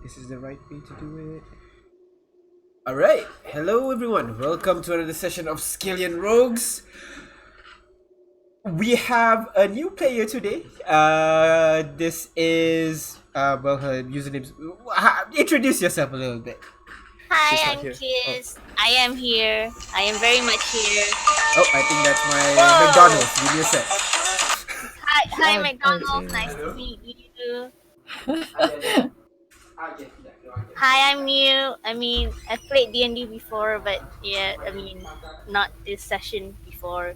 this is the right way to do it. Alright, hello everyone. Welcome to another session of Skyllian Rogues. We have a new player today. This is her username. Introduce yourself a little bit. Hi, She's not I'm here. Kiz. I am here. I am very much here. Oh, I think that's my Whoa! McDonald's. Give me a sec. Hi, Oh, McDonald's. dear. Nice to meet you. I'll get that. Hi, I'm new. I've played D&D before, but not this session before.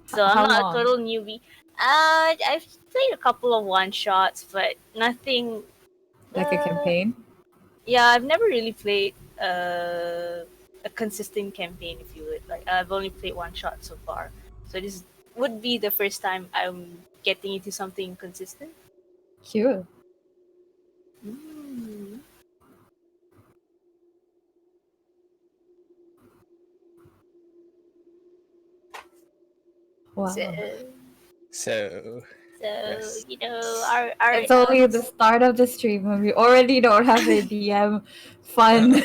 So I'm How not a long? total newbie. I've played a couple of one shots, but nothing. Like a campaign? Yeah, I've never really played a consistent campaign, if you would. Like, I've only played one shot so far. So this would be the first time I'm getting into something consistent. Cute. Mm. Wow. So, So, so yes. our It's only the start of the stream and we already don't have a DM fun.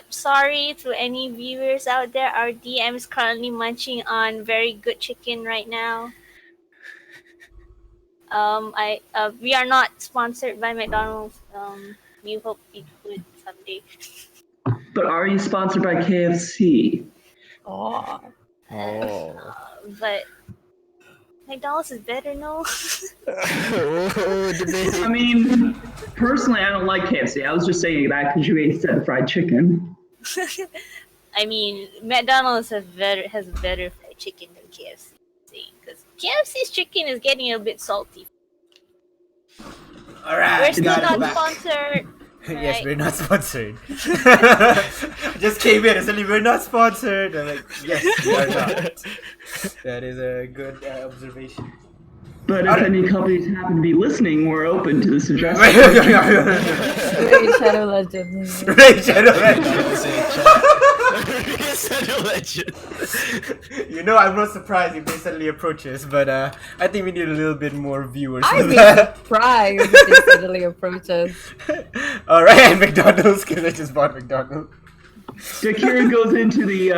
sorry to any viewers out there. Our DM is currently munching on very good chicken right now. We are not sponsored by McDonald's. We hope we could someday. But are you sponsored by KFC? Oh. Oh. But McDonald's is better, no? Debate. I mean, personally, I don't like KFC. I was just saying that because you said fried chicken. I mean, McDonald's has better fried chicken than KFC. Because KFC's chicken is getting a bit salty. Alright, We're still got it not back. sponsored. Yes, right? we're not sponsored. Just came in and suddenly we're not sponsored. I'm like, yes, we are not. That is a good observation. But if any companies happen to be listening, we're open to the suggestion. Great Shadow Legends. Ray Shadow Legend. Shadow Legend. You know, I'm not surprised if they suddenly approach us, but I think we need a little bit more viewers. I'd for be that. surprised if they suddenly approach us. Alright, McDonald's, because I just bought McDonald's. Dakira goes into the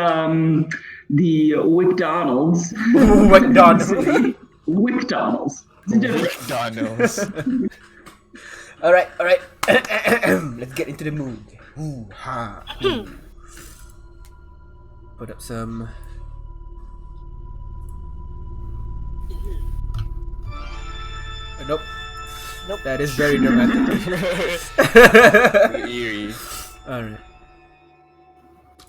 WcDonald's. McDonald's. WcDonald's. It's different. McDonald's. Alright. Let's get into the mood. Ooh, ha. Ooh. Put up some. Nope. That is very dramatic. Eerie. Alright.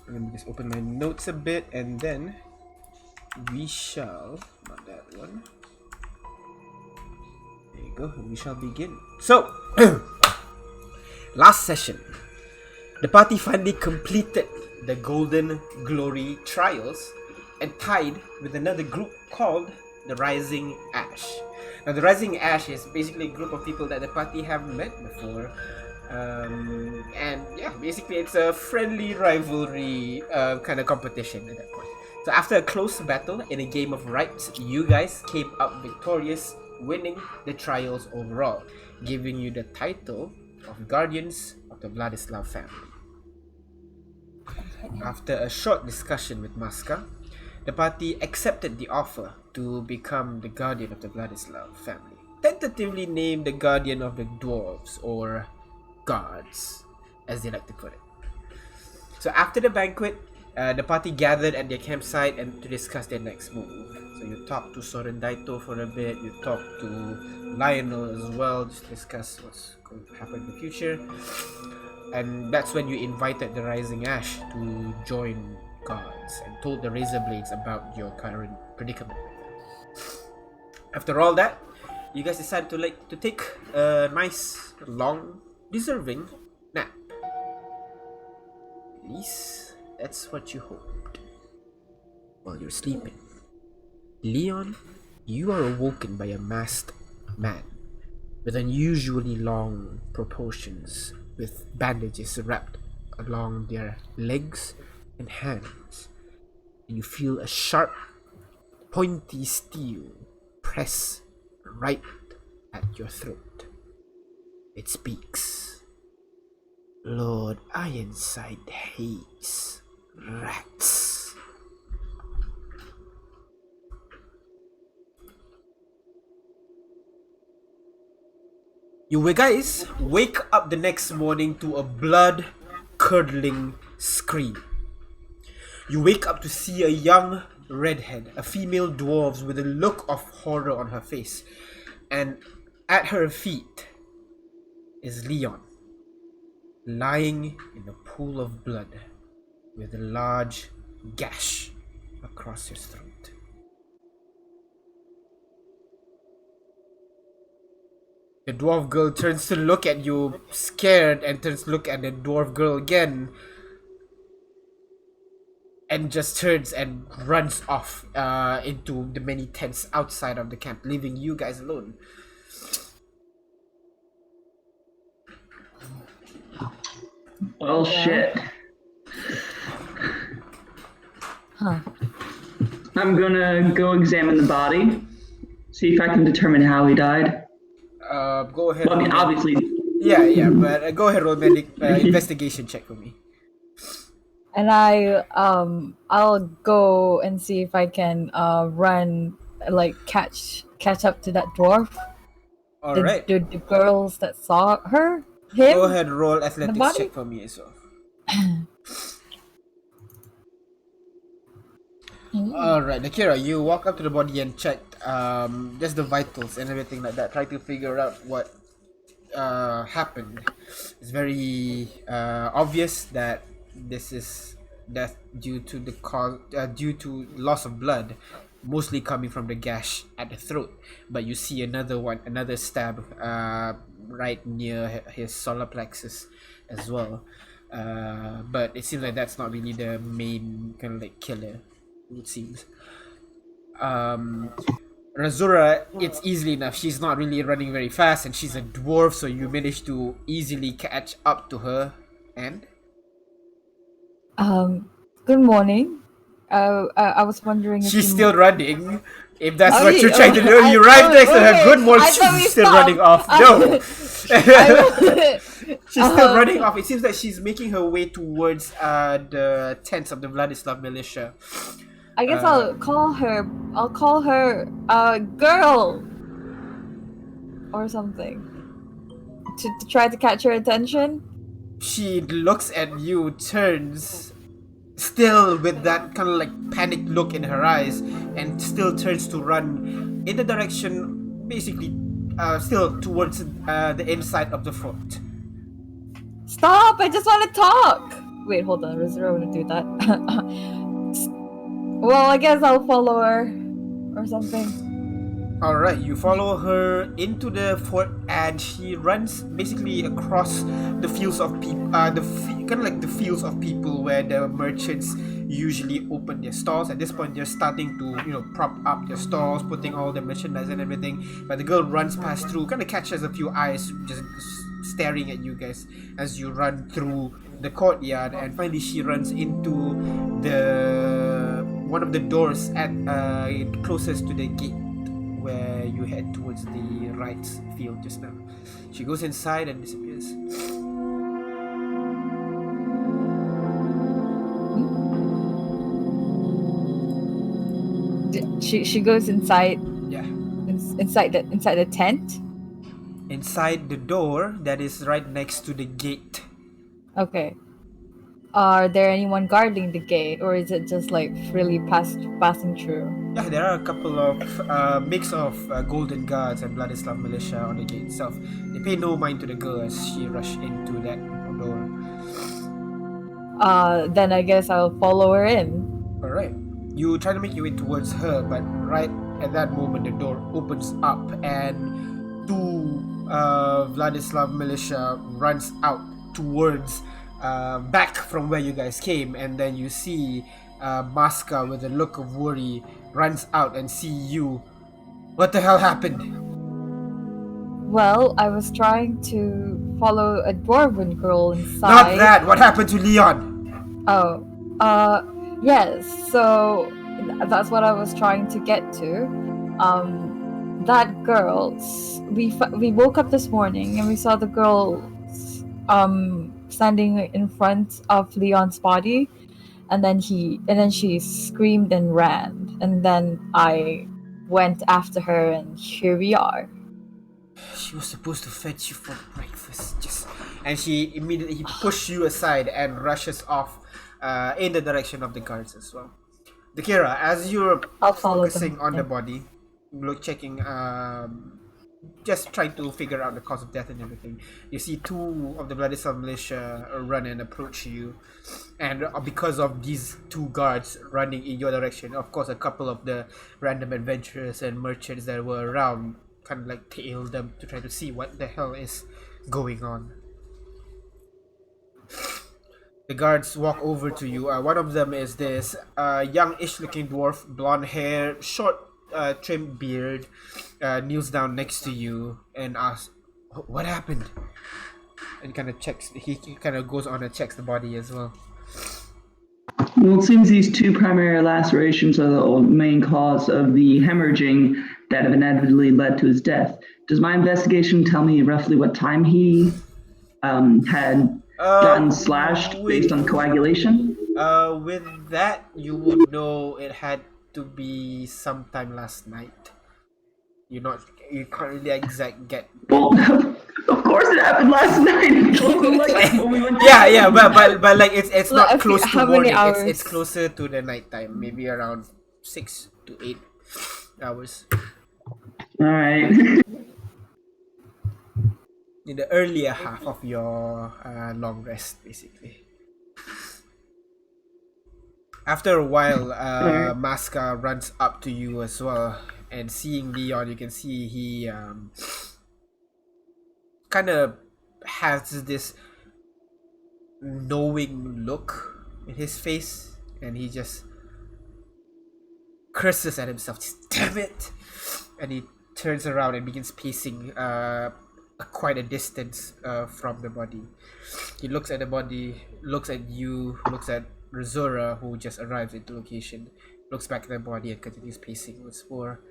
Let me just open my notes a bit and then we shall. Not that one. There you go. And we shall begin. So, last session, the party finally completed the Golden Glory trials and tied with another group called the Rising Ash. Now, the Rising Ash is basically a group of people that the party have met before. And yeah, basically it's a friendly rivalry kind of competition at that point. So after a close battle in a game of rights, you guys came up victorious, winning the trials overall, giving you the title of Guardians of the Vladislav family. After a short discussion with Maska, the party accepted the offer to become the Guardian of the Vladislav family, tentatively named the Guardian of the Dwarves, or Guards, as they like to put it. So after the banquet, the party gathered at their campsite and to discuss their next move. So you talked to Sorendaito for a bit, you talked to Lionel as well, just discuss what's going to happen in the future. And that's when you invited the Rising Ash to join Guards and told the Razorblades about your current predicament. After all that, you guys decided to take a nice, long, deserving nap. At least that's what you hoped. While you're sleeping, Leon, you are awoken by a masked man with unusually long proportions, with bandages wrapped along their legs and hands. And you feel a sharp, pointy steel press right at your throat. It speaks. Lord Ironside hates rats. You guys wake up the next morning to a blood-curdling scream. You wake up to see a young redhead, a female dwarf with a look of horror on her face. And at her feet is Leon, lying in a pool of blood with a large gash across his throat. The dwarf girl turns to look at you, scared, and turns to look at the dwarf girl again. And just turns and runs off into the many tents outside of the camp, leaving you guys alone. Well, shit. Huh. I'm gonna go examine the body, see if I can determine how he died. Go ahead. Well, I mean, obviously. Yeah, but go ahead, roll medic investigation check for me. And I'll go and see if I can run, like catch up to that dwarf. All right. The girls that saw him. Go ahead, roll athletics body? check for me as well. Alright, Akira, you walk up to the body and check just the vitals and everything like that. Try to figure out what happened. It's very obvious that this is death due to the due to loss of blood, mostly coming from the gash at the throat. But you see another stab right near his solar plexus as well. But it seems like that's not really the main kind of like killer, it seems. Razura, it's easily enough. She's not really running very fast and she's a dwarf, so you manage to easily catch up to her. And Good morning. I was wondering if she's you... still running. If that's Oh, what you're yeah, trying to do, I you arrive thought- next to her. okay, Good morning. I thought we She's still stopped. running off. No, she's still Um, running off. It seems that she's making her way towards the tents of the Vladislav militia. I guess I'll call her. I'll call her girl or something to try to catch her attention. She looks at you, turns, still with that kind of like panicked look in her eyes, and still turns to run in the direction, basically, still towards the inside of the fort. Stop! I just want to talk. Wait, hold on. Was I want to do that? Well, I guess I'll follow her or something. Alright, you follow her into the fort and she runs basically across the fields of people, kind of like the fields of people where the merchants usually open their stalls. At this point, they're starting to, prop up their stalls, putting all the merchandise and everything. But the girl runs past through, kind of catches a few eyes just staring at you guys as you run through the courtyard, and finally she runs into one of the doors at closest to the gate where you head towards the right field just now. She goes inside and disappears. She goes inside. Yeah. Inside the tent. Inside the door that is right next to the gate. Okay. Are there anyone guarding the gate, or is it just like freely passing through? Yeah, there are a couple of mix of golden guards and Vladislav militia on the gate itself. They pay no mind to the girl as she rushed into that door. Then I guess I'll follow her in. Alright. You try to make your way towards her, but right at that moment the door opens up and two Vladislav militia runs out towards back from where you guys came, and then you see Maska with a look of worry runs out and see you. What the hell happened? Well, I was trying to follow a dwarven girl inside. Not that! What happened to Leon? Oh, yes. So that's what I was trying to get to. that girl, we woke up this morning and we saw the girl standing in front of Leon's body, and then she screamed and ran, and then I went after her, and here we are. She was supposed to fetch you for breakfast. Just and she immediately pushed you aside and rushes off in the direction of the guards as well. Dakira, as you're I'll follow focusing them. on the Yeah. body, checking, just trying to figure out the cause of death and everything, you see two of the Bloody Sun militia run and approach you, and because of these two guards running in your direction, of course, a couple of the random adventurers and merchants that were around kind of like tail them to try to see what the hell is going on. The guards walk over to you. One of them is this youngish looking dwarf, blonde hair, short trimmed beard, kneels down next to you and asks, "What happened?" And kind of checks. He kind of goes on and checks the body as well. Well, it seems these two primary lacerations are the main cause of the hemorrhaging that have inevitably led to his death. Does my investigation tell me roughly what time he had gotten slashed based on coagulation? With that, you would know it had to be sometime last night. You can't really exact get. Well, of course it happened last night. When we went to Yeah, but like it's Well, not close to how many morning. hours? It's closer to the nighttime, maybe around 6 to 8 hours. All right. In the earlier half of your long rest, basically. After a while, Masca runs up to you as well, and seeing Leon, you can see he kind of has this knowing look in his face, and he just curses at himself, just damn it, and he turns around and begins pacing quite a distance from the body. He looks at the body, looks at you, looks at Razora, who just arrived at the location, looks back at the body and continues pacing once more.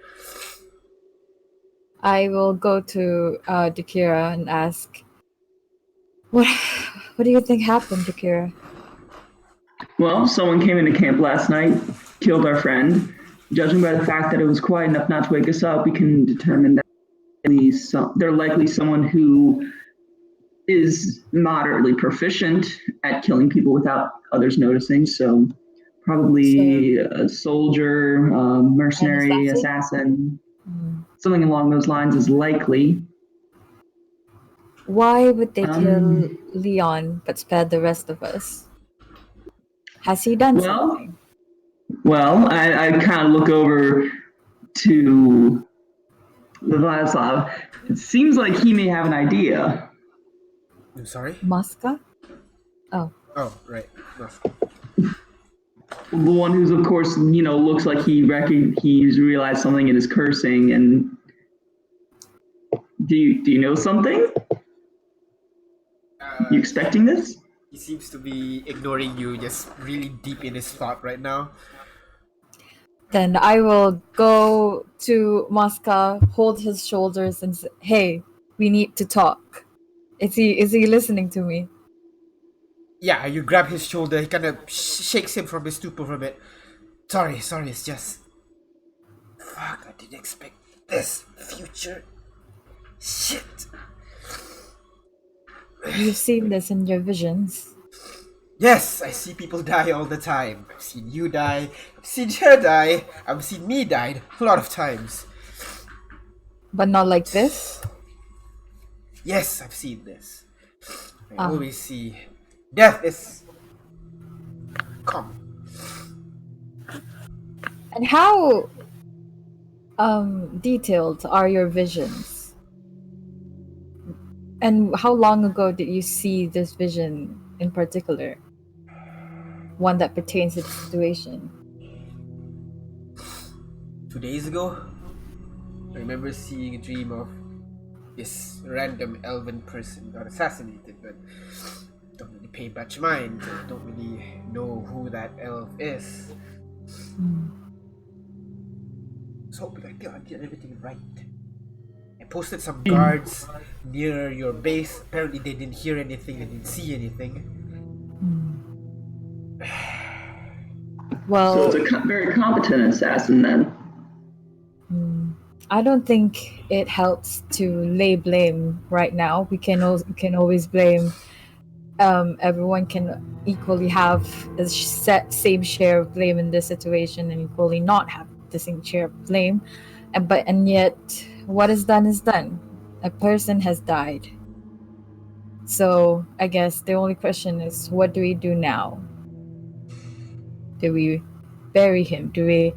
I will go to Dakira and ask, what do you think happened, Dakira? Well, someone came into camp last night, killed our friend. Judging by the fact that it was quiet enough not to wake us up, we can determine that they're likely someone who is moderately proficient at killing people without others noticing. So probably a soldier, mercenary, assassin, something along those lines is likely. Why would they kill Leon but spare the rest of us? Has he done something? Well, I kind of look over to Vladislav. It seems like he may have an idea. I'm sorry? Masca? Oh. Oh, right. No. The one who's, of course, looks like he's realized something and is cursing. And do you know something? You expecting this? He seems to be ignoring you, just really deep in his thought right now. Then I will go to Masca, hold his shoulders, and say, "Hey, we need to talk." Is he listening to me? Yeah, you grab his shoulder, he kind of shakes him from his stupor for a bit. Sorry, it's just... Fuck, I didn't expect this. Future. Shit. You've seen this in your visions. Yes, I see people die all the time. I've seen you die, I've seen her die, I've seen me die a lot of times. But not like this? Yes, I've seen this. I always see... Death is... common. And how detailed are your visions? And how long ago did you see this vision in particular? One that pertains to the situation. 2 days ago, I remember seeing a dream of this random elven person got assassinated, but don't really pay much mind. Don't really know who that elf is. So hoping I get everything right. posted some guards near your base. Apparently, they didn't hear anything, they didn't see anything. Well, So it's a very competent assassin then. I don't think it helps to lay blame right now. We can always blame. Everyone can equally have the same share of blame in this situation, and equally not have the same share of blame. And yet, what is done is done. A person has died. So I guess the only question is, what do we do now? Do we bury him? Do we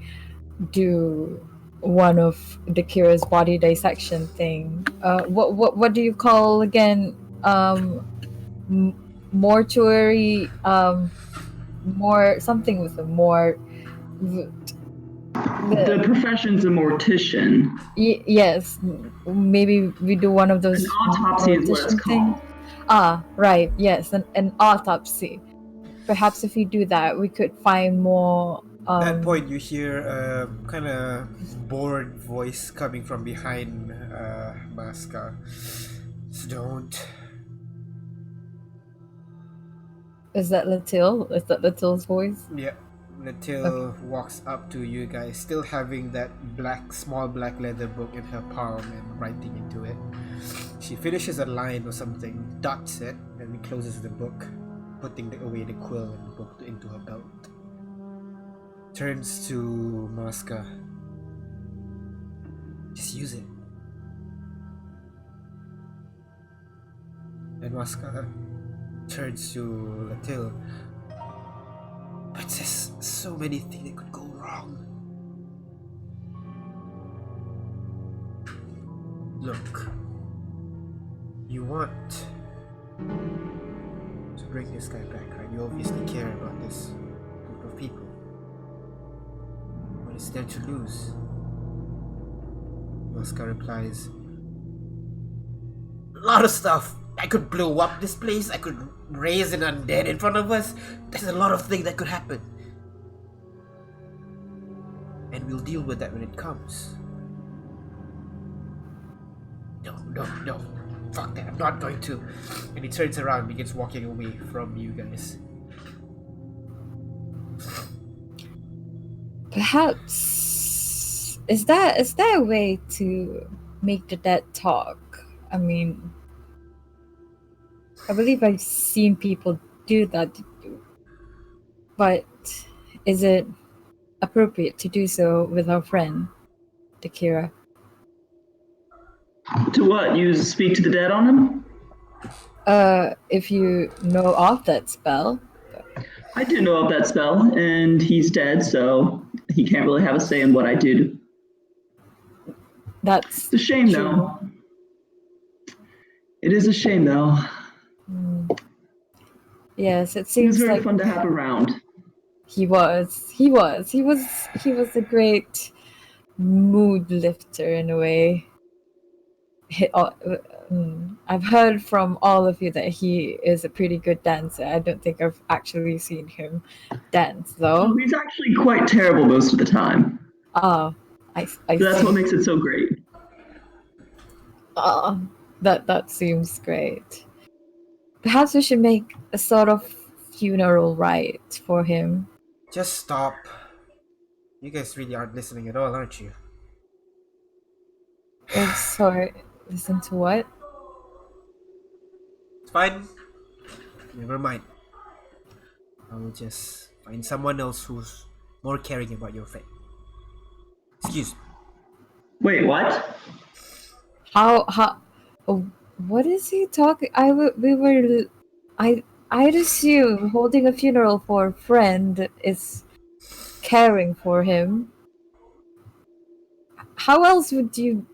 do one of the Kira's body dissection thing? What do you call again? Mortuary. More something with a more. The profession's a mortician. Yes, maybe we do one of those An autopsy is what it's mortician things. Ah, right. Yes, an autopsy. Perhaps if we do that, we could find more. At that point, you hear a kind of bored voice coming from behind Masca. So don't. Is that Latil? Is that Latil's voice? Yeah. Natil walks up to you guys, still having that small black leather book in her palm and writing into it. She finishes a line or something, dots it, and then closes the book, putting away the quill and the book into her belt. Turns to Masca. Just use it. And Masca turns to Latil. But there's so many things that could go wrong. Look, you want to bring this guy back, right? You obviously care about this group of people. What is there to lose? Masca replies, a lot of stuff. I could blow up this place, I could raise an undead in front of us. There's a lot of things that could happen. And we'll deal with that when it comes. No. Fuck that, I'm not going to. And he turns around and begins walking away from you guys. Perhaps is there a way to make the dead talk? I mean, I believe I've seen people do that, but is it appropriate to do so with our friend, Kira? To what? You speak to the dead on him? If you know of that spell. I do know of that spell, and he's dead, so he can't really have a say in what I do. That's It's a shame, true. though. It is a shame, though. Yes, it He was seems very like fun to have around. he was a great mood lifter in a way. I've heard from all of you that he is a pretty good dancer. I don't think I've actually seen him dance though. Well, he's actually quite terrible most of the time. I That's see. what makes it so great. That seems great. Perhaps we should make a sort of funeral rite for him. Just stop. You guys really aren't listening at all, aren't you? Sorry, listen to what? It's fine. Never mind. I'll just find someone else who's more caring about your fate. Excuse me. Wait, what? How? Oh, what is he talking? I'd assume holding a funeral for a friend is caring for him. How else would you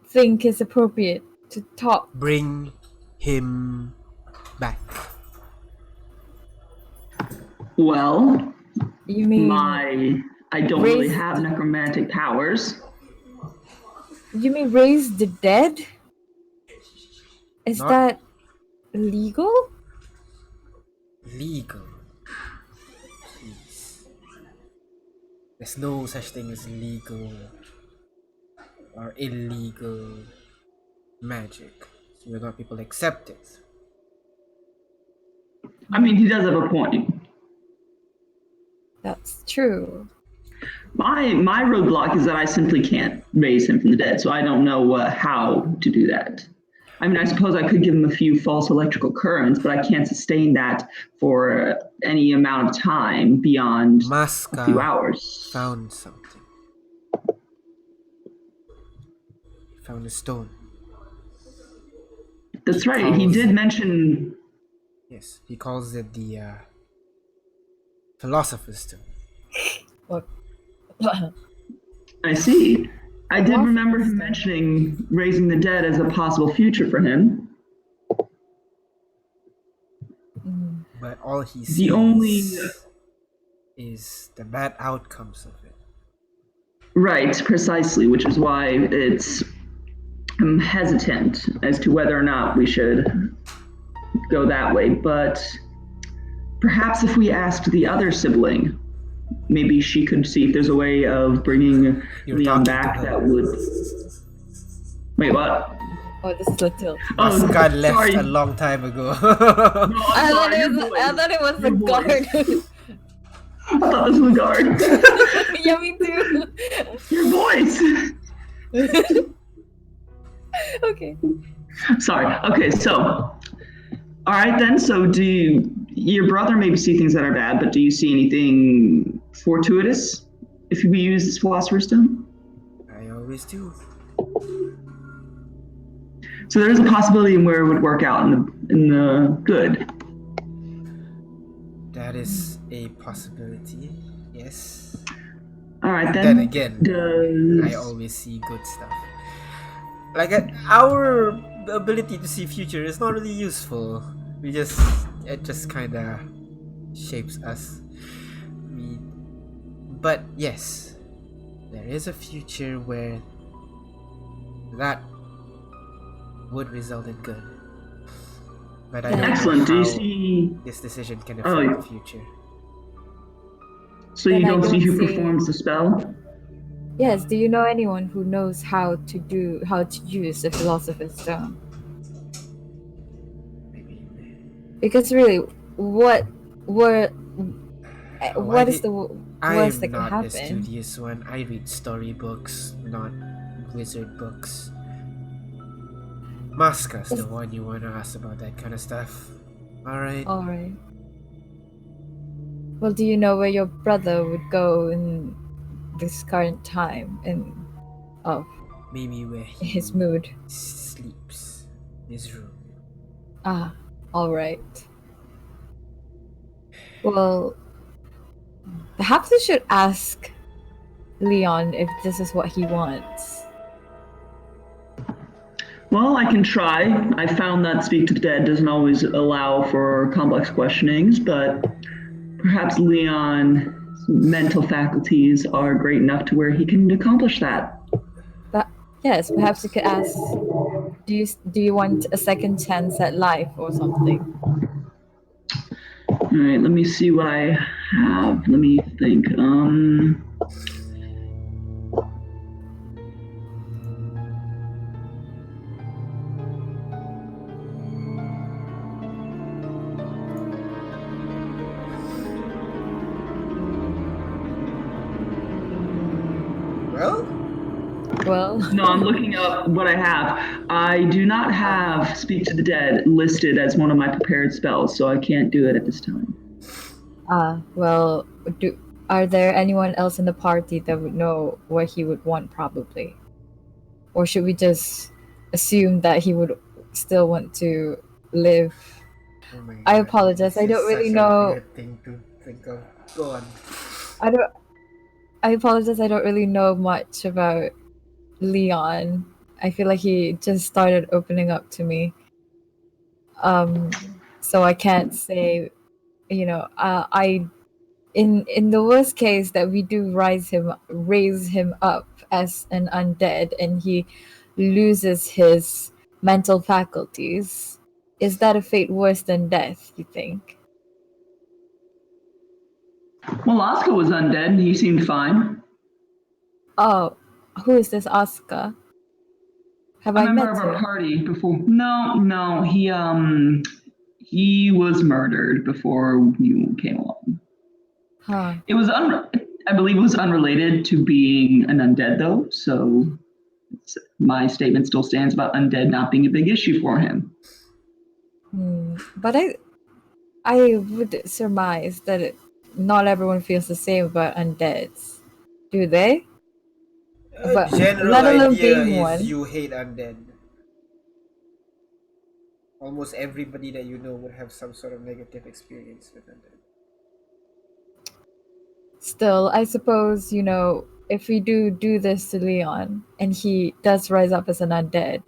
think is appropriate to talk? Bring him back. Well, You mean I don't really raise have necromantic powers. you mean raise the dead? Is Not- that legal? Legal. Please. There's no such thing as legal or illegal. magic. So whether people accept it. I mean, he does have a point. That's true. My roadblock is that I simply can't raise him from the dead, so I don't know how to do that. I mean, I suppose I could give him a few false electrical currents, but I can't sustain that for any amount of time beyond a few Masca hours. found something. He found a stone. That's right. He calls did it- mention. Yes, he calls it the Philosopher's Stone. What? I see. I did remember him Philosopher's Stone. mentioning raising the dead as a possible future for him. Mm. But all he sees The only is the bad outcomes of it. right, precisely, which is why I'm hesitant as to whether or not we should go that way. But perhaps if we asked the other sibling, maybe she could see if there's a way of bringing You're Leon talking to back her. that would. Wait, what? Oh, this is a tilt. Oh, Masca left sorry. a long time ago. No, I'm I thought sorry, it your was. I voice. thought it was the Your guard. voice. I thought this was a guard. Yeah, me too. Your voice. Okay. Sorry. Okay, so all right then. So your brother maybe see things that are bad, but do you see anything fortuitous if we use this philosopher's stone? I always do. So there is a possibility in where it would work out in the good. That is a possibility. Yes. All right then. Then again, does I always see good stuff. Like our ability to see future is not really useful. It just kind of shapes us. But yes, there is a future where that would result in good. But I don't excellent. know Do you how see? this decision can Oh, affect the future. So Then you I don't see don't who see- performs the spell? Yes. Do you know anyone who knows how to use the Philosopher's Stone? Maybe. Because really, what Why is did- the worst that I'm can not the happen? studious one. I read storybooks, not wizard books. Masca's the one you want to ask about that kind of stuff. Alright. All right. Well, do you know where your brother would go in this current time and of Maybe where he his mood? sleeps. His room. Ah, all right. Well, perhaps we should ask Leon if this is what he wants. Well, I can try. I found that Speak to the Dead doesn't always allow for complex questionings, but perhaps Leon's mental faculties are great enough to where he can accomplish that. But yes, perhaps we could ask. Do you want a second chance at life or something? All right, let me see what I have. Let me think. Well, Well, No, I'm looking up what I have. I do not have Speak to the Dead listed as one of my prepared spells, so I can't do it at this time. well, are there anyone else in the party that would know what he would want probably? Or should we just assume that he would still want to live? oh my I God, apologize, this I don't is really such a know- weird thing to think of. Go on. I apologize, I don't really know much about Leon. I feel like he just started opening up to me. So I can't say, in the worst case that we do raise him up as an undead and he loses his mental faculties, is that a fate worse than death, you think? Well, Oscar was undead and he seemed fine. Oh, who is this Asuka? Have A I member met of our him? party before. No, he was murdered before you came along. Huh. It was I believe it was unrelated to being an undead though, so my statement still stands about undead not being a big issue for him. But I would surmise that not everyone feels the same about undeads. Do they? But General let alone idea being is one. you hate undead. Almost everybody that you know would have some sort of negative experience with undead. Still, I suppose, if we do this to Leon and he does rise up as an undead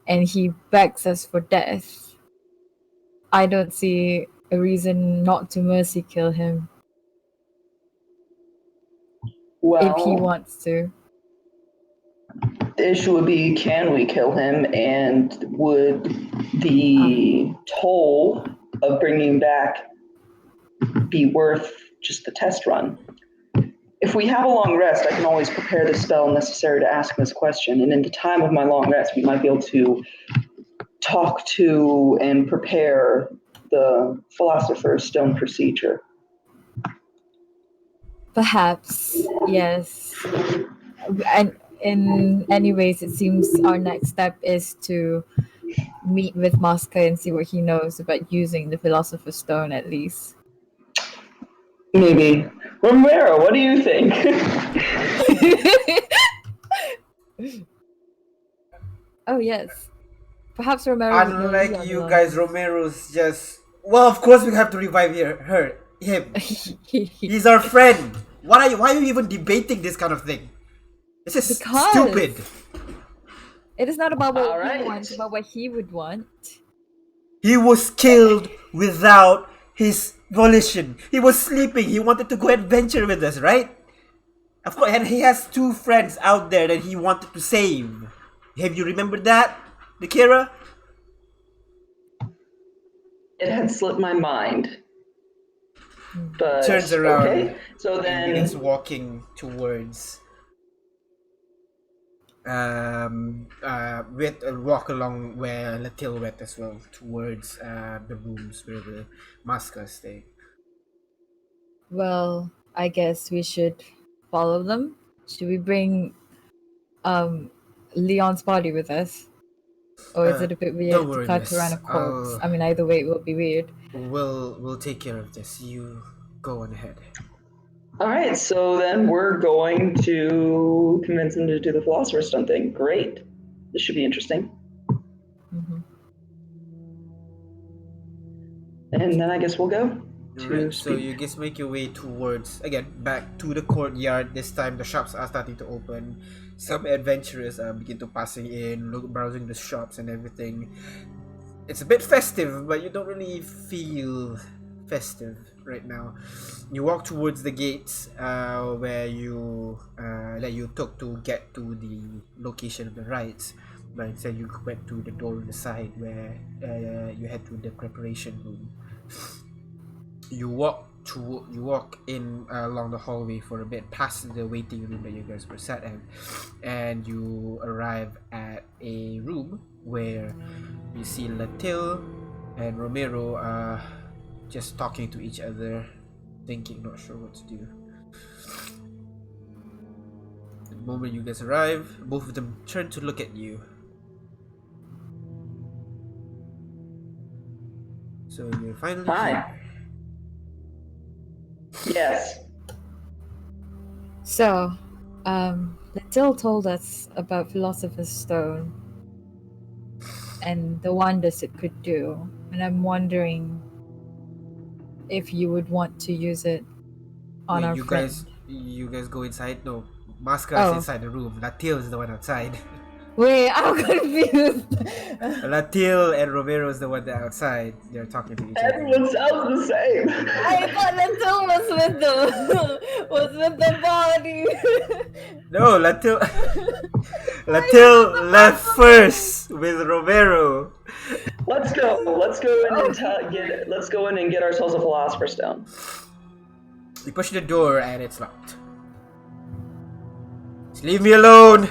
and he begs us for death, I don't see a reason not to mercy kill him if he Well, wants to. the issue would be, can we kill him, and would the toll of bringing him back be worth just the test run? If we have a long rest, I can always prepare the spell necessary to ask him this question, and in the time of my long rest, we might be able to talk to and prepare the Philosopher's Stone procedure. Perhaps, yes. And in any ways, it seems our next step is to meet with Masca and see what he knows about using the Philosopher's Stone, at least. Maybe. Romero, what do you think? Oh, yes. Perhaps Romero would know Unlike Leon a you lot guys, better. Romero's just. Well, of course we have to revive him. He's our friend. Why are you even debating this kind of thing? This is Because stupid. it is not about what All we right. want, it's about what he would want. He was killed without his volition. He was sleeping. He wanted to go adventure with us, right? Of course, and he has two friends out there that he wanted to save. Have you remembered that, Nikira? It had slipped my mind. But Turns around okay. So and begins then walking towards with walk along where Latil went as well, towards the rooms where the Maskas stay. Well, I guess we should follow them. Should we bring Leon's body with us? Or is it a bit Don't weird to worry, cut around miss. a corpse? I mean, either way, it will be weird. We'll take care of this. You go on ahead. all right, so then we're going to convince him to do the Philosopher's Stone thing. Great. This should be interesting. Mhm. And then I guess we'll go to Alright, so speak. you guys make your way towards, again, back to the courtyard. This time the shops are starting to open. Some adventurers begin to passing in, browsing the shops and everything. It's a bit festive, but you don't really feel festive right now. You walk towards the gates where you that you took to get to the location of the rites, but instead you went to the door on the side where you head to the preparation room. You walk in along the hallway for a bit past the waiting room that you guys were sat in, and you arrive at a room where you see Latil and Romero just talking to each other, thinking, not sure what to do. The moment you guys arrive, both of them turn to look at you. So you're finally Hi. here. Yes. So, Latil told us about Philosopher's Stone and the wonders it could do, and I'm wondering if you would want to use it on Wait, our you friend. guys go inside? No, Masca is Oh. inside the room. Latil is the one outside. Wait, I'm confused. Latil and Romero is the one that outside. They're talking to each other. Everyone sounds the same. I thought Latil was with the body. No, Latil left first with Romero. Let's go. Let's go in and get ourselves a Philosopher's Stone. You push the door and it's locked. Just leave me alone.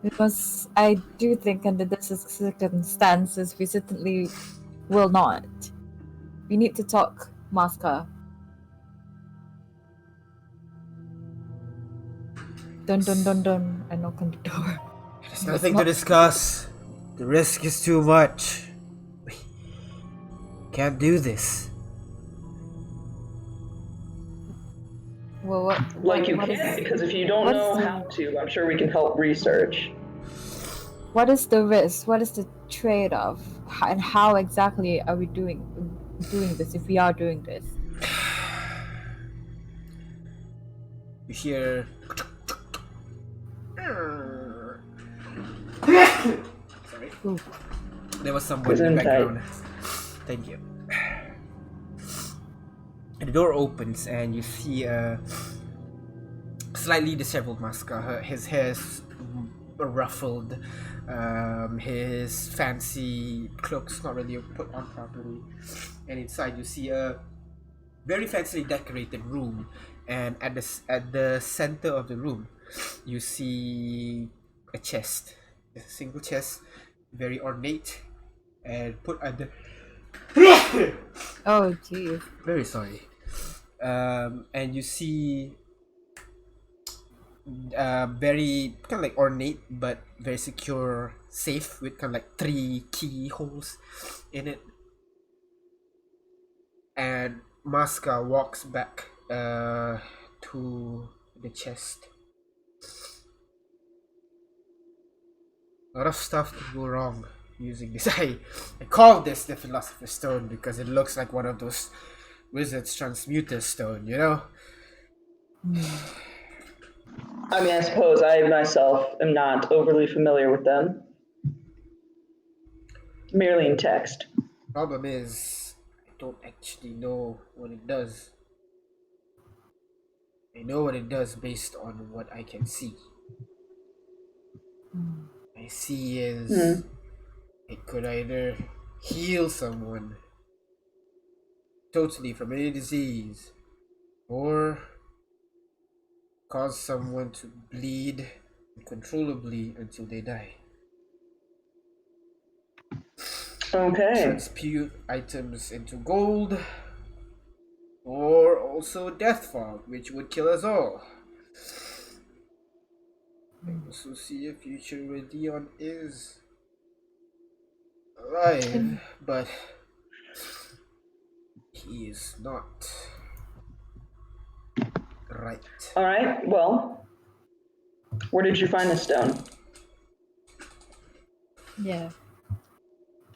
Because I do think under the circumstances we certainly will not. We need to talk, Maska. Dun dun dun dun. I knock on the door. There's It's nothing to not- discuss. The risk is too much. We can't do this. Well, what? Like you what can't, is- because if you don't what is know the- how to, I'm sure we can help research. What is the risk? What is the trade-off? And how exactly are we doing this if we are doing this? You hear. Sorry. Ooh. There was someone in the Gesundheit. background. Thank you. And the door opens and you see a slightly disheveled Maska. His hair's ruffled. His fancy cloak's not really put on properly. And inside you see a very fancily decorated room. And at the center of the room, you see a chest. It's a single chest, very ornate, and put at the. Oh, geez. Very sorry. And you see very kind of like ornate but very secure safe with kind of like 3 keyholes in it. And Maska walks back to the chest. A lot of stuff can go wrong using this. I call this the Philosopher's Stone because it looks like one of those wizard's transmuter stone, you know? I mean, I suppose I myself am not overly familiar with them. Merely in text. Problem is, I don't actually know what it does. I know what it does based on what I can see. I see is it could either heal someone totally from any disease or cause someone to bleed uncontrollably until they die. Okay. Transmute items into gold or also death fog, which would kill us all. I also see a future where Dion is alive, but he is not right. All right. Well, where did you find the stone? Yeah.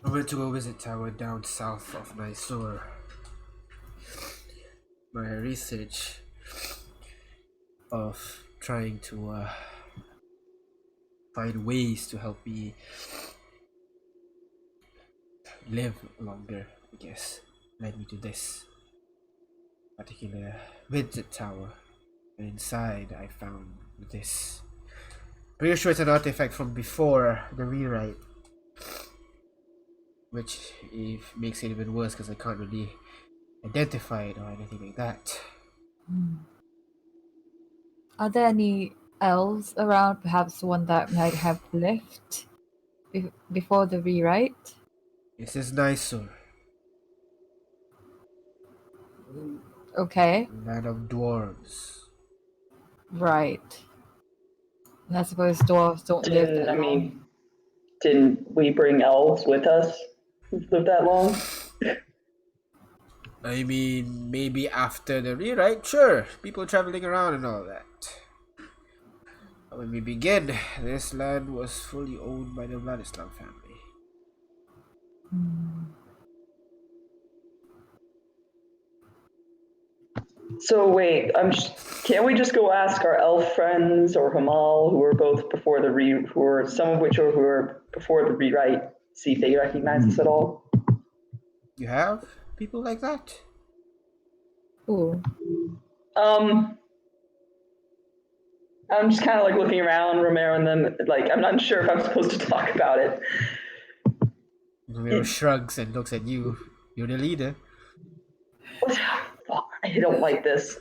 I went to a visit tower down south of Mysore. My research of trying to find ways to help me live longer, I guess, led me to this particular visit tower. And inside I found this. Pretty sure it's an artifact from before the rewrite. Which makes it even worse because I can't really identify it or anything like that. Are there any elves around? Perhaps one that might have lived before the rewrite? This is Mysore, Okay. land of dwarves. Right. And I suppose dwarves don't live that long. Didn't we bring elves with us who've lived that long? I mean, maybe after the rewrite, sure, people traveling around and all that. But when we begin, this land was fully owned by the blood.How family. So wait, can't we just go ask our elf friends or Hamal, who were both before some of which who were before the rewrite, see if they recognize us at all? You have people like that? Ooh. I'm just kind of like looking around, Romero and them, like I'm not sure if I'm supposed to talk about it. Romero shrugs and looks at you. You're the leader. I don't like this.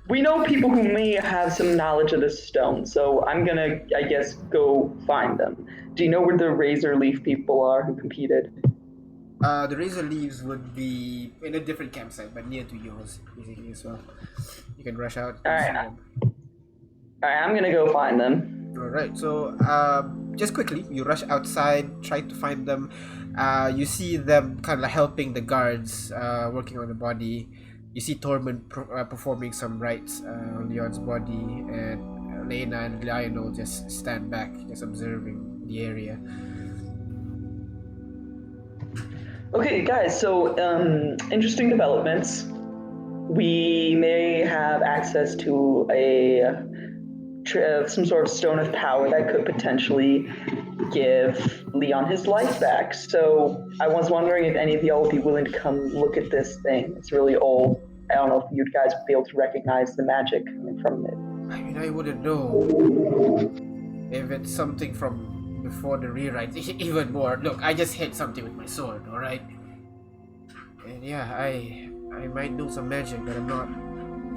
We know people who may have some knowledge of this stone, so I'm gonna, I guess, go find them. Do you know where the Razor Leaf people are who competed? The razor leaves would be in a different campsite, but near to yours, basically as well. You can rush out and see them. Alright, I'm gonna go find them. Alright, so just quickly, you rush outside, try to find them. You see them kind of helping the guards, working on the body. You see Tormund performing some rites on Leon's body, and Lena and Lionel just stand back, just observing the area. Okay, guys, so interesting developments. We may have access to some sort of stone of power that could potentially give Leon his life back. So I was wondering if any of y'all would be willing to come look at this thing. It's really old. I don't know if you guys would be able to recognize the magic coming from it. I mean, I wouldn't know if it's something from before the rewrite. Even more. Look, I just hit something with my sword, alright? And yeah, I might know some magic, but I'm not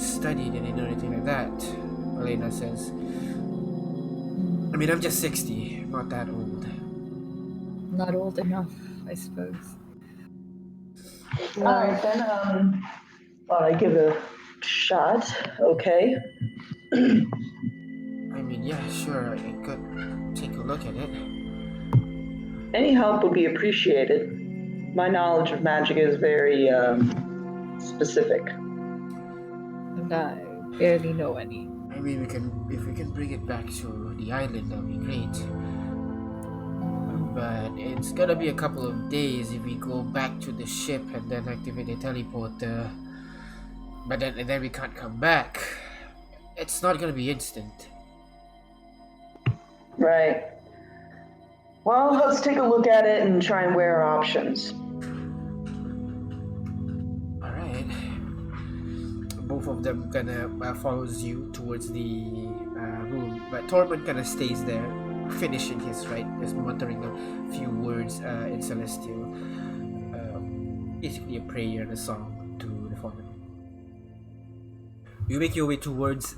studied in it or anything like that, Elena says. I mean, I'm just 60, not that old. Not old enough, I suppose. Alright, then, thought I'd give it a shot, okay? I mean, yeah, sure, I could take a look at it. Any help would be appreciated. My knowledge of magic is very specific. And I barely know any. I mean, if we can bring it back to the island, that'd be great. But it's gonna be a couple of days if we go back to the ship and then activate the teleporter. But then we can't come back. It's not gonna be instant. Right. Well, let's take a look at it and try and weigh our options. Alright. Both of them kinda follows you towards the room, but Tormund kinda stays there, finishing his rite, just muttering a few words in Celestial. Basically a prayer and a song to the fallen. You make your way towards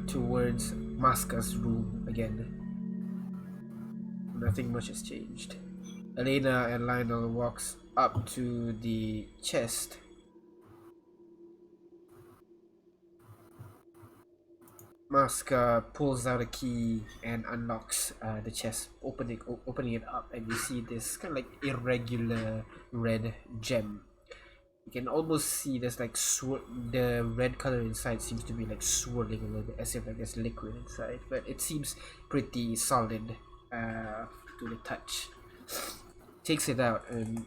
towards Maska's room again. Nothing much has changed. Elena and Lionel walks up to the chest. Maska pulls out a key and unlocks the chest, opening it up, and you see this kind of like irregular red gem. You can almost see there's like the red color inside seems to be like swirling a little bit, as if like there's liquid inside, but it seems pretty solid to the touch. Takes it out and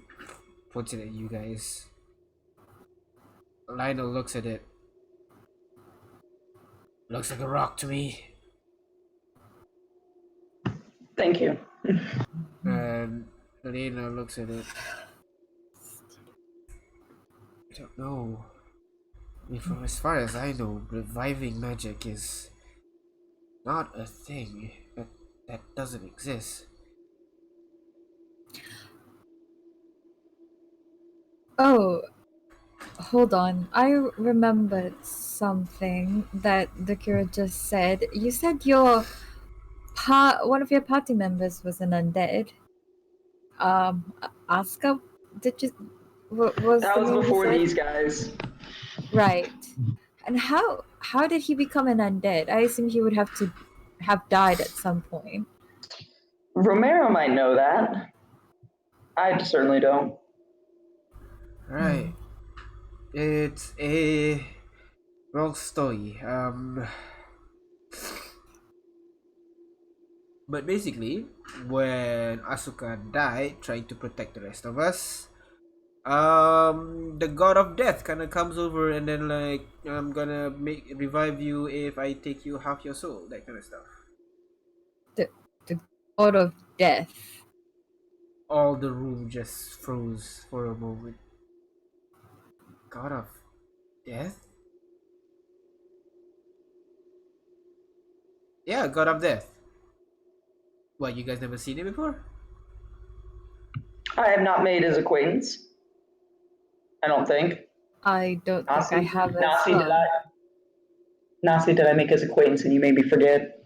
puts it at you guys. Lionel looks at it. Looks like a rock to me. Thank you. And Elena looks at it. I don't know. I mean, from as far as I know, reviving magic is not a thing. That doesn't exist. Oh, hold on. I remembered something that the cure just said. You said one of your party members was an undead. Asuka, did you was That the was name you before said? these guys. Right. And how did he become an undead? I assume he would have to have died at some point. Romero might know that. I certainly don't. Right. It's a long story. But basically, when Asuka died, trying to protect the rest of us, the god of death kind of comes over and then like, I'm gonna revive you if I take you half your soul, that kind of stuff. The god of death. All the room just froze for a moment. God of death? Yeah, god of death. What, you guys never seen it before? I have not made his acquaintance. I don't think. I don't think I have as Nasi, well. Did I make his acquaintance and you made me forget?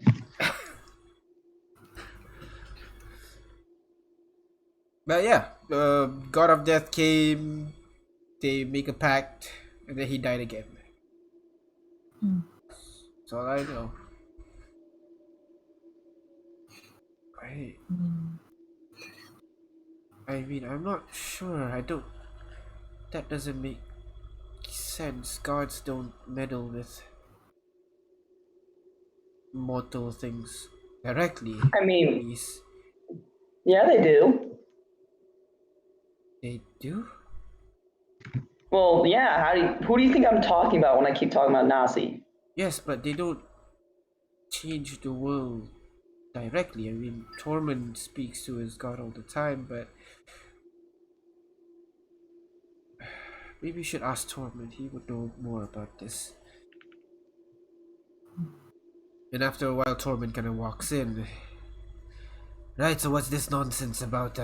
But yeah, God of Death came. They make a pact, and then he died again. Hmm. That's all I know. Hmm. I mean, I'm not sure. I don't. That doesn't make sense. Gods don't meddle with mortal things directly. I At mean, least yeah, they do. they do. Well, yeah. Who do you think I'm talking about when I keep talking about Nasi? Yes, but they don't change the world directly. I mean, Tormund speaks to his god all the time, but maybe you should ask Tormund. He would know more about this. And after a while, Tormund kind of walks in. Right, so what's this nonsense about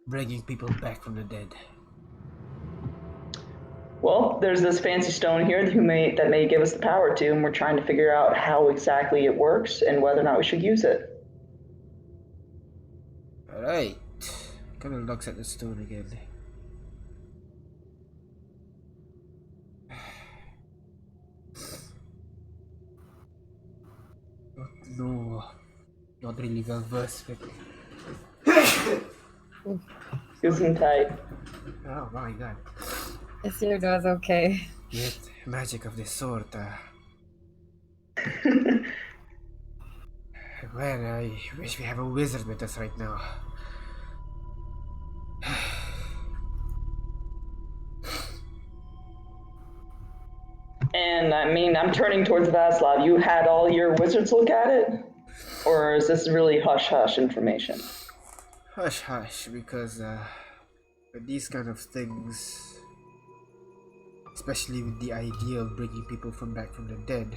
bringing people back from the dead? Well, there's this fancy stone here that may give us the power to, and we're trying to figure out how exactly it works and whether or not we should use it. Alright. Kind of looks at the stone again. No, not really well versed with. Gesundheit. Oh my god. Is your nose okay? With magic of this sort, man, I wish we have a wizard with us right now. And I mean, I'm turning towards Vaslav. You had all your wizards look at it? Or is this really hush hush information? Hush hush, because with these kind of things, especially with the idea of bringing people back from the dead,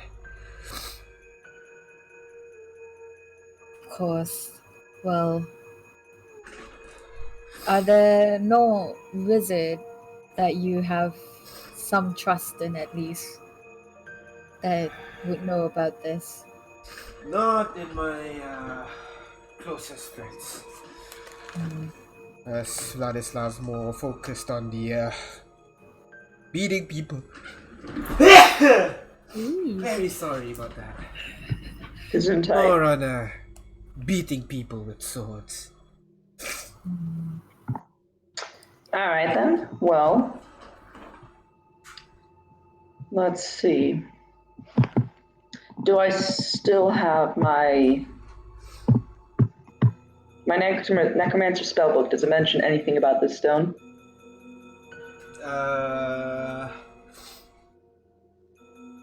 Of course. Well, are there no wizard that you have some trust in at least that would know about this? not in my closest friends. As Vladislav's more focused on the beating people. Very sorry about that. Gesundheit. More on beating people with swords. Alright then. Well, let's see. Do I still have my necromancer spellbook? Does it mention anything about this stone?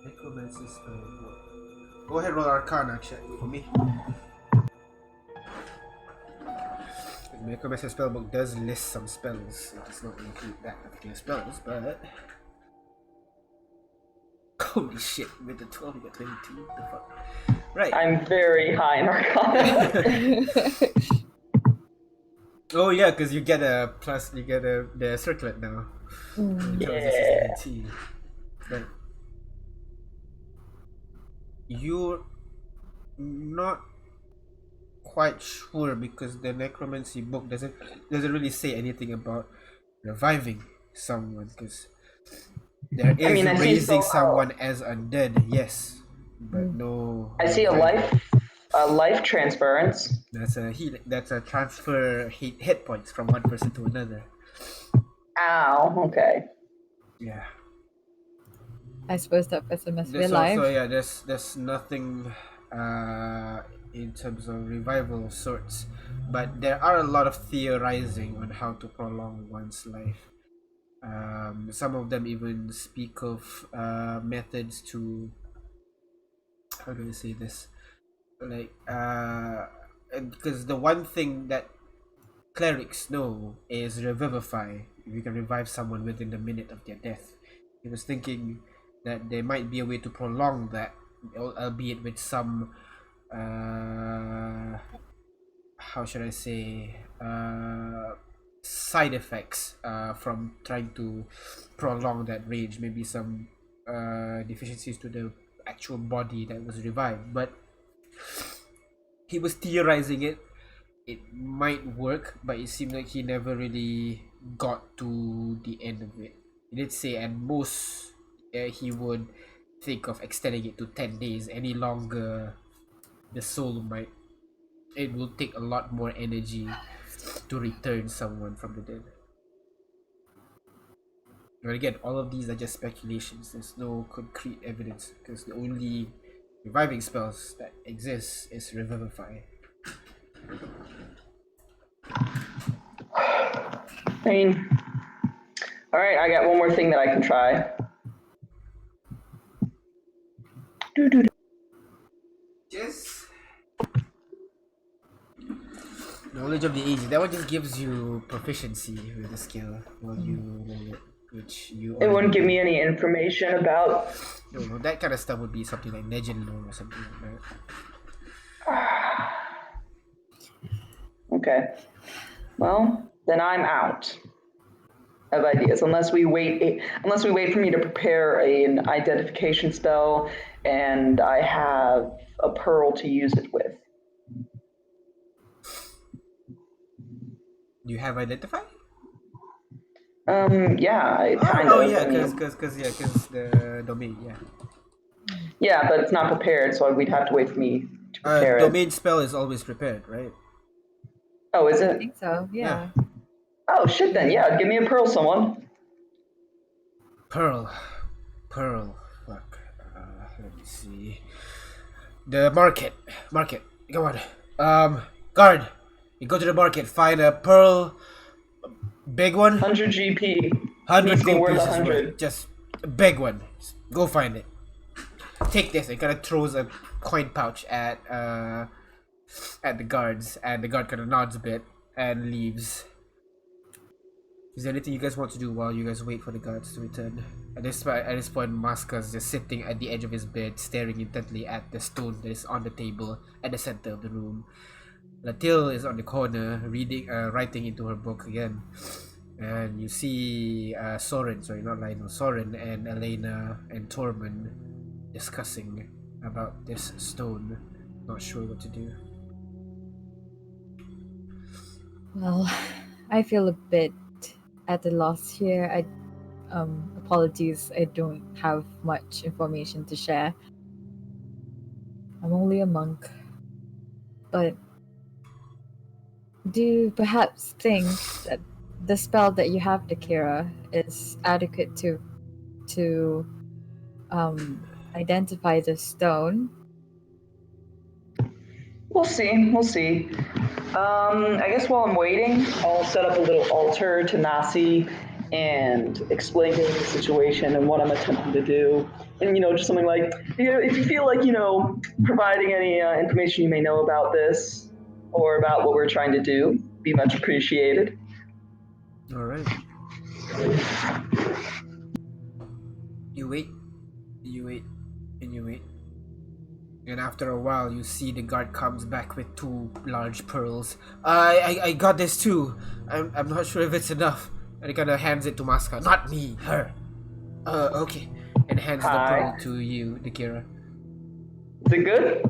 Necromancer spellbook. Go ahead, roll Arcana check for me. The Necromancer spellbook does list some spells. It does not include that particular spells, but holy shit! With the 12, you got 22. The fuck? Right. I'm very high in Arcana. Oh yeah, because you get a plus. You get the circlet now. Yeah. 19. But you're not quite sure because the necromancy book doesn't really say anything about reviving someone, because there is I see raising somehow- someone as undead, yes, but no. I see a life transference. That's a heal. That's a transfer hit points from one person to another. Ow. Okay. Yeah. I suppose that person must be There's alive. also there's nothing in terms of revival of sorts, but there are a lot of theorizing on how to prolong one's life. Some of them even speak of methods to, how do I say this, like because the one thing that clerics know is revivify. You can revive someone within a minute of their death. He was thinking that there might be a way to prolong that, albeit with some how should I say side effects from trying to prolong that range. Maybe some deficiencies to the actual body that was revived. But he was theorizing it might work, but it seemed like he never really got to the end of it. He did say at most he would think of extending it to 10 days. Any longer, the soul might, it will take a lot more energy to return someone from the dead. But again, all of these are just speculations. There's no concrete evidence because the only reviving spells that exist is Revivify. I mean, all right, I got one more thing that I can try. Just knowledge of the ages. That one just gives you proficiency with the skill while you roll it, which you. It wouldn't give me any information about. No, that kind of stuff would be something like legend lore or something like that. Okay. Well, then I'm out of ideas unless we wait for me to prepare an identification spell and I have a pearl to use it with. Do you have identify? Yeah, it kind Oh of. yeah, I mean, because the domain, yeah. yeah, but it's not prepared, so we'd have to wait for me to prepare it. Domain spell is always prepared, right? Oh, is I it? think so. Yeah. Oh shit! Then yeah, give me a pearl, someone. Pearl. Fuck. Let me see. The market. Come on. Guard. You go to the market. Find a pearl. Big one. 100 GP. 100 Needs to be gold worth pieces 100. worth. Just a big one. Go find it. Take this. It kind of throws a coin pouch at the guards, and the guard kind of nods a bit and leaves. Is there anything you guys want to do while you guys wait for the guards to return? At this point, Masca's just sitting at the edge of his bed, staring intently at the stone that is on the table at the center of the room. Latil is on the corner, writing into her book again. And you see Soren and Elena and Tormund discussing about this stone. Not sure what to do. Well, I feel a bit at a loss here. Apologies, I don't have much information to share. I'm only a monk. But do you perhaps think that the spell that you have, Dakira, is adequate to identify the stone? We'll see. I guess while I'm waiting, I'll set up a little altar to Nasi and explain to him the situation and what I'm attempting to do. And, just something like, if you feel like, providing any information you may know about this or about what we're trying to do, be much appreciated. Alright. You wait. And after a while, you see the guard comes back with 2 large pearls. I got this too. I'm not sure if it's enough. And he kind of hands it to Masca. Not me, her. Okay. And hands the pearl to you, Dakira. Is it good?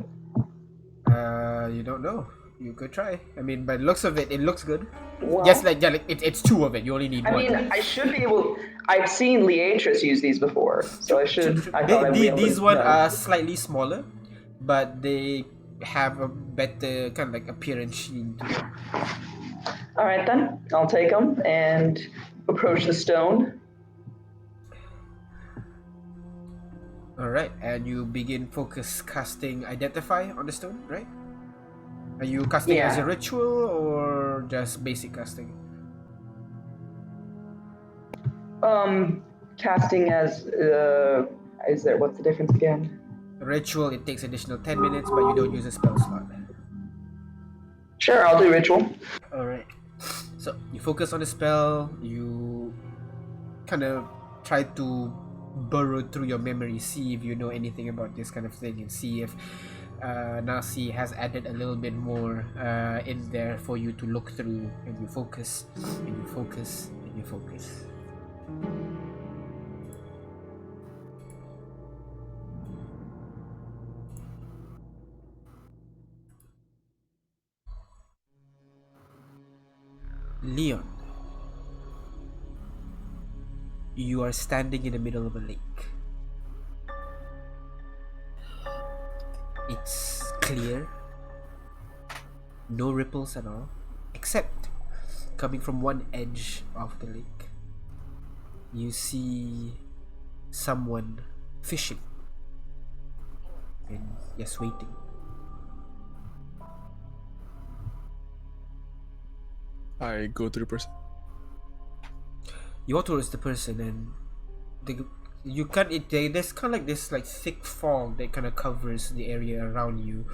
You don't know. You could try. I mean, by the looks of it, it looks good. Well, Yes, it's 2 of it. You only need 1. I mean, I should be able. I've seen Leatrice use these before, so I should. I thought I'd be able These to ones know. are slightly smaller, but they have a better kind of like appearance sheen to them. All right then, I'll take them and approach the stone. Alright, and you begin focus casting Identify on the stone, right? Are you casting as a ritual or just basic casting? Casting as what's the difference again? Ritual, it takes additional 10 minutes, but you don't use a spell slot. Sure, I'll do ritual. Alright. So, you focus on the spell, you kind of try to burrow through your memory, see if you know anything about this kind of thing, and see if Nasi has added a little bit more in there for you to look through, and you focus, and you focus, and you focus. Leon, you are standing in the middle of a lake. It's clear, no ripples at all, except coming from one edge of the lake. You see someone fishing and yes, waiting. I go to the person. You go towards the person and there's kind of like this like thick fog that kind of covers the area around you.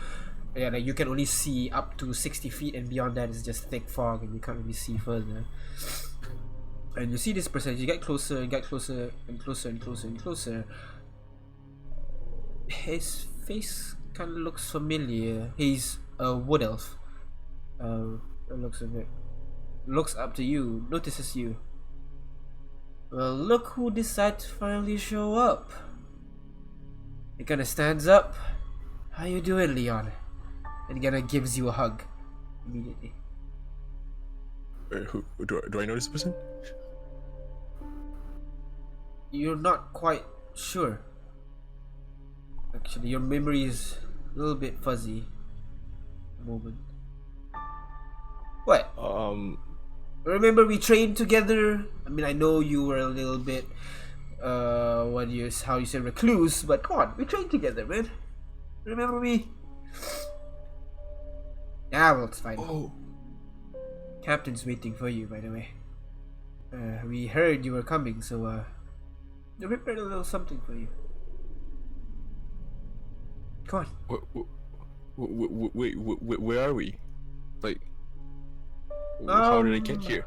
Yeah, like you can only see up to 60 feet, and beyond that is just thick fog, and you can't really see further. And you see this person. You get closer and get closer and closer and closer and closer. His face kind of looks familiar. He's a wood elf. Looks of it. Looks up to you. Notices you. Well, look who decided to finally show up. He kind of stands up. How you doing, Leon? And kind of gives you a hug immediately. Who do I know this person? You're not quite sure. Actually, your memory is a little bit fuzzy at the moment. What? Remember we trained together? I mean, I know you were a little bit, how you say, recluse, but come on, we trained together, man. Remember me? Yeah, well, it's fine. Oh. Captain's waiting for you, by the way. We heard you were coming, so, we prepared a little something for you. Come on. Wait, where are we? Like, how did I get here?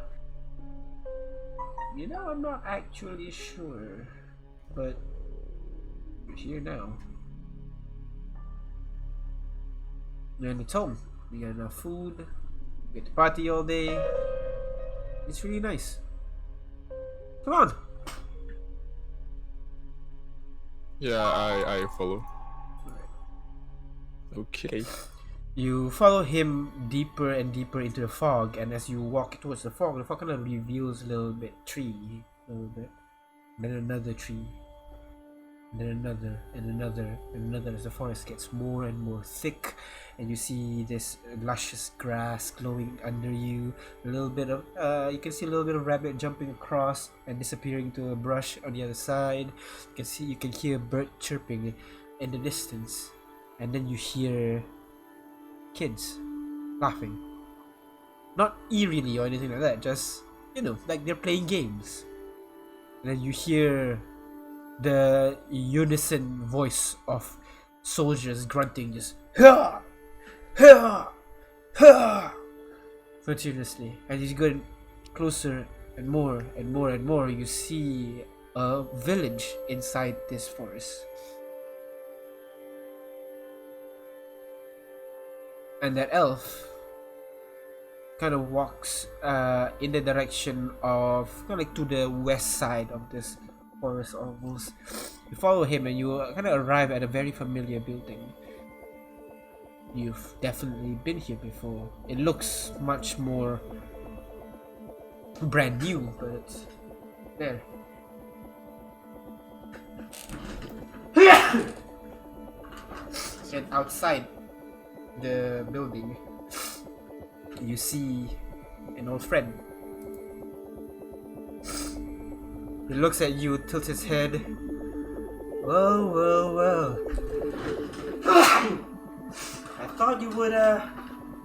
You know, I'm not actually sure, but you're here now. And it's home. We got enough food. We get to party all day. It's really nice. Come on. Yeah, I follow. Okay. You follow him deeper and deeper into the fog, and as you walk towards the fog kind of reveals a little bit tree, a little bit, then another tree, and then another, and another, and another. As the forest gets more and more thick, and you see this luscious grass glowing under you. A little bit of, you can see a little bit of rabbit jumping across and disappearing to a brush on the other side. You can hear a bird chirping in the distance, and then you hear kids laughing. Not eerily or anything like that, just, you know, like they're playing games. And then you hear the unison voice of soldiers grunting, just ha ha ha continuously. And as you go closer and more and more and more, you see a village inside this forest. And that elf kind of walks in the direction of kind of like to the west side of this forest almost. You follow him and you kind of arrive at a very familiar building. You've definitely been here before. It looks much more brand new, but it's there. And outside the building, you see an old friend. He looks at you, tilts his head. Whoa, whoa, whoa. I thought you would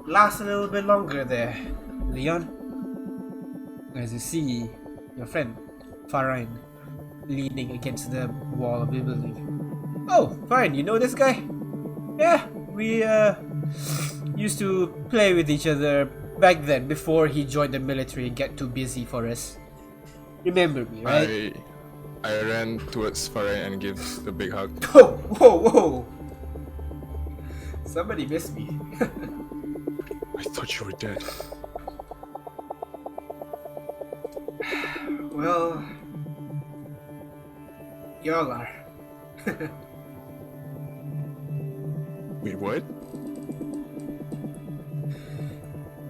last a little bit longer there, Leon. As you see your friend, Farine, leaning against the wall of the building. Oh, fine, you know this guy? Yeah, we used to play with each other back then before he joined the military and got too busy for us. Remember me, right? I ran towards Farai and gave a big hug. Whoa, whoa, whoa! Somebody missed me. I thought you were dead. Well, y'all are. Wait, what?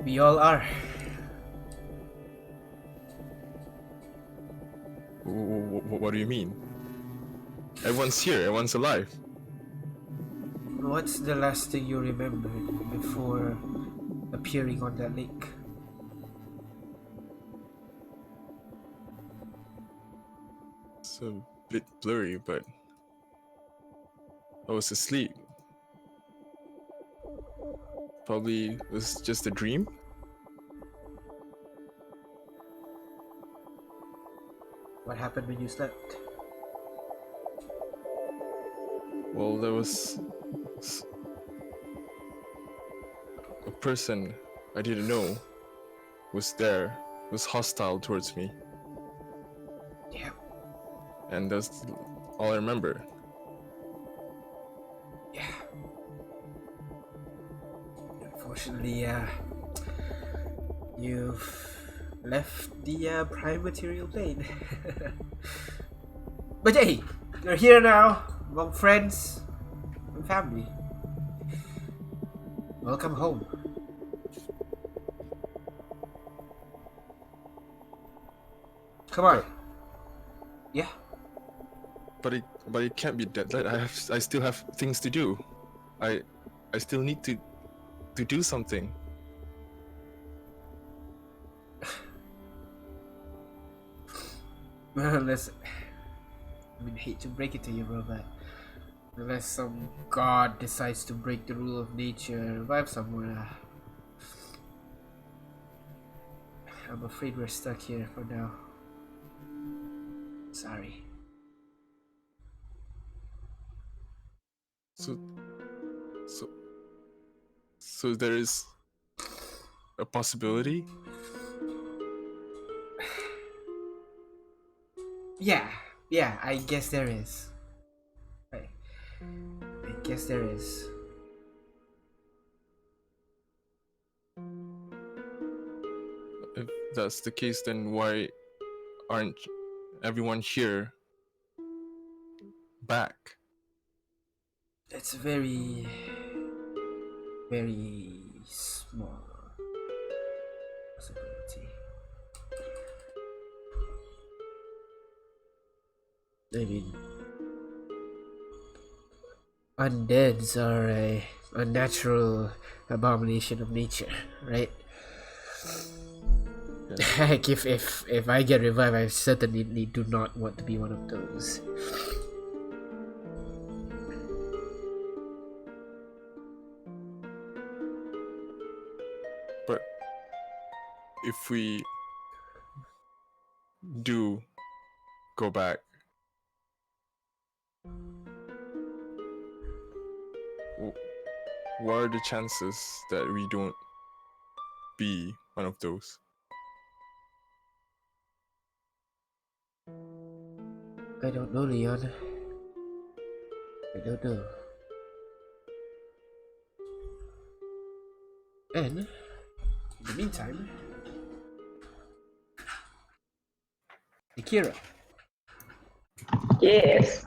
We all are. What do you mean? Everyone's here. Everyone's alive. What's the last thing you remembered before appearing on that lake? It's a bit blurry, but I was asleep. Probably was just a dream. What happened when you slept? Well, there was a person I didn't know was there, was hostile towards me, Yeah. and that's all I remember. Yeah. Unfortunately, you've left the prime material plane. But hey, you're here now, among friends and family. Welcome home. Come on. Yeah. But it can't be that. I still have things to do. I still need to do something. Well, unless I hate to break it to you, bro, but unless some god decides to break the rule of nature and revive someone, I'm afraid we're stuck here for now. Sorry. So there is a possibility. Yeah, I guess there is. I guess there is. If that's the case, then why aren't everyone here back? It's very, very small possibility. I mean, undeads are a unnatural abomination of nature, right? Like if I get revived, I certainly do not want to be one of those. But if we do go back, what are the chances that we don't be one of those? I don't know, Leon. I don't know. And in the meantime, Akira, Yes.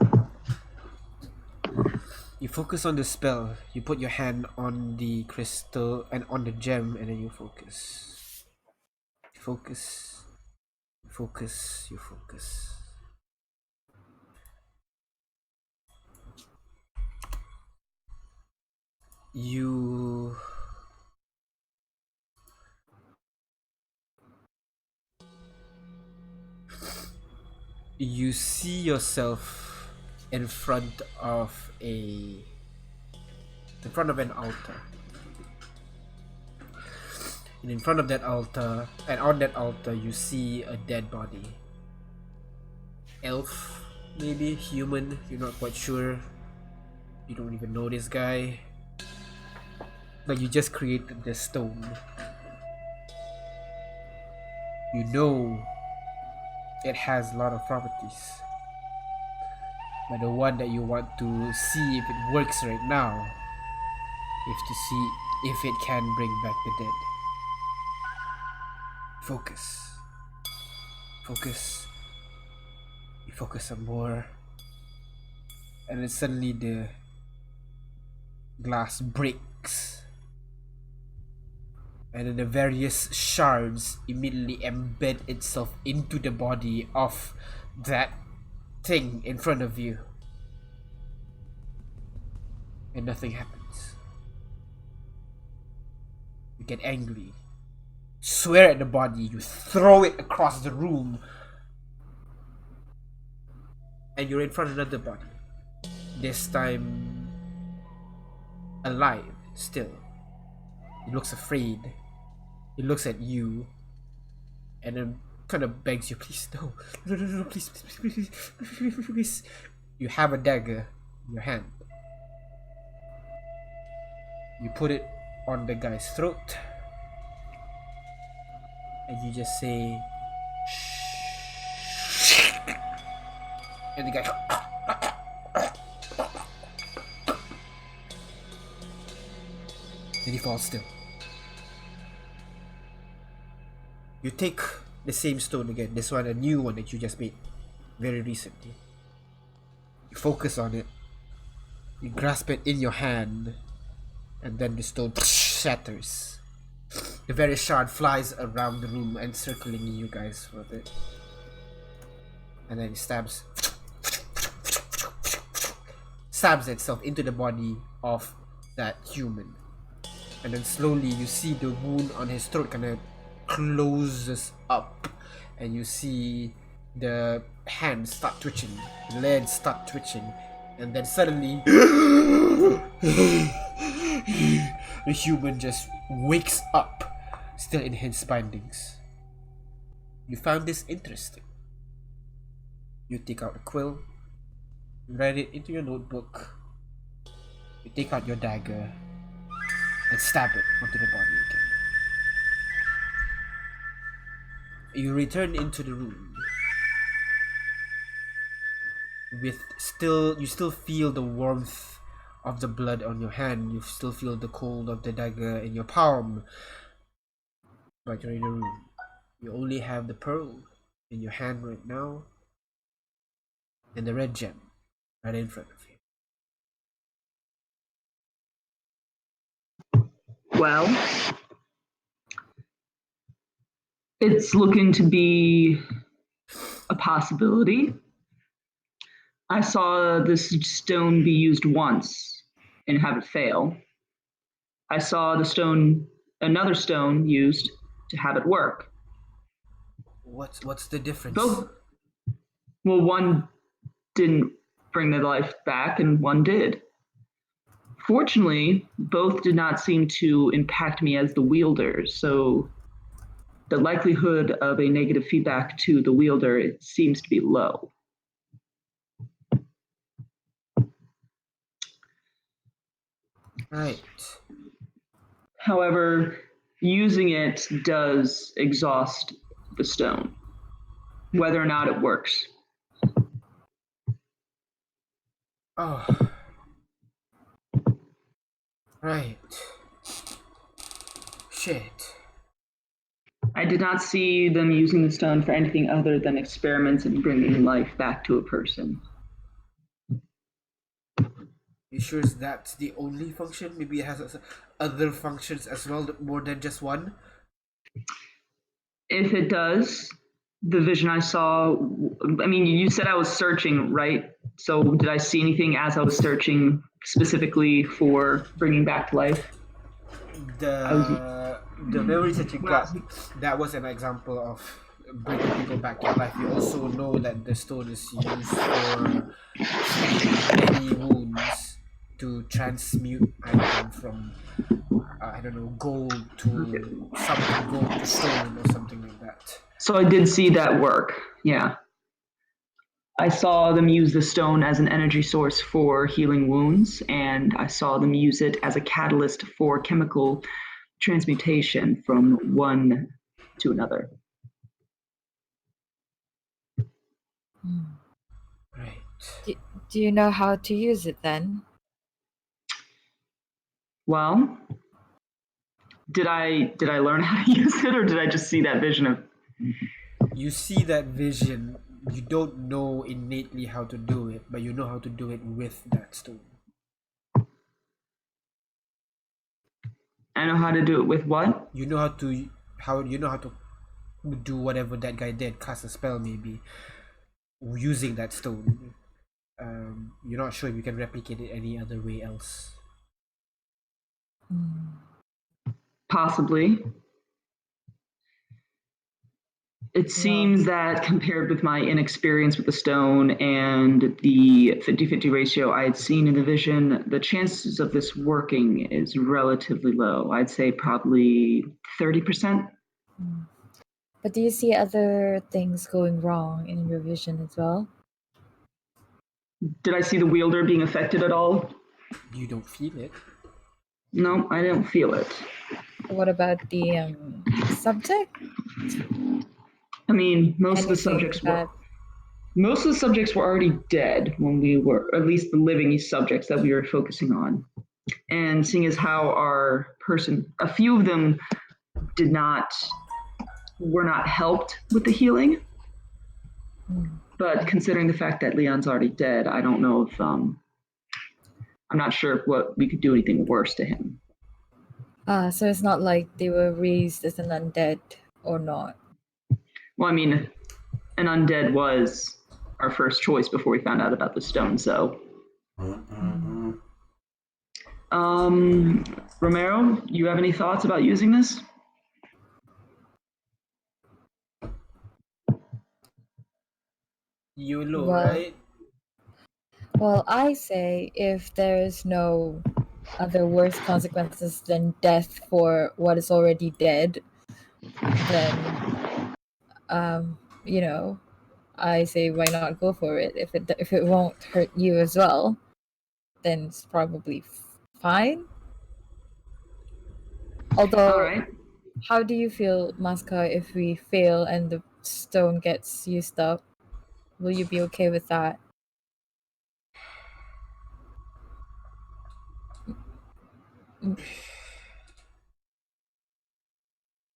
you focus on the spell. You put your hand on the crystal and on the gem, and then you focus. You focus. You focus. You focus. You see yourself in front of an altar. And in front of that altar, and on that altar, you see a dead body. Elf, maybe human. You're not quite sure. You don't even know this guy. But you just created the stone. You know it has a lot of properties. But the one that you want to see if it works right now if to see if it can bring back the dead. Focus. Focus. You focus some more. And then suddenly the glass breaks. And then the various shards immediately embed itself into the body of that thing in front of you. And nothing happens. You get angry. Swear at the body. You throw it across the room. And you're in front of another body. This time alive still. He looks afraid. He looks at you and then kind of begs you, please, no, please, please. You have a dagger in your hand. You put it on the guy's throat and you just say, shh. And the guy, then he falls still. You take the same stone again, this one a new one that you just made very recently. You focus on it, you grasp it in your hand, and then the stone shatters. The very shard flies around the room, encircling you guys with it. And then it stabs itself into the body of that human. And then slowly you see the wound on his throat kind of closes up, and you see the hands start twitching, the legs start twitching, and then suddenly the human just wakes up, still in his bindings. You found this interesting. You take out a quill, you write it into your notebook, you take out your dagger, and stab it onto the body again. You return into the room. You still feel the warmth of the blood on your hand. You still feel the cold of the dagger in your palm. But you're in the room. You only have the pearl in your hand right now, and the red gem right in front of you. Well, it's looking to be a possibility. I saw this stone be used once and have it fail. I saw another stone used to have it work. What's the difference? Both. Well, one didn't bring the life back, and one did. Fortunately, both did not seem to impact me as the wielder, so the likelihood of a negative feedback to the wielder, it seems to be low. Right. However, using it does exhaust the stone, whether or not it works. Oh. Right. Shit. I did not see them using the stone for anything other than experiments and bringing life back to a person. You sure that's the only function? Maybe it has other functions as well, more than just one? If it does, the vision I saw, I mean, you said I was searching, right? So did I see anything as I was searching specifically for bringing back to life? The memories that you got, that was an example of bringing people back to life. You also know that the stone is used for any wounds to transmute item from I don't know, gold to something, gold to stone or something like that. So I did see that work, yeah. I saw them use the stone as an energy source for healing wounds, and I saw them use it as a catalyst for chemical transmutation from one to another. Right. Do you know how to use it then? Well, did I learn how to use it, or did I just see that vision of? You see that vision. You don't know innately how to do it, but you know how to do it with that stone. I know how to do it with what? You know how to do whatever that guy did, cast a spell maybe, using that stone. You're not sure if you can replicate it any other way else. Possibly. It seems that compared with my inexperience with the stone and the 50-50 ratio I had seen in the vision, the chances of this working is relatively low. I'd say probably 30%. But do you see other things going wrong in your vision as well? Did I see the wielder being affected at all? You don't feel it. No, I don't feel it. What about the subject? I mean, Anything that most of the subjects were already dead when we were, at least the living subjects that we were focusing on. And seeing as how a few of them were not helped with the healing. But considering the fact that Leon's already dead, I don't know if I'm not sure if what we could do anything worse to him. so it's not like they were raised as an undead or not. Well, I mean, an undead was our first choice before we found out about the stone, so. Romero, you have any thoughts about using this? YOLO, Well- right? Well, I say if there's no other worse consequences than death for what is already dead, then I say why not go for it? If it won't hurt you as well, then it's probably fine. Although, All right. how do you feel, Masca, if we fail and the stone gets used up? Will you be okay with that?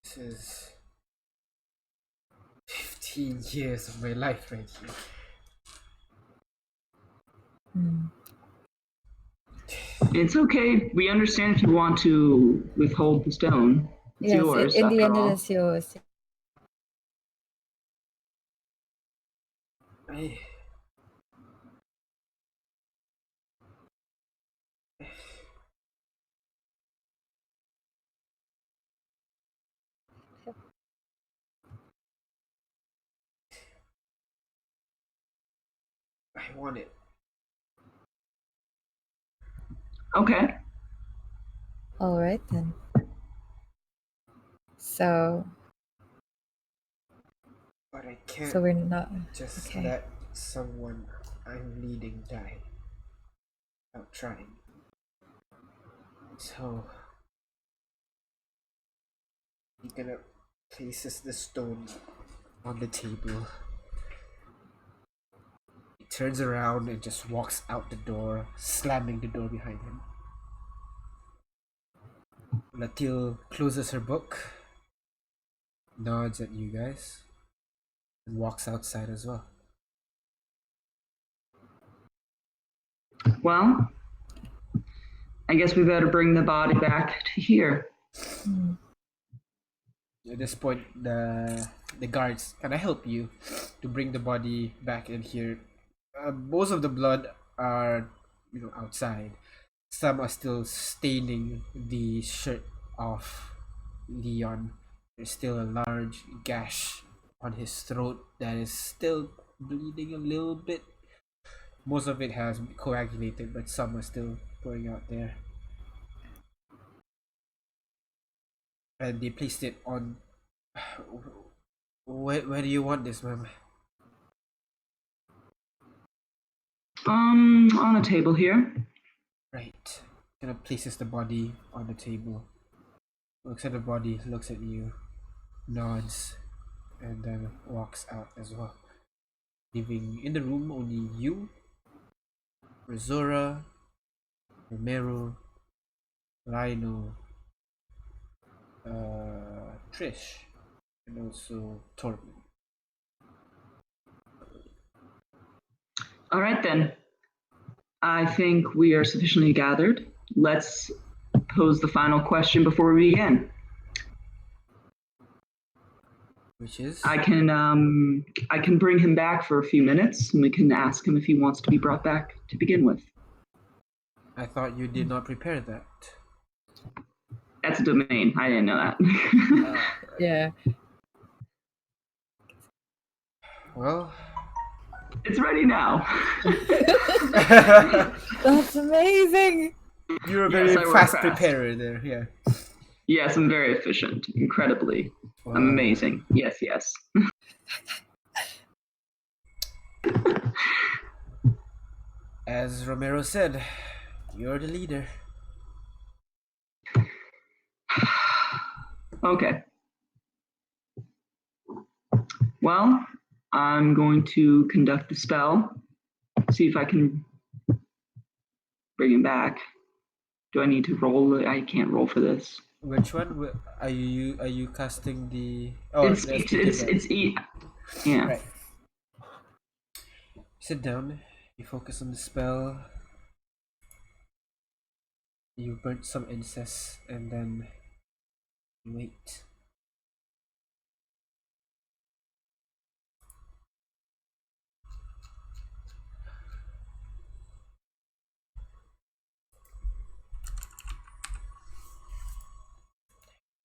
This is 15 years of my life right here. It's okay. We understand if you want to withhold the stone. It's Yes, yours, in the after end, all. it is yours. I want it. Okay. All right then. So But I can't we're not just okay. let someone I'm leading die without trying. So he gonna places the stone on the table. He turns around and just walks out the door, slamming the door behind him. Latil closes her book, nods at you guys, and walks outside as well. Well, I guess we better bring the body back to here. At this point, the guards can I help you to bring the body back in here. Most of the blood are outside. Some are still staining the shirt of Leon. There's still a large gash on his throat that is still bleeding a little bit. Most of it has coagulated, but some are still pouring out there. And they placed it on. Where do you want this, ma'am? On a table here. Right. Kind of places the body on the table. Looks at the body, looks at you, nods, and then walks out as well. Leaving in the room only you, Rizora, Romero, Rhino, Trish, and also Torben. All right, then. I think we are sufficiently gathered. Let's pose the final question before we begin. Which is? I can bring him back for a few minutes, and we can ask him if he wants to be brought back to begin with. I thought you did not prepare that. That's a domain. I didn't know that. Yeah. Well, It's ready now. That's amazing. you're a Yes, very I work fast fast. preparer there, yeah. Yes, I'm very efficient. Incredibly. Wow. I'm amazing. Yes, yes. As Romero said, you're the leader. Okay. Well, I'm going to conduct the spell. See if I can bring him back. Do I need to roll? I can't roll for this. Which one are you casting the? Oh, It's the speech. speaking guy. Yeah. Right. Sit down. You focus on the spell. You burn some incense and then you wait.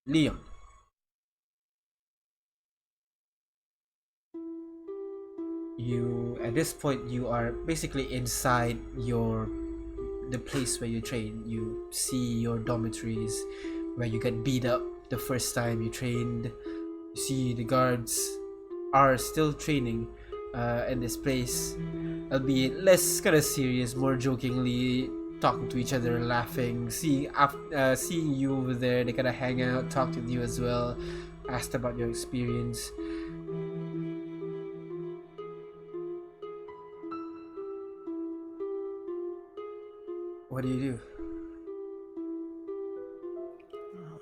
Leon. You at this point you are basically inside the place where you train. You see your dormitories where you get beat up the first time you trained. You see the guards are still training in this place, albeit less kind of serious, more jokingly talking to each other, laughing. Seeing you over there, they kind of hang out, talk with you as well, asked about your experience. What do you do?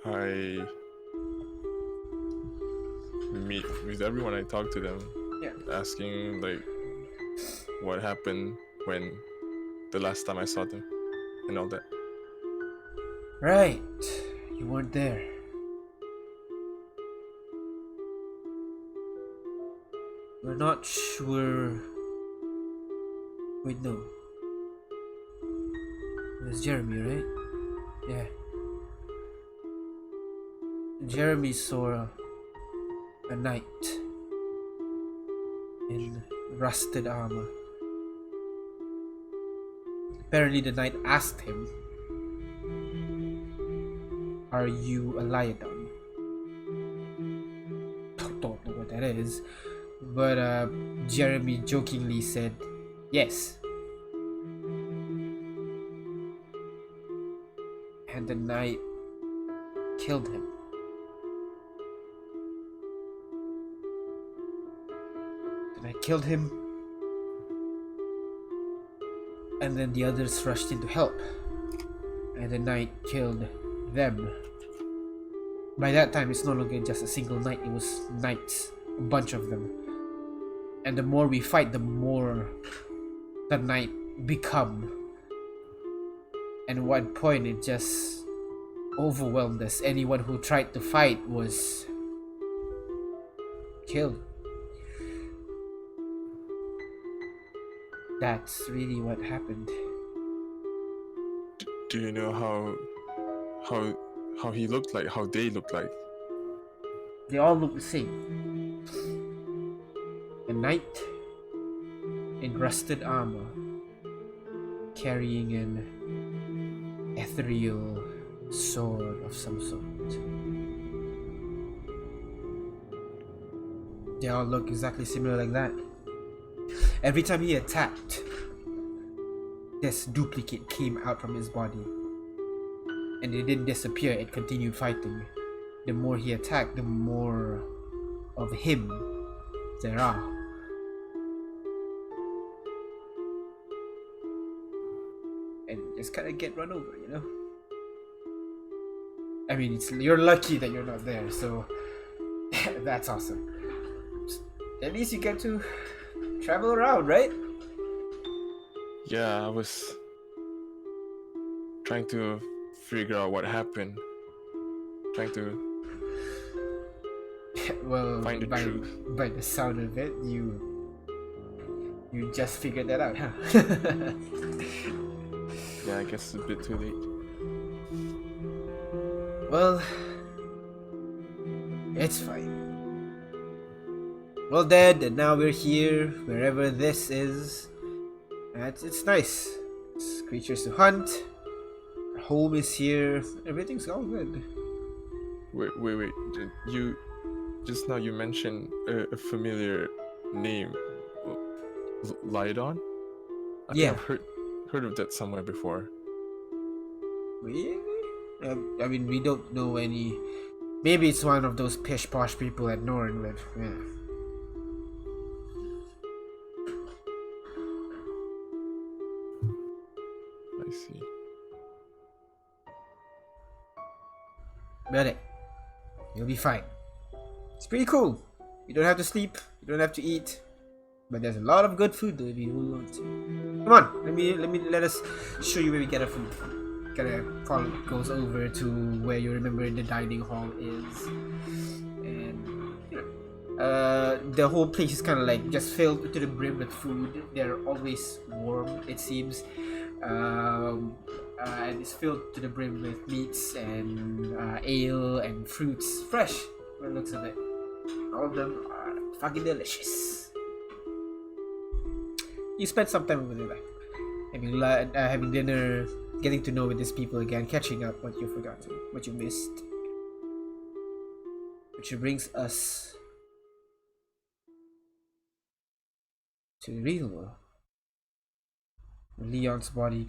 I meet with everyone. I talk to them, Yeah. asking like what happened when the last time I saw them and all that. Right, you weren't there. We're not sure. Wait, no. It was Jeremy, right? Yeah. Jeremy saw a knight in rusted armor. Apparently, the knight asked him, "Are you a Lyodon?" Don't know what that is, but Jeremy jokingly said, "Yes." And the knight killed him. The knight killed him, and then the others rushed in to help, and the knight killed them. By that time, it's no longer just a single knight, it was knights, a bunch of them. And the more we fight, the more the knight become. And at one point, it just overwhelmed us. Anyone who tried to fight was killed. That's really what happened. Do you know how he looked like? How they looked like? They all look the same. A knight in rusted armor, carrying an ethereal sword of some sort. They all look exactly similar like that. Every time he attacked, this duplicate came out from his body. And it didn't disappear, it continued fighting. The more he attacked, the more of him there are. And just kind of get run over, you know? I mean, you're lucky that you're not there, so that's awesome. At least you get to travel around, right? Yeah, I was trying to figure out what happened. Trying to Well, find the truth. by the sound of it, you just figured that out, huh? Yeah, I guess it's a bit too late. Well, it's fine. Well, dead, and now we're here, wherever this is. And it's nice. It's creatures to hunt. Our home is here. Everything's all good. Wait. You just now you mentioned a familiar name, Lydon. I Yeah. think I've heard of that somewhere before. Really? I mean, we don't know any. Maybe it's one of those pish posh people at Norn live. Yeah. I see. But you'll be fine. It's pretty cool. You don't have to sleep. You don't have to eat. But there's a lot of good food though if you want to. Come on, let us show you where we get our food. Paul goes over to where you remember the dining hall is, and the whole place is kind of like just filled to the brim with food. They're always warm, it seems, and it's filled to the brim with meats and ale and fruits, fresh. By the looks of it, all of them are fucking delicious. You spend some time with them, having dinner, getting to know with these people again, catching up what you've forgotten, what you missed. Which brings us to the real world. Leon's body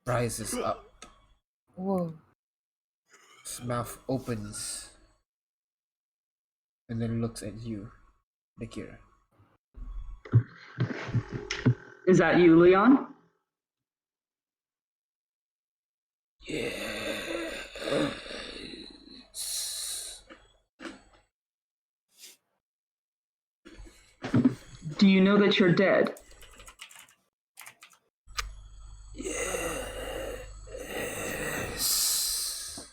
rises up. Whoa. His mouth opens and then looks at you, Nikira. Is that you, Leon? Yes. Do you know that you're dead? Yes.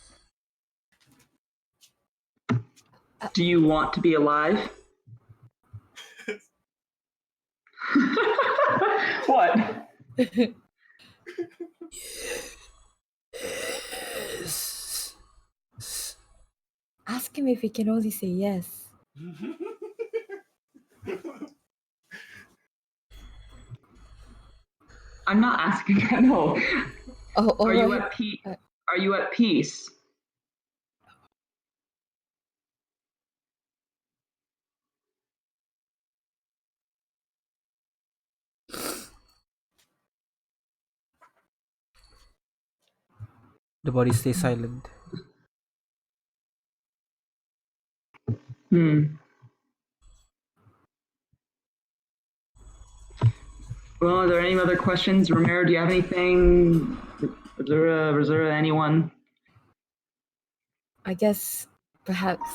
Do you want to be alive? What? Yes. Ask him if he can only say yes. I'm not asking that. No. Oh, Are you alright. at peace? Are you at peace? The body stays silent. Well, are there any other questions? Romero, do you have anything? Reserva, anyone? I guess perhaps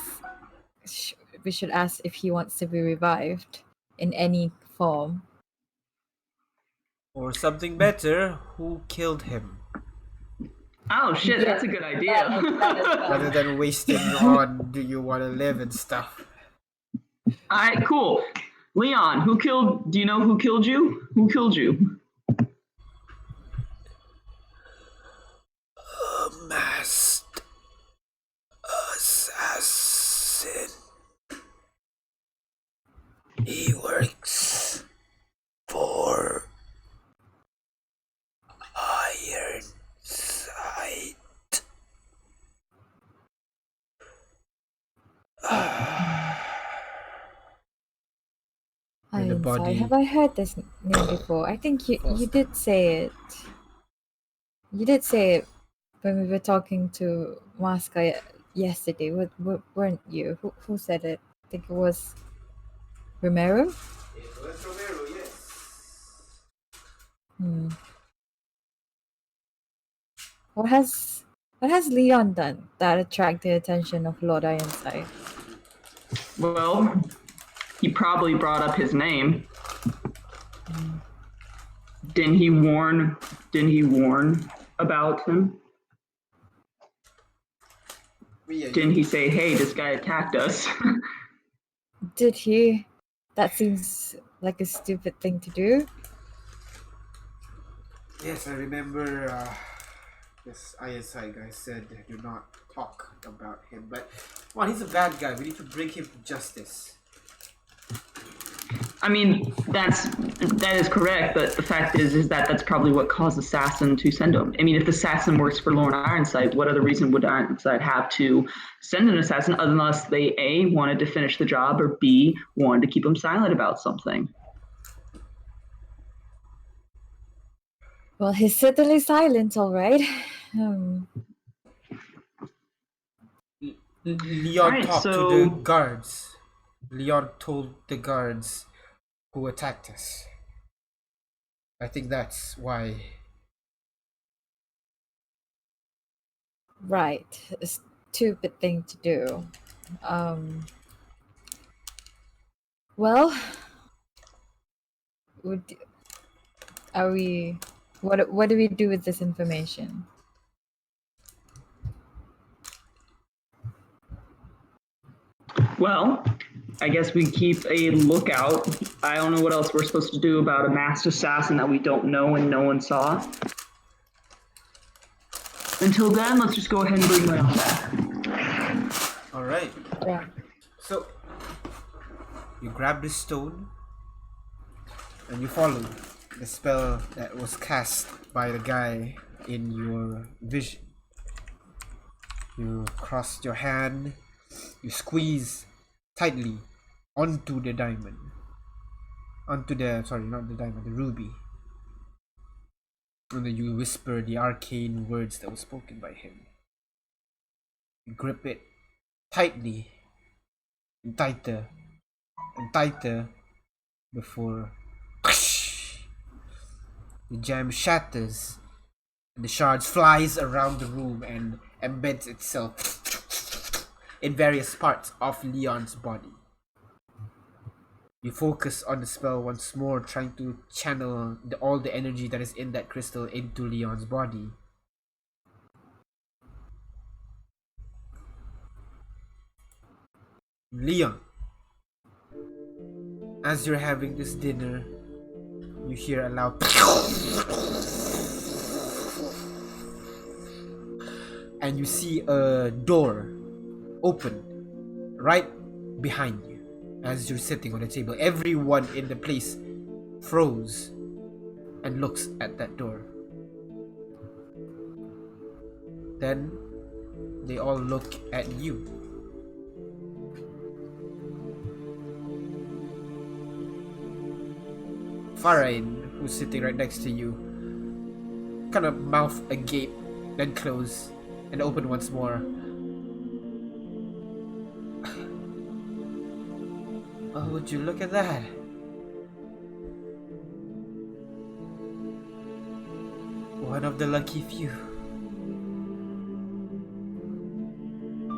we should ask if he wants to be revived in any form. Or something better, who killed him? Oh shit, Yeah. that's a good idea. That as well. Rather than wasting on do you want to live and stuff. Alright, cool. Leon, do you know who killed you? Who killed you? A masked assassin. He works for Ironside. And the Ironside. body- Have I heard this name before? I think you did say it. You did say it when we were talking to Masca yesterday. Weren't you? Who said it? I think it was Romero. It was Romero, yes. What has Leon done that attracted the attention of Lord Ironside? Well, he probably brought up his name. Didn't he warn? Didn't he warn about him? Yeah, Didn't he say, "Hey, this guy attacked us"? Did he? That seems like a stupid thing to do. Yes, I remember this ISI guy said do not talk about him. But, well, he's a bad guy. We need to bring him to justice. I mean, that is correct, but the fact is that that's probably what caused Assassin to send him. I mean, if the Assassin works for Lord Ironside, what other reason would Ironside have to send an assassin unless they A, wanted to finish the job, or B, wanted to keep him silent about something? Well, he's certainly silent, all right. Leon Alright, talked to so- the guards. Leon told the guards who attacked us. I think that's why. Right, a stupid thing to do. Well, are we? What do we do with this information? Well, I guess we keep a lookout. I don't know what else we're supposed to do about a masked assassin that we don't know and no one saw. Until then, let's just go ahead and bring Leon back. Alright. Yeah. So, you grab the stone and you follow the spell that was cast by the guy in your vision. You cross your hand, you squeeze tightly onto the diamond. Onto the, sorry, not the diamond, the ruby. And then you whisper the arcane words that were spoken by him. You grip it tightly, and tighter, and tighter before the gem shatters and the shards flies around the room and embeds itself in various parts of Leon's body. You focus on the spell once more, trying to channel all the energy that is in that crystal into Leon's body. Leon, as you're having this dinner, you hear a loud and you see a door open right behind you as you're sitting on the table. Everyone in the place froze and looks at that door. Then they all look at you. Farain, who's sitting right next to you, kind of mouth agape, then close, and open once more. Oh, would you look at that? One of the lucky few.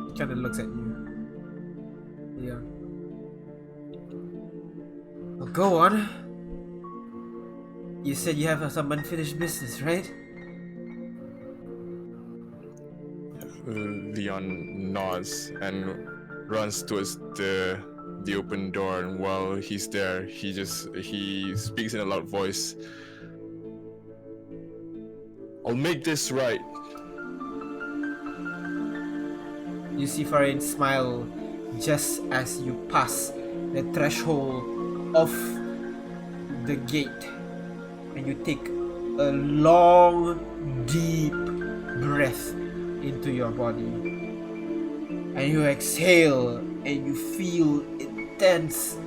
He kind of looks at you. Yeah. Well, go on. You said you have some unfinished business, right? Leon nods and runs towards the open door, and while he's there, he speaks in a loud voice. I'll make this right. You see Farin smile just as you pass the threshold of the gate, and you take a long, deep breath into your body, and you exhale, and you feel intense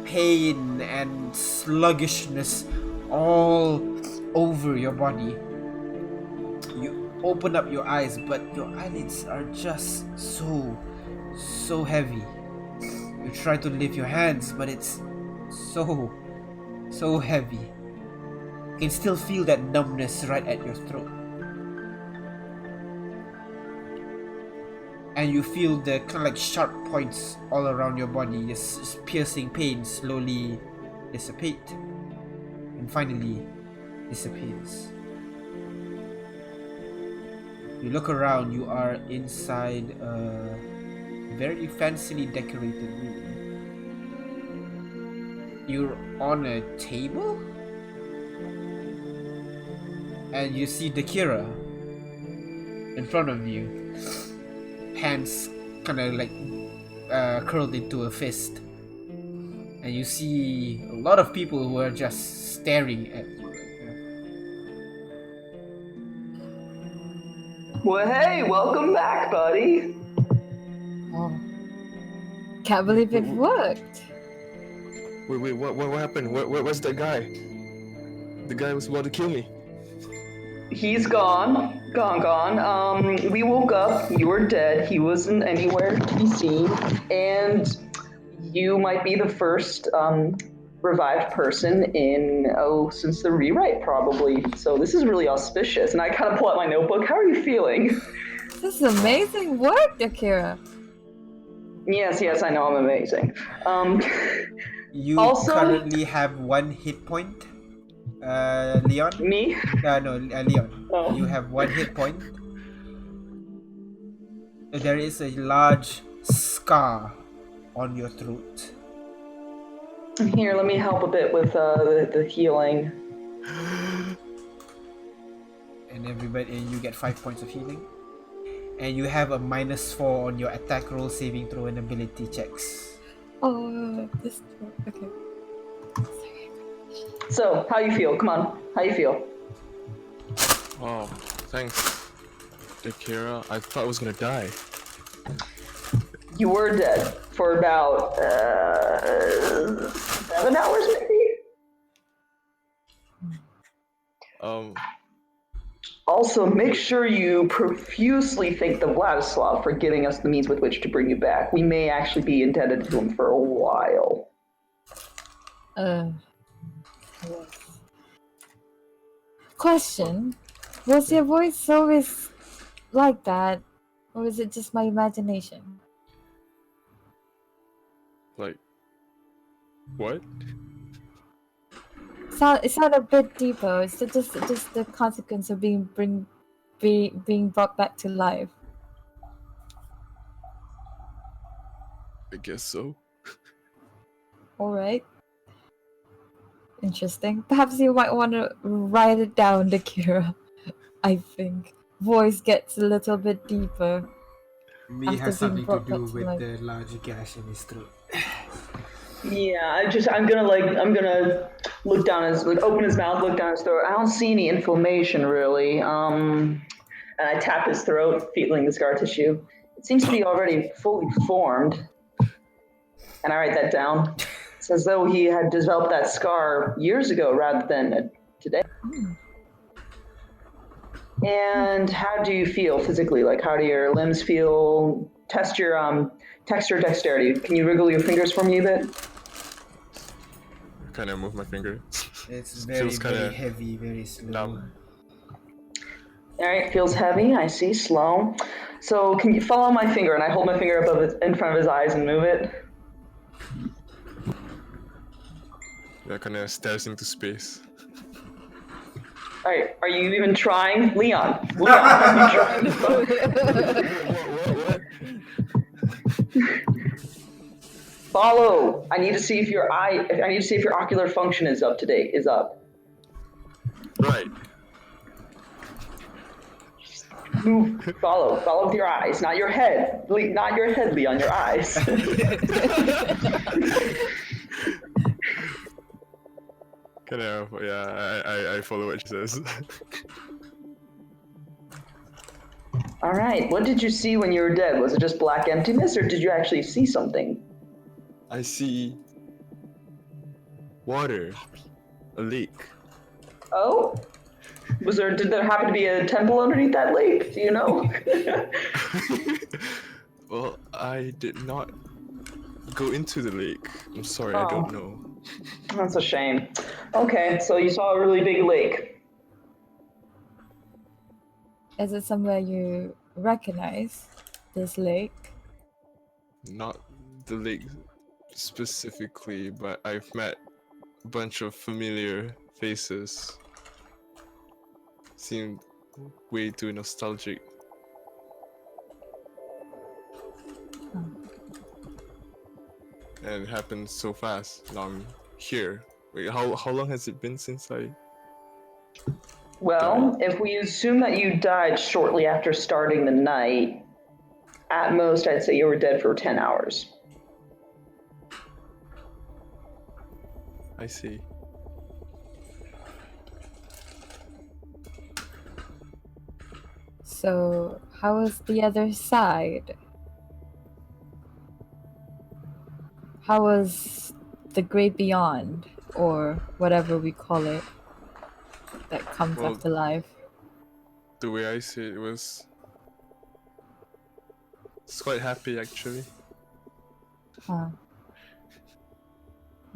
pain and sluggishness all over your body. You open up your eyes, but your eyelids are just so heavy. You try to lift your hands, but it's so heavy. You can still feel that numbness right at your throat. and you feel the kind of like sharp points all around your body. This piercing pain slowly dissipate, and finally disappears. You look around. You are inside a very fancily decorated room. You're on a table, and you see Dakira in front of you, hands kind of like curled into a fist, and you see a lot of people who are just staring at you. Well, hey, welcome back, buddy. Oh. Can't believe it worked. Wait, what happened? Where's that guy? The guy was about to kill me. He's gone. We woke up. You were dead. He wasn't anywhere to be seen. And you might be the first revived person since the rewrite, probably. So this is really auspicious. And I kind of pull out my notebook. How are you feeling? This is amazing work, Akira. Yes, I know I'm amazing. You Also- currently have 1 hit point, Leon. Me? No, Leon. Oh. You have 1 hit point. There is a large scar on your throat. Here, let me help a bit with the healing. And you get 5 points of healing. And you have a -4 on your attack roll, saving throw, and ability checks. Oh, this. Okay. So, how you feel? Come on, how you feel? Oh, thanks, Akira. I thought I was gonna die. You were dead for about 7 hours, maybe? Also, make sure you profusely thank the Vladislav for giving us the means with which to bring you back. We may actually be indebted to him for a while. Yes. Question: was your voice always like that, or is it just my imagination? Like, what? It sounded a bit deeper. Is it just the consequence of being brought back to life? I guess so. All right. Interesting. Perhaps you might want to write it down, Akira. I think voice gets a little bit deeper. Me After has being something to brought do back to with life. the large gash in his throat. Yeah, I'm gonna look down open his mouth, look down his throat. I don't see any inflammation really. And I tap his throat, feeling the scar tissue. It seems to be already fully formed. And I write that down. It's as though he had developed that scar years ago rather than today. And how do you feel physically? Like, how do your limbs feel? Test your dexterity. Can you wriggle your fingers for me a bit? I kind of move my finger. It's Feels very kinda heavy, very slow. numb. All right, feels heavy. I see, slow. So can you follow my finger? And I hold my finger in front of his eyes and move it. Yeah, kind of stares into space. All right, are you even trying, Leon? Are you trying? What? Follow. I need to see if your ocular function is up to date. Is up. Right. Move. Follow with your eyes, not your head. Not your head, Leon. Your eyes. Kind of, yeah, I follow what she says. All right. What did you see when you were dead? Was it just black emptiness, or did you actually see something? I see water, a lake. Oh? Did there happen to be a temple underneath that lake? Do you know? Well, I did not go into the lake. I'm sorry, I don't know. That's a shame. Okay, so you saw a really big lake. Is it somewhere you recognize? this lake? Not the lake specifically, but I've met a bunch of familiar faces. Seemed way too nostalgic. And it happened so fast. Now I'm here. Wait, how long has it been since I Well, if we assume that you died shortly after starting the night, at most I'd say you were dead for 10 hours. I see. So, how is the other side? How was the great beyond, or whatever we call it, that comes Well, after life? the way I see it was it's quite happy actually. Huh.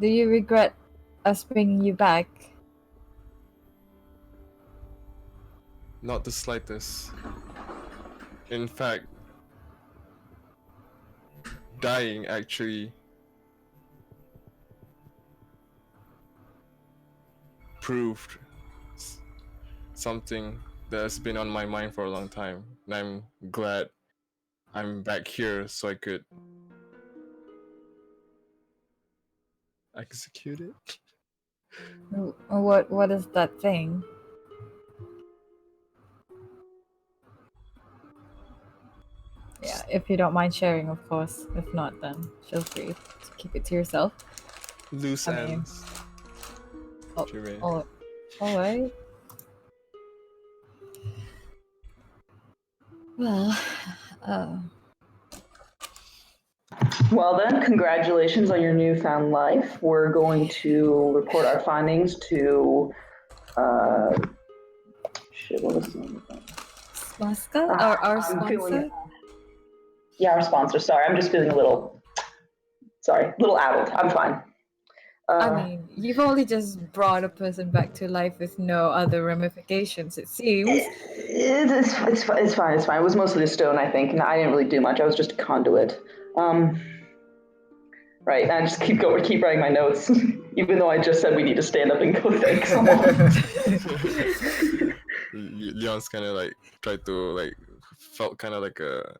Do you regret us bringing you back? Not the slightest. In fact, dying actually proved something that has been on my mind for a long time. And I'm glad I'm back here so I could execute it. What is that thing? Yeah, if you don't mind sharing, of course. If not, then feel free to keep it to yourself. Loose I mean- ends. Oh, Jermaine. oh, all right. Well, uh, Well then, congratulations on your newfound life. We're going to report our findings to, what was the name of that? Maska, our I'm feeling- sponsor. Yeah, our sponsor. Sorry, I'm just feeling a little addled. I'm fine. I mean, you've only just brought a person back to life with no other ramifications, it seems. It's fine. It was mostly a stone, I think, and I didn't really do much. I was just a conduit. Right, I just keep writing my notes, even though I just said we need to stand up and go thank someone. Leon's kind of like tried to like felt kind of like a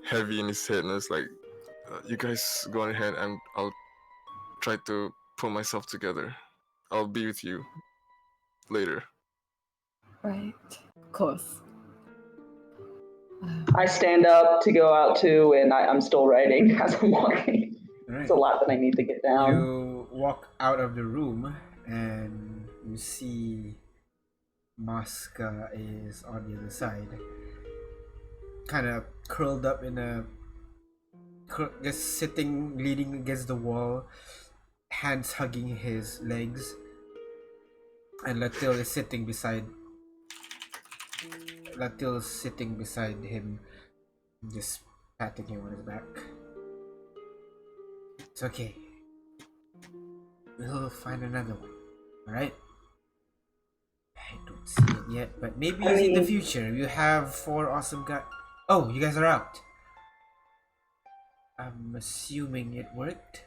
heavy in his head, and it's like, you guys go on ahead, and I'll try to pull myself together. I'll be with you later. Right, of course. I stand up to go out too, and I'm still writing as I'm walking. Right. It's a lot that I need to get down. You walk out of the room and you see Maska is on the other side, kind of curled up in a, just sitting, leaning against the wall, hands hugging his legs, and Latil is sitting beside him, just patting him on his back. It's okay. We'll find another one. Alright? I don't see it yet, but maybe in the future. You have 4 awesome guys. Oh, you guys are out. I'm assuming it worked.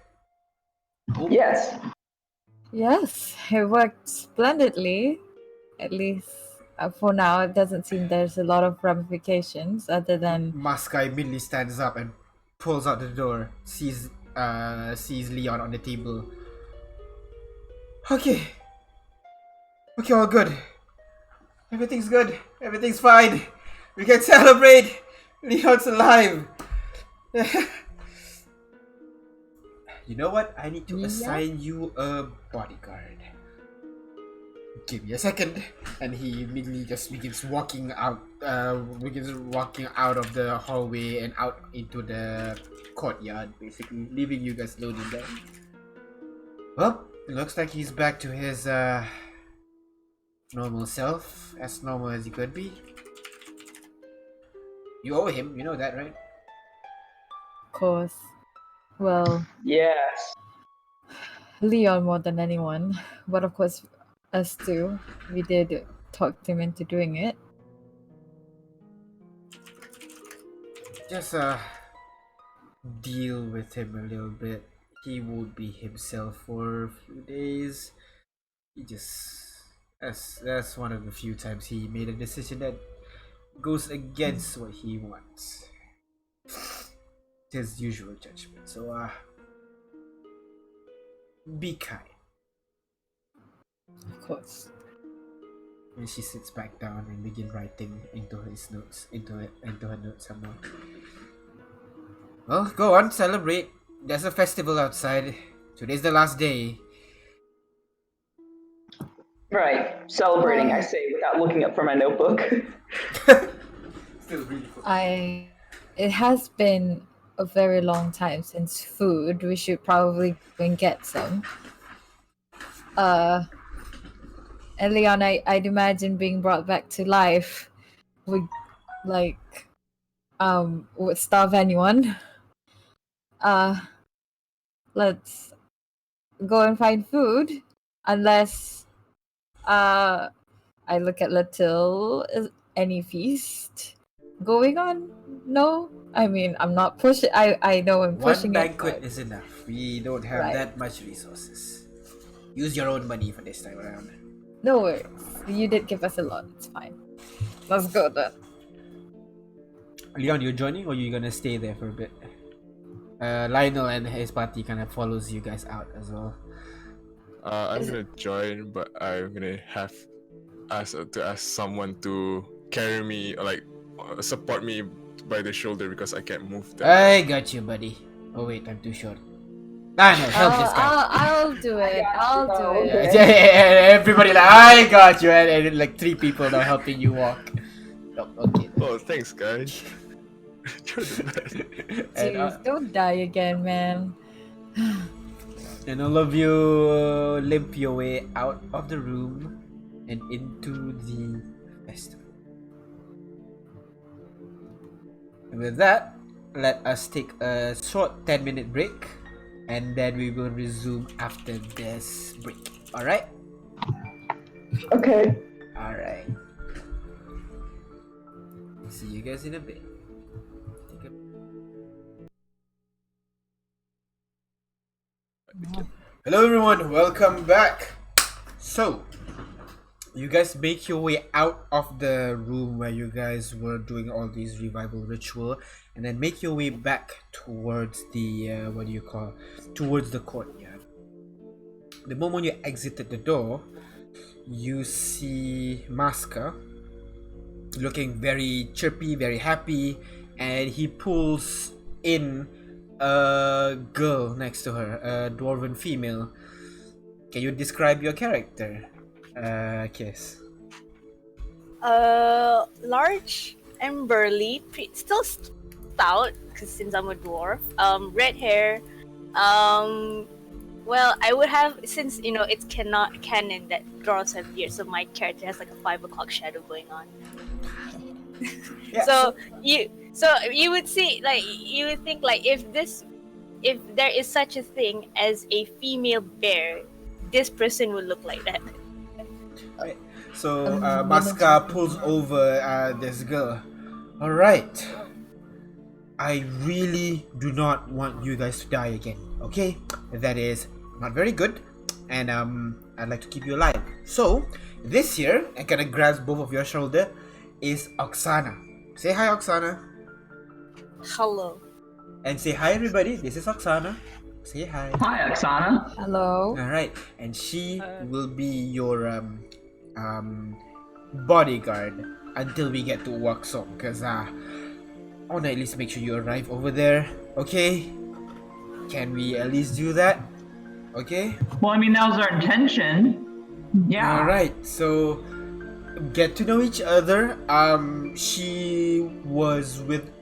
Yes. Yes, it worked splendidly. At least for now, it doesn't seem there's a lot of ramifications other than. Maska immediately stands up and pulls out the door. Sees Leon on the table. Okay, all good. Everything's good. Everything's fine. We can celebrate. Leon's alive. You know what? I need to assign you a bodyguard. Give me a second. And he immediately just begins walking out of the hallway and out into the courtyard, basically, leaving you guys loaded there. Well, it looks like he's back to his normal self, as normal as he could be. You owe him, you know that, right? Of course. Well, Yes. Leon more than anyone, but of course, us too. We did talk him into doing it. just deal with him a little bit. He won't be himself for a few days. He just that's one of the few times he made a decision that goes against what he wants. His usual judgment. So be kind. Of course. And she sits back down and begin writing into his notes, into her notes somewhere. Well, go on, celebrate. There's a festival outside. Today's the last day. Right, celebrating, I say without looking up from my notebook. Still really cool. It has been a very long time since food. We should probably go and get some. And Leon, I'd imagine being brought back to life would would starve anyone. Let's go and find food. Unless I look at Latil. Is any feast going on? No? I mean, I'm not pushing. I know I'm One pushing banquet it. is enough. We don't have Right. that much resources. Use your own money for this time around. No worries. You did give us a lot. It's fine. Let's go then. Leon, you're joining or you gonna stay there for a bit? Lionel and his party kind of follows you guys out as well. I'm gonna join, but I'm gonna have to ask someone to carry me, or like support me by the shoulder because I can't move that. I got you, buddy. Oh wait, I'm too short. Ah no, help this guy. I'll do it. I'll do it. Everybody like, I got you, and like 3 people now helping you walk. Oh, okay. Oh, thanks, guys. You're the best. And, Jeez, don't die again, man. and all of you limp your way out of the room and into the festival. And with that, let us take a short 10-minute break, and then we will resume after this break. Alright? Okay. Alright. See you guys in a bit. Hello everyone, welcome back. So, you guys make your way out of the room where you guys were doing all these revival ritual, and then make your way back towards the towards the courtyard. The moment you exited the door, you see Maska looking very chirpy, very happy, and he pulls in a girl next to her, a dwarven female. Can you describe your character, Kiss? Large and burly, still stout, because since I'm a dwarf. Red hair. Well, I would have, since it's canon that dwarves have beards, so my character has like a 5 o'clock shadow going on. Yeah, So you would see, like, you would think, like, if there is such a thing as a female bear, this person would look like that. Alright, so Maska pulls over this girl. Alright. I really do not want you guys to die again, okay? That is not very good, and I'd like to keep you alive. So, this here, and kind of grabs both of your shoulder, is Oksana. Say hi, Oksana. Hello. And say hi, everybody. This is Oksana. Say hi. Hi, Oksana. Hello. Alright, and she will be your bodyguard until we get to Waksong, because I want to at least make sure you arrive over there, okay? Can we at least do that? Okay? Well, I mean, that was our intention. Yeah. Alright, so get to know each other.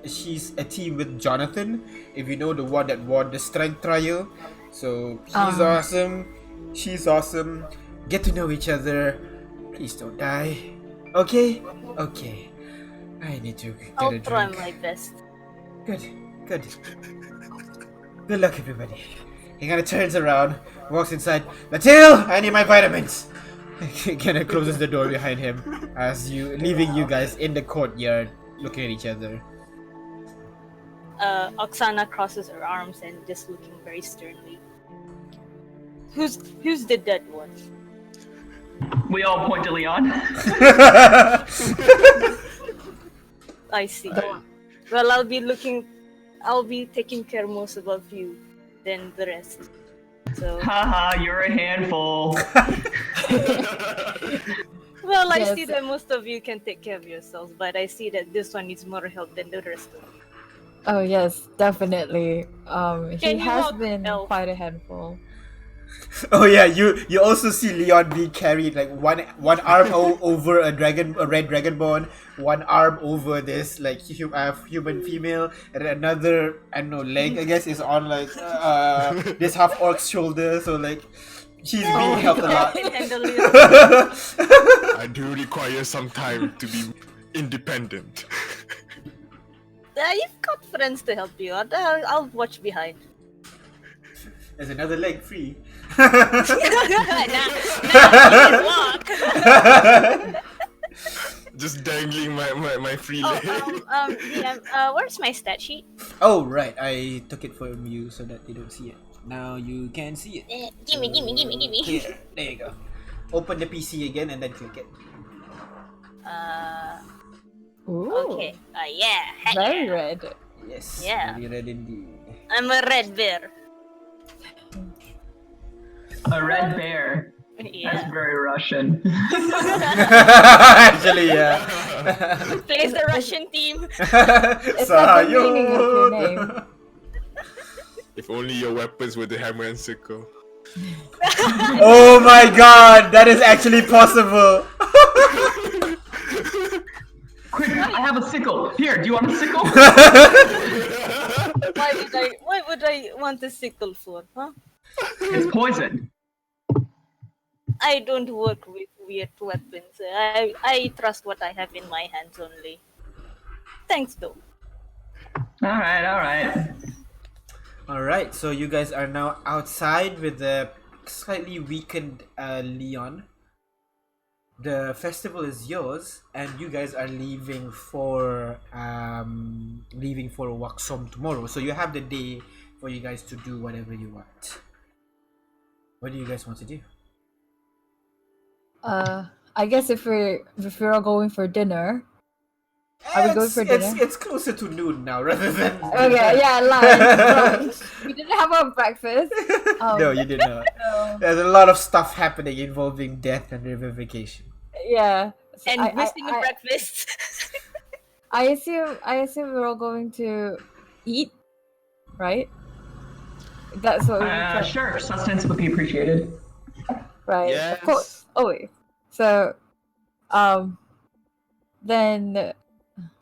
She's a team with Jonathan, if you know, the one that won the strength trial. So he's awesome, she's awesome. Get to know each other. Please don't die. Okay? Okay. I need to get I'll a try drink. my best. Good. Good luck, everybody. He kind of turns around, walks inside. Matil, I need my vitamins. Kind of closes the door behind him as leaving you guys in the courtyard, looking at each other. Oksana crosses her arms and just looking very sternly. Who's the dead one? We all point to Leon. I see. Well, I'll be taking care most of you than the rest. So, Haha, you're a handful. well, I Yes. see that most of you can take care of yourselves, but I see that this one needs more help than the rest of you. Oh yes, definitely. Can He you has walk, been elf? quite a handful. Oh yeah, you also see Leon being carried like one arm over a red dragonborn, one arm over this like human female, and another I don't know leg I guess is on like this half orc's shoulder. So like she's being helped a lot. I can handle it. I do require some time to be independent. You've got friends to help you out. I'll watch behind. There's another leg free. Nah, you can walk. Just dangling my free Oh, leg. DM, where's my stat sheet? Oh right, I took it from you so that they don't see it. Now you can see it. Gimme. Here, there you go. Open the PC again and then click it. Ooh, Okay. Yeah. Heck very yeah. red. Yes. Yeah. Very red indeed. I'm a red bear. A red bear. That's Yeah. very Russian. Actually, yeah. Plays the Russian team. It's like the meaning of your name. If only your weapons were the hammer and sickle. Oh my god, that is actually possible. Quick, I have a sickle. Here, do you want a sickle? Why would I want a sickle for, huh? It's poison. I don't work with weird weapons. I trust what I have in my hands only. Thanks though. Alright. Alright, so you guys are now outside with the slightly weakened Leon. The festival is yours, and you guys are leaving for Waxom tomorrow. So you have the day for you guys to do whatever you want. What do you guys want to do? I guess if we're all going for dinner, are we going for dinner? It's closer to noon now rather than. Okay, yeah, lunch. We didn't have our breakfast. No, you did not. So, There's a lot of stuff happening involving death and revivification. yeah. So And missing a breakfast. I assume we're all going to eat, right? That's what we plan. Sure, sustenance would be appreciated. Right. Yes. Of course. Always. So, then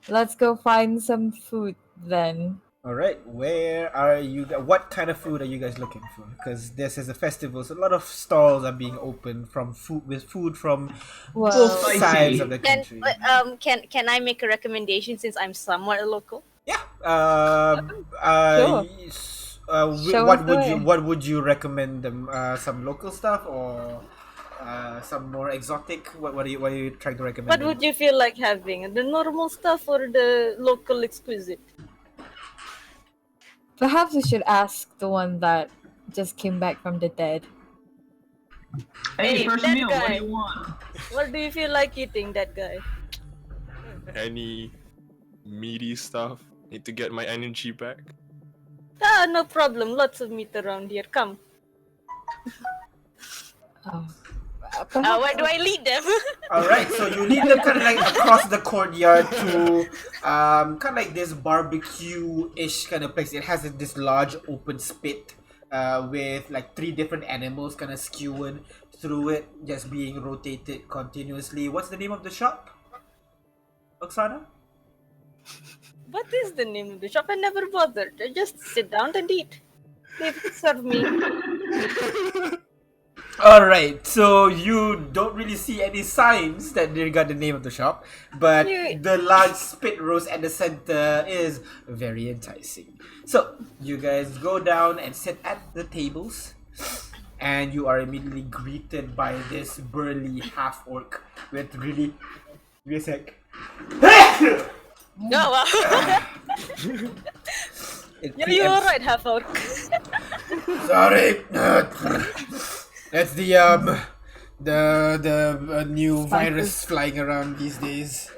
let's go find some food then. All right, where are you? What kind of food are you guys looking for? Because this is a festival, so a lot of stalls are being opened from food from Well, both Spicy. sides of the Can country. can I make a recommendation since I'm somewhat local? Yeah. Sure. Show What us the way. what would you recommend them? Some local stuff or some more exotic? What are you trying to recommend? What them? would you feel like having? The normal stuff or the local exquisite? Perhaps we should ask the one that just came back from the dead. Hey, Hey, first that meal, what guy. do you want? What do you feel like eating, that guy? Any meaty stuff? Need to get my energy back. No problem. Lots of meat around here. Come. Oh. Where do I lead them? All right, so you lead them kind of like across the courtyard to kind of like this barbecue-ish kind of place. It has this large open spit with like 3 different animals kind of skewing through it, just being rotated continuously. What's the name of the shop, Oksana? What is the name of the shop? I never bothered. I just sit down and eat. They serve me. Alright, so you don't really see any signs that they got the name of the shop, but You- the large spit roast at the center is very enticing. So, you guys go down and sit at the tables, and you are immediately greeted by this burly half-orc with really... Give me a sec. Oh, wow. It Yeah, you're preempts- right, half orc. Sorry. That's the new virus Spiders. flying around these days.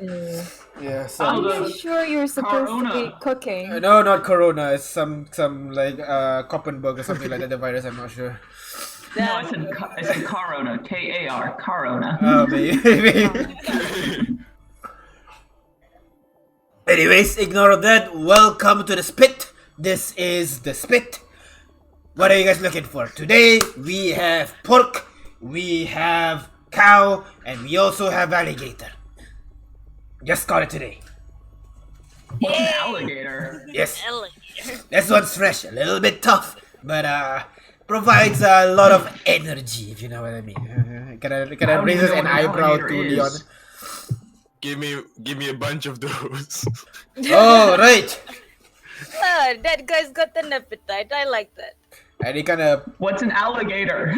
Yeah. Are So. you sure you're supposed to be Corona. cooking? No, not Corona. It's some like Koppenberg or something like that. The virus, I'm not sure. No, I said Corona. K-A-R. Corona. Oh, maybe. Anyways, ignore that. Welcome to the Spit. This is the Spit. What are you guys looking for? Today we have pork, we have cow, and we also have alligator. Just got it today. What's an alligator? Yes, Alligator. this one's fresh, a little bit tough, but provides a lot of energy, if you know what I mean. Can I How do you raises know an what an eyebrow to alligator Leon? is? Give me a bunch of those. Oh, right. Ah, that guy's got an appetite. I like that. And he kind of. What's an alligator?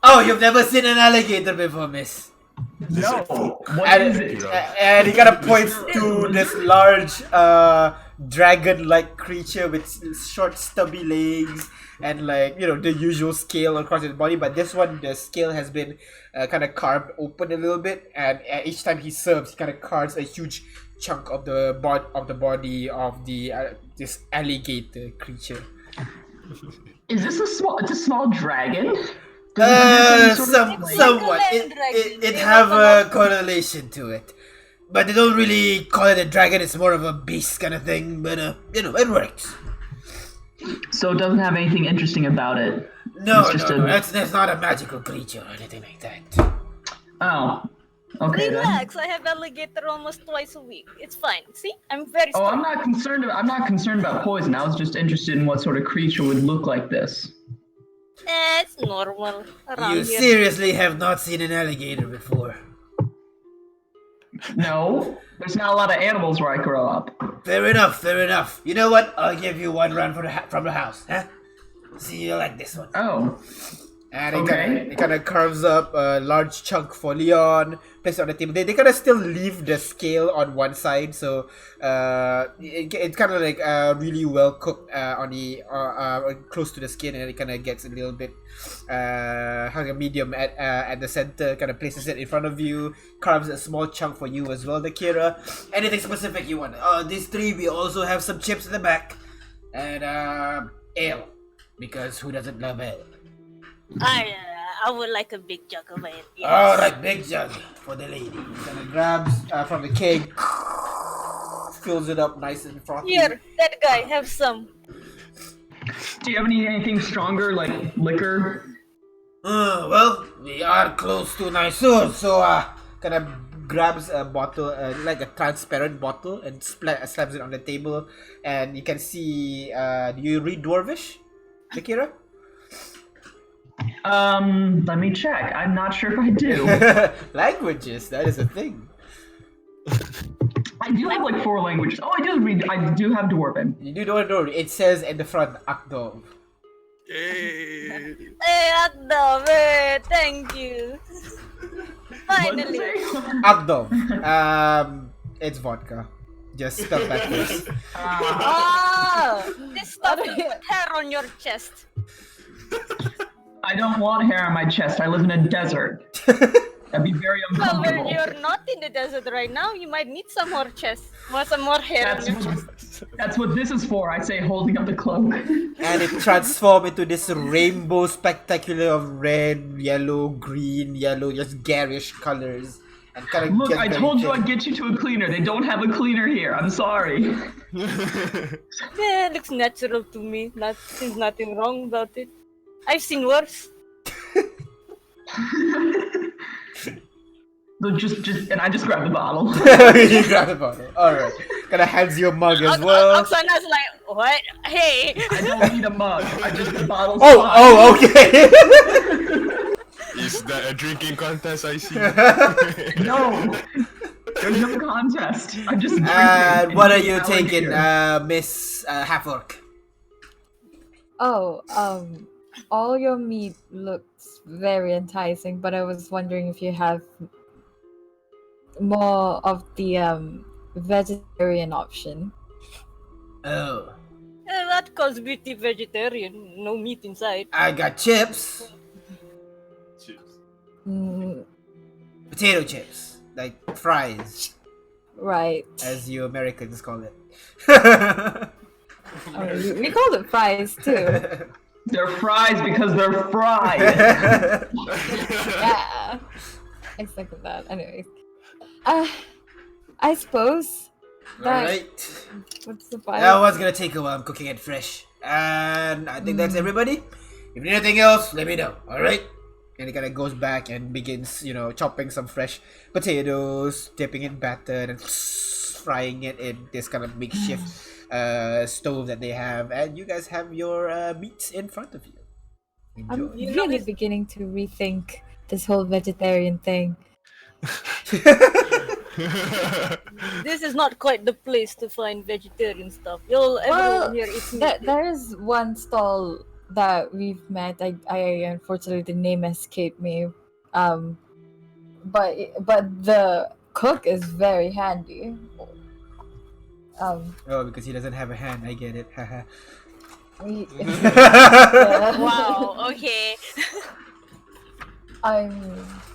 Oh, you've never seen an alligator before, miss. No. What And, is it? and he kind of points to this large dragon-like creature with short stubby legs and like the usual scale across its body, but this one the scale has been kind of carved open a little bit, and each time he serves he kind of carves a huge chunk of the body of the this alligator creature. Is this a small? It's a small dragon. Does it have some sort of, Somewhat. Like a It, land dragon. it They have have a correlation to it. But they don't really call it a dragon, it's more of a beast kind of thing. But, it works. So it doesn't have anything interesting about it. No, It's just no, a- no. That's not a magical creature or anything like that. Oh. Okay then. Relax. I have alligator almost twice a week. It's fine. See, I'm very Oh, strong. I'm not concerned about poison. I was just interested in what sort of creature would look like this. It's normal around You here. seriously have not seen an alligator before. No, there's not a lot of animals where I grow up. Fair enough, fair enough. You know what? I'll give you one run from the house, huh? See, you like this one. Oh, And Okay. it kind of carves up a large chunk for Leon, places it on the table. They kind of still leave the scale on one side, so it's kind of like really well cooked on the close to the skin, and it kind of gets a little bit has a medium at the center. Kind of places it in front of you, carves a small chunk for you as well, Akira. Anything specific you want? These three. We also have some chips in the back, and ale, because who doesn't love ale? I would like a big jug of it. Yes. All right, big jug for the lady. Kind of grabs from the keg, fills it up nice and frothy. Here, that guy, have some. do you have anything stronger like liquor? Well, we are close to Mysore, so kind of grabs a bottle, like a transparent bottle, and slams it on the table. And you can see. Do you read Dwarvish, Akira? Let me check. I'm not sure if I do. Languages, that is a thing. I do have like 4 languages. Oh, I do have Dwarven. You do know it says at the front, Akdov. Yay! Hey, Akdov, hey, thank you. What did Finally. it say? Akdov. It's vodka. Just spelled backwards. Oh, this stuff will put hair on your chest. I don't want hair on my chest. I live in a desert. That'd be very Well, uncomfortable. you're not in the desert right now. You might need some more chest, some more hair That's on your what, chest. that's what this is for. I say holding up the cloak. And it transforms into this rainbow spectacular of red, yellow, green, yellow, just garish colors. And kind of Look, I told you I'd get you to a cleaner. They don't have a cleaner here. I'm sorry. Yeah, looks natural to me. There's nothing wrong about it. I've seen worse. So and I just grabbed the bottle. You grab the bottle. Alright. Kind of hands you a mug as well. Oksana's like, what? Hey. I don't need a mug. The bottle's Oh, fine. oh, okay. Is that a drinking contest? I see. No. There's no contest. I'm just drinking. And what are you Alligator. taking, Miss Half-Orc? Oh, all your meat looks very enticing, but I was wondering if you have more of the vegetarian option. Oh, That calls beauty vegetarian. No meat inside. I got chips, Chips. Mm, potato chips, like fries, right. as you Americans call it. I mean, we call it fries too. They're fries because they're fried. Yeah. I second that. Anyways. I suppose that Alright. would suffice. That was gonna take a while. I'm cooking it fresh. And I think that's everybody. If you need anything else, let me know. Alright? And he kind of goes back and begins, chopping some fresh potatoes, dipping in batter, and frying it in this kind of makeshift stove that they have. And you guys have your meats in front of you. I'm Enjoy. really beginning to rethink this whole vegetarian thing. This is not quite the place to find vegetarian stuff. Well, Everyone here eats meat. there is one stall that we've met. I unfortunately the name escaped me. But the cook is very handy. Oh, because he doesn't have a hand. I get it. Haha. Yeah. Wow. Okay.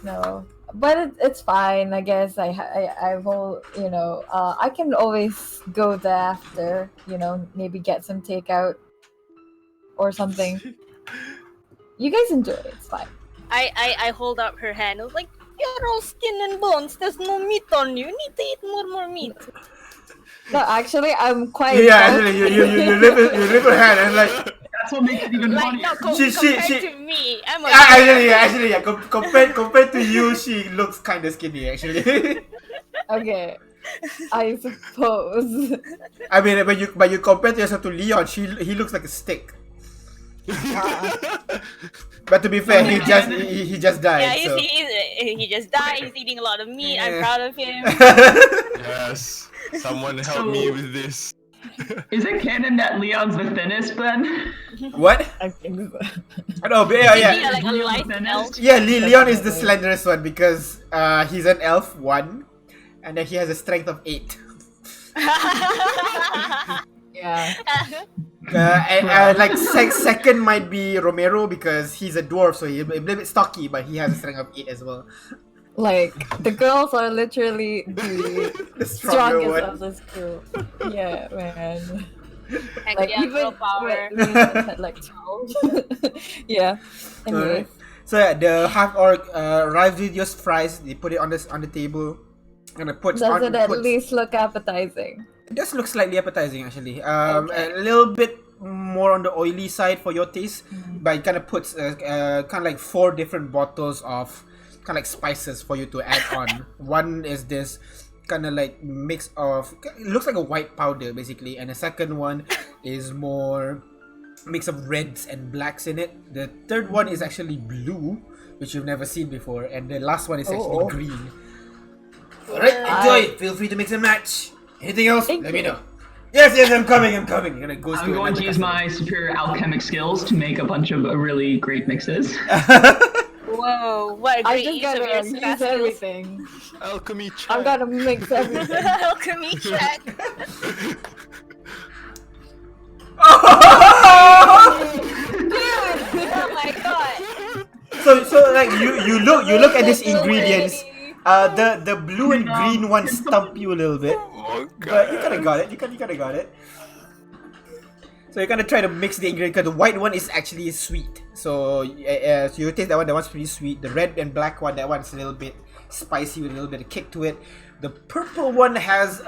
No, but it's fine. I guess I will. I can always go there after. Maybe get some takeout or something. You guys enjoy it. It's fine. I hold up her hand. I was like, you're all skin and bones. There's no meat on you. You need to eat more meat. No, actually, I'm quite. Yeah, actually, you lift her hand and like. That's what makes it even Like, funnier. no, compared to me, I'm a Actually, yeah. Compared to you, she looks kind of skinny. Actually, Okay, I suppose. I mean, but you compare yourself to Leon, he looks like a stick. But to be fair, he just died. Yeah, so. he just died. He's eating a lot of meat. I'm Yeah. proud of him. Yes. Someone help me with this. Is it canon that Leon's the thinnest then? What? I think so. No, but Is he yeah. like a light elf? Yeah, Leon is the slenderest one because he's an elf 1, and then he has a strength of 8. Yeah. Second might be Romero because he's a dwarf, so he's a little bit stocky, but he has a strength of 8 as well. Like the girls are literally the The stronger strongest one. of this group. Yeah, man. Heck Like yeah, even girl power. when Leon had like 12. Yeah. Anyway. Alright. So yeah, the half orc arrives with your fries. They put it on the table, and it puts Does on. it at puts- least look appetizing? It does look slightly appetizing actually. Okay. A little bit more on the oily side for your taste, but it kind of puts kind of like 4 different bottles of kind of like spices for you to add on. One is this kind of like mix of, it looks like a white powder basically, and the second one is more mix of reds and blacks in it. The third one is actually blue, which you've never seen before, and the last one is actually Oh. green. Alright, enjoy. Feel free to mix and match. Anything else? Thank Let me you. know. Yes, I'm coming. You're gonna go I'm going to use my superior alchemic skills to make a bunch of really great mixes. Whoa, what a I great just use of your gotta use skills. everything. Alchemy check. I'm gonna mix everything. Alchemy check. Oh my god. So like you look at these ingredients. The blue and green one stump you a little bit, Oh but you god. kind of got it. You kind of got it. So you're gonna try to mix the ingredient because the white one is actually sweet. So so you taste that one. That one's pretty sweet. The red and black one, that one's a little bit spicy with a little bit of kick to it. The purple one has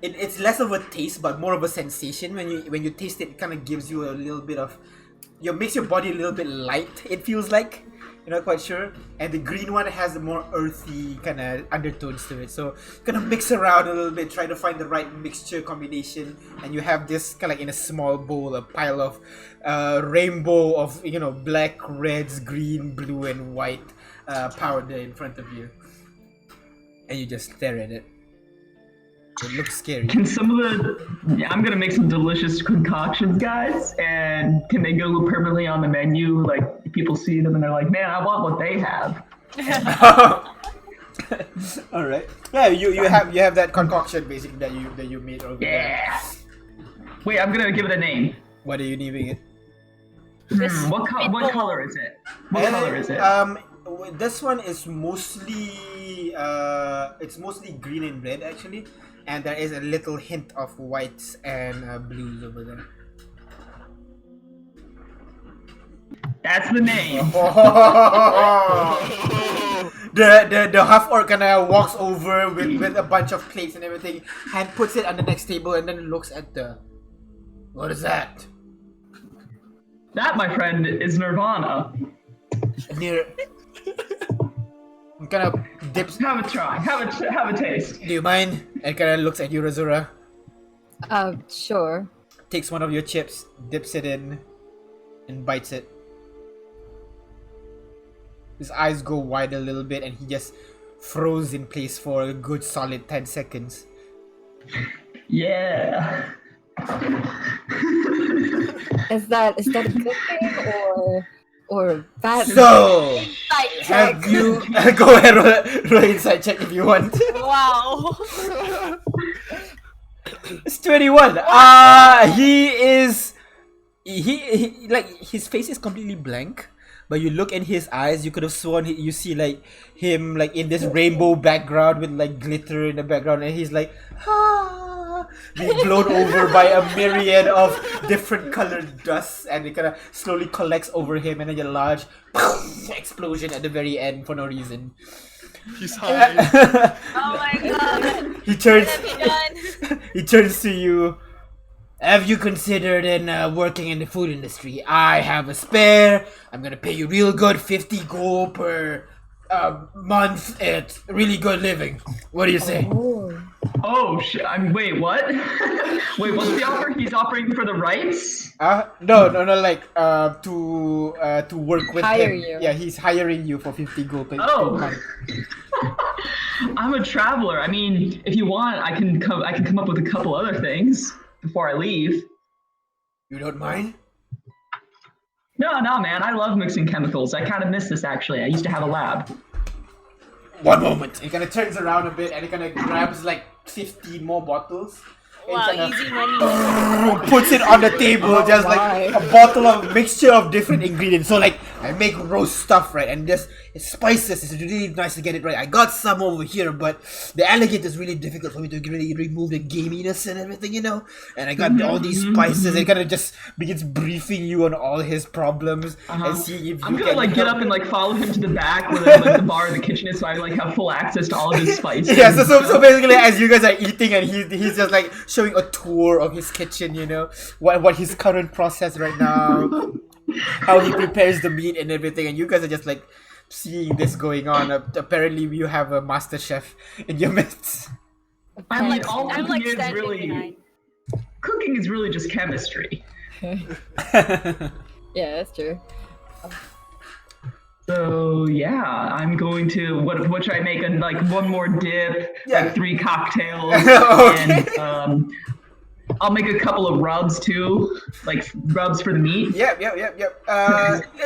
it's less of a taste but more of a sensation. When you taste it, it kind of gives you a little bit of, makes your body a little bit light. It feels like. You're not quite sure. And the green one has a more earthy kind of undertones to it. So kind of mix around a little bit, try to find the right mixture combination, and you have this kind of like in a small bowl, a pile of rainbow of black, reds, green, blue, and white powder in front of you, and you just stare at it. It looks scary. Can some of the... I'm gonna make some delicious concoctions, guys, and can they go permanently on the menu? Like, people see them and they're like, man, I want what they have. All right. Yeah, you have that concoction basically that you made over there. Yeah. Wait, I'm gonna give it a name. What are you naming it? What color is it? What color is it? This one is mostly it's mostly green and red actually, and there is a little hint of whites and blues over there. That's the name. The half orc kinda walks over with a bunch of plates and everything, and puts it on the next table, and then looks at the. What is that? That, my friend, is Nirvana. Near. Kind of dips. Have a try. Have a taste. Do you mind? And kind of looks at you, Razura. Sure. Takes one of your chips, dips it in, and bites it. His eyes go wide a little bit, and he just froze in place for a good solid 10 seconds. Yeah. Is that a good thing or bad? So, Inside have check. you go ahead roll inside check if you want. Wow. It's 21. He is he like his face is completely blank. But you look in his eyes, you could have sworn you see like him like in this rainbow background with like glitter in the background, and he's like being blown over by a myriad of different colored dusts, and it kind of slowly collects over him, and then a large explosion at the very end for no reason. He's high. Oh my god. He turns. What have you done? He turns to you. Have you considered working in the food industry? I have a spare. I'm gonna pay you real good, 50 gold per month. It's really good living. What do you say? Oh shit! Wait, what? Wait, what's the offer? He's offering for the rights? No, like to work with Hire him. you. Yeah, he's hiring you for 50 gold per Oh. month. I'm a traveler. I mean, if you want, I can come up with a couple other things before I leave. You don't mind? No, man. I love mixing chemicals. I kind of miss this actually. I used to have a lab. One moment. He kind of turns around a bit and he kind of grabs like 15 more bottles. Wow, and easy money. puts it on the table, just like my. a bottle of mixture of different ingredients. So like I make roast stuff, right, and just it's spices. It's really nice to get it right. I got some over here, but the alligator is really difficult for me to really remove the gaminess and everything, you know. And I got all these spices. And kind of just begins briefing you on all his problems and seeing if you I'm gonna can like get help. up and like follow him to the back where like the bar or the kitchen is, so I like have full access to all of his spices. Yeah, so basically, as you guys are eating, and he's just like showing a tour of his kitchen, you know, what his current process right now, how he prepares the meat and everything, and you guys are just like seeing this going on. Apparently, you have a master chef in your midst. I'm like all I'm like cooking is standing really behind. cooking is really just chemistry. Yeah, that's true. So yeah, I'm going to what should I make? Like one more dip, Yeah. like 3 cocktails, Okay. and I'll make a couple of rubs too, like rubs for the meat. Yep.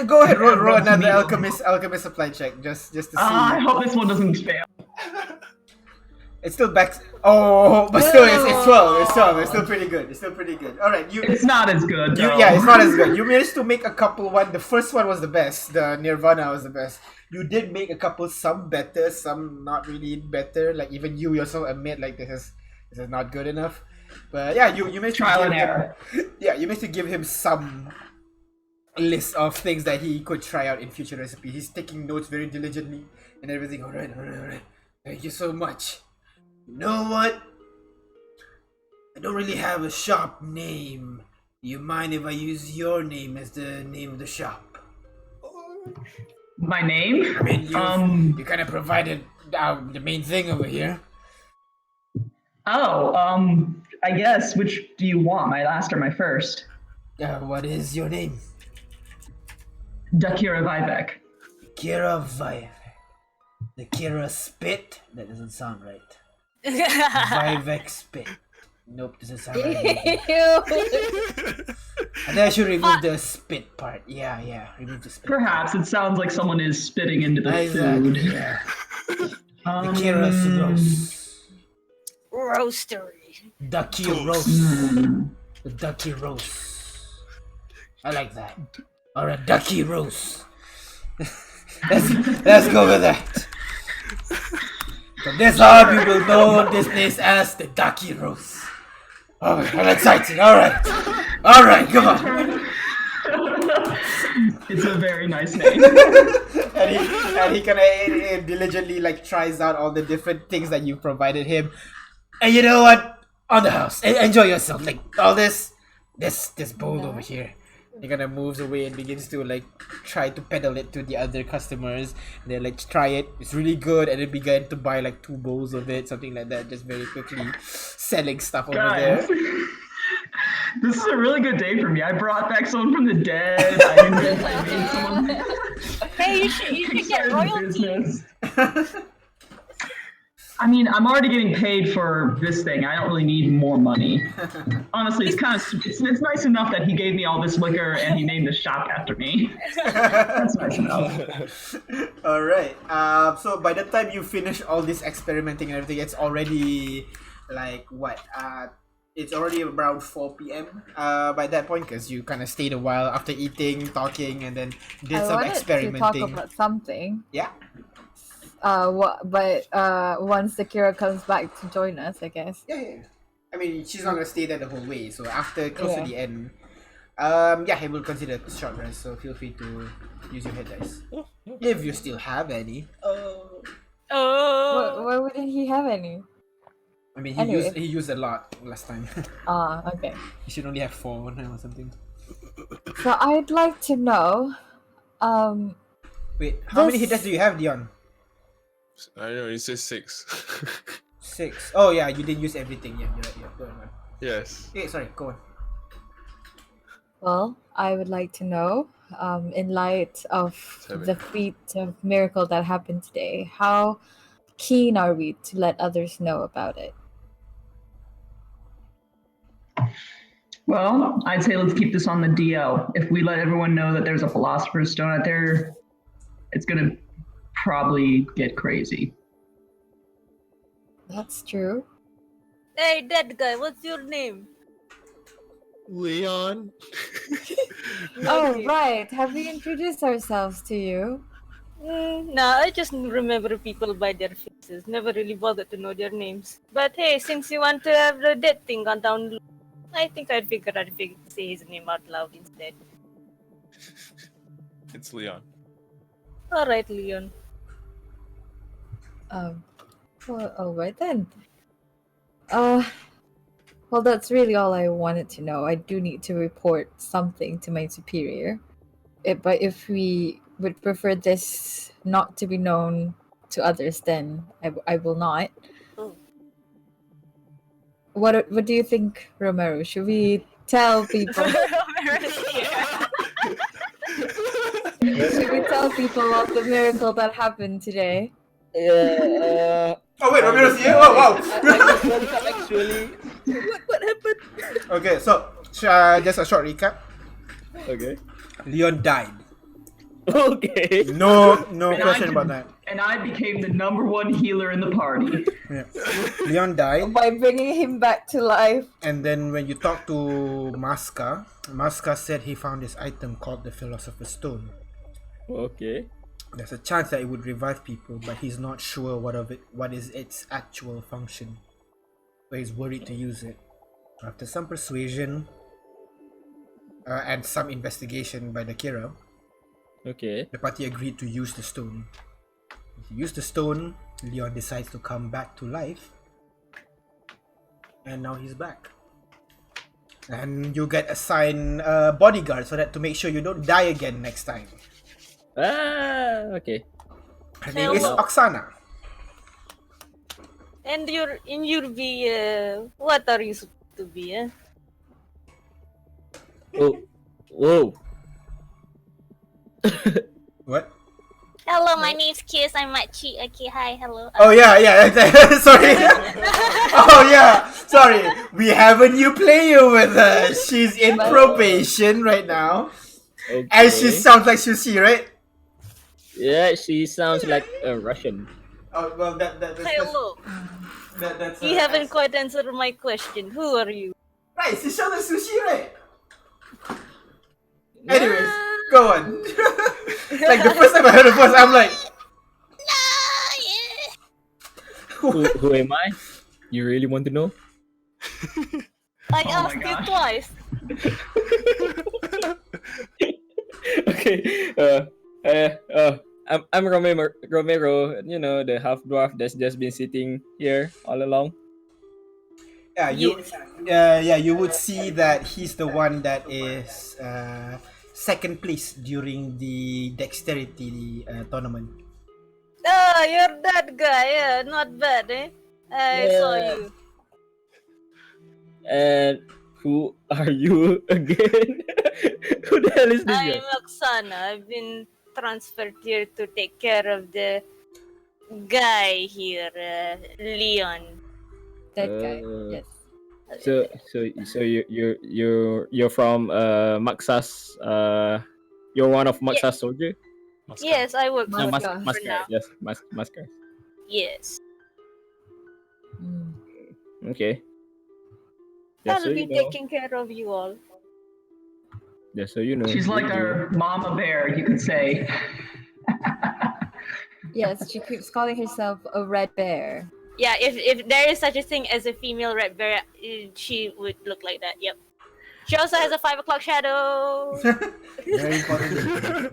Go ahead, roll Rubs another meat. alchemist supply check, just to see. I hope this one doesn't fail. It's still back. Oh, but still, it's 12. It's 12. It's still pretty good. It's still pretty good. All right, you. It's not as good. Though. Yeah, it's not as good. You managed to make a couple. The first one was the best. The Nirvana was the best. You did make a couple. Some better, some not really better. Like even you yourself admit, like this is not good enough. But yeah, you managed Trial to and give him, error. Yeah, you managed to give him some list of things that he could try out in future recipes. He's taking notes very diligently and everything. All right. Thank you so much. You know what? I don't really have a shop name. Do you mind if I use your name as the name of the shop? My name? I mean, you kind of provided the main thing over here. Oh, I guess. Which do you want? My last or my first? What is your name? Dakira Vivek. Kira Vivek. The Kira Spit? That doesn't sound right. Vivek Spit. Nope, doesn't sound right. And I should remove the spit part. Yeah, remove the spit. Perhaps it sounds like someone is spitting into the Exactly, food. yeah. The Kira's roast. Roastery. Ducky roast. The ducky roast. I like that. Or a ducky roast. let's go with that. From this on, we will know this place as the ducky roast. Oh, I'm excited. All right, come on. It's a very nice name. and he kind of diligently like tries out all the different things that you provided him. And you know what? On the house, enjoy yourself. Like all this bowl over here. He kind of moves away and begins to like try to peddle it to the other customers. And they're like, try it. It's really good. And then began to buy like 2 bowls of it, something like that, just very quickly selling stuff over there. This is a really good day for me. I brought back someone from the dead. I made someone. Hey, you should get royalties. I mean, I'm already getting paid for this thing. I don't really need more money. Honestly, it's nice enough that he gave me all this liquor and he named the shop after me. That's nice enough. All right. So by the time you finish all this experimenting and everything, it's already like what? It's already around 4 p.m. By that point, because you kind of stayed a while after eating, talking, and then did some experimenting. I wanted to talk about something. Yeah. Once the Kira comes back to join us, I guess. Yeah. I mean, she's not gonna stay there the whole way. So after close to the end, he will consider a short rest. So feel free to use your hit dice if you still have any. Why wouldn't he have any? I mean, Anyway. he used a lot last time. Okay. He should only have 4 now or something. So I'd like to know, Wait, how many hit dice do you have, Dion? I don't know, it says 6. 6. Oh yeah, you didn't use everything. Yeah, you're right. Yeah, go on. Yes. Okay, sorry, go on. well, I would like to know, in light of 7. the feat of miracle that happened today, how keen are we to let others know about it? Well, I'd say let's keep this on the DL. If we let everyone know that there's a Philosopher's Stone out there, it's going to probably get crazy. That's true. Hey, that guy, what's your name? Leon. Oh, right. Have we introduced ourselves to you? Nah, I just remember people by their faces. Never really bothered to know their names. But hey, since you want to have the dead thing on down, I think I'd figure out if you could say his name out loud instead. It's Leon. Alright, Leon. Well, all right then. Well, that's really all I wanted to know. I do need to report something to my superior. But if we would prefer this not to be known to others, then I will not. Oh. What do you think, Romero? Should we tell people? Should we tell people of the miracle that happened today? Oh wait, Romero's here. Oh wow. Actually, what happened? Okay, so just a short recap. Okay. Leon died. Okay. No And question about that. And I became the #1 healer in the party. Yeah. Leon died, By bringing him back to life. and then when you talk to Maska said he found this item called the Philosopher's Stone. Okay. There's a chance that it would revive people, but he's not sure what is its actual function. So he's worried to use it. After some persuasion and some investigation by the Kira, Okay. the party agreed to use the stone. If you use the stone, Leon decides to come back to life. And now he's back. And you get assigned a bodyguard so that to make sure you don't die again next time. Okay. Her name is Hello. Oksana. And you'll be, what are you supposed to be, eh? Oh. Whoa. What? Hello, my name's Kiss. I'm Machi. Okay, hi, hello. Oh yeah. Sorry. Oh yeah. Sorry. We have a new player with us. She's in probation right now. Okay. And she sounds like Sushi, right? Yeah, she sounds like a Russian. Oh well, Hello. that's. You haven't quite answered my question. Who are you? Right, it's the sushi, right? Anyways, go on. Like the first time I heard the voice, I'm like, Who am I? You really want to know? I Oh my asked you gosh. twice. Okay. I'm Romero. You know, the half dwarf that's just been sitting here all along. yeah, Yes. you would see that he's the one that is second place during the dexterity tournament. Ah, you're that guy. Yeah, not bad, eh? I saw Yeah. you. And who are you again? Who the hell is this I'm guy? Oksana. I've been transferred here to take care of the guy here, Leon. That guy. Uh, Yes. So you're from Maxas. You're one of Maxas soldier. Yes, I work for Mas- him for Maskar. now. Yes, Maskar. Yes. Mm. Okay. Just so I'll you be know. taking care of you all. Just so you know. She's like our mama bear, you could say. Yes, she keeps calling herself a red bear. Yeah, if there is such a thing as a female red bear, she would look like that. Yep. She also has a 5 o'clock shadow. Very important. Very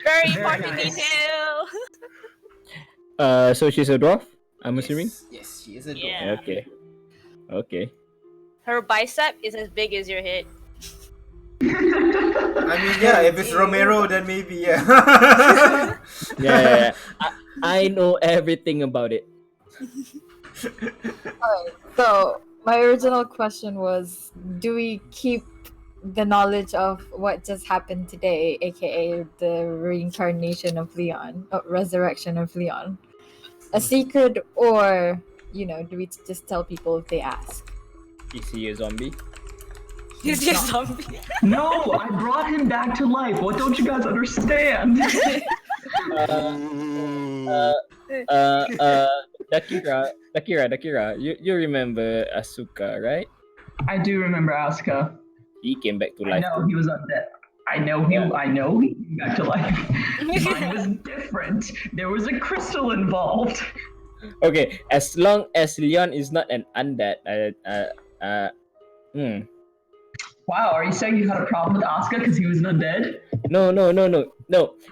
Very important nice. detail. So she's a dwarf. I'm assuming. Yes, she is a dwarf. Yeah. Okay. Okay. Her bicep is as big as your head. I mean, yeah, if it's Romero, then maybe, yeah. Yeah. I know everything about it. Alright, so my original question was, do we keep the knowledge of what just happened today, aka the reincarnation of Leon, resurrection of Leon, a secret, or do we just tell people if they ask? Is he a zombie? He's just zombie. No, I brought him back to life. What don't you guys understand? Dakira, you remember Asuka, right? I do remember Asuka. He came back to I life. know he was undead. I know he came back to life. Mine was different. There was a crystal involved. Okay, as long as Leon is not an undead, Wow, are you saying you had a problem with Asuka because he was an undead? No.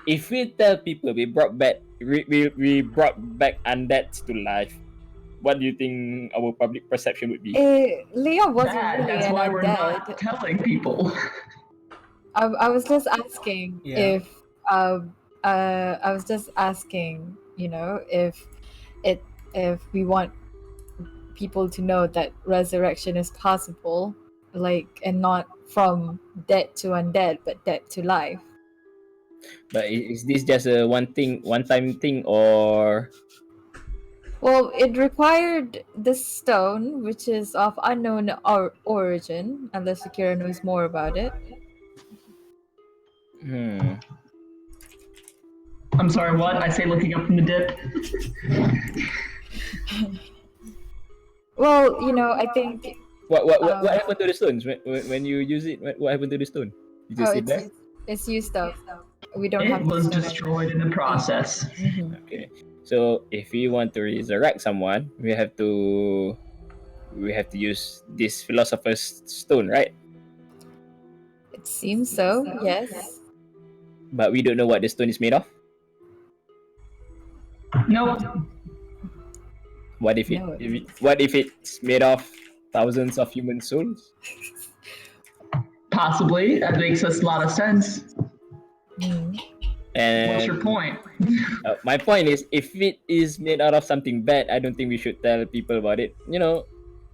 If we tell people we brought back undeads to life, what do you think our public perception would be? Leon wasn't Bad. really That's an why we're undead. not telling people. I was just asking Yeah. if I was just asking, if we want people to know that resurrection is possible, and not from dead to undead, but dead to life. But is this just a one-time thing, or? Well, it required the stone, which is of unknown origin, unless Akira knows more about it. I'm sorry, what? I say looking up from the dip. Well, I think What happened to the stones when you use it? What happened to the stone? You just sit there. it's used up. We don't It have the was stone destroyed in the process. anymore. Okay, so if we want to resurrect someone, we have to use this philosopher's stone, right? It seems so. Yes. But we don't know what the stone is made of. Nope. What if No. it's made of thousands of human souls? Possibly. That makes us a lot of sense. Mm. What's your And point? my point is, if it is made out of something bad, I don't think we should tell people about it.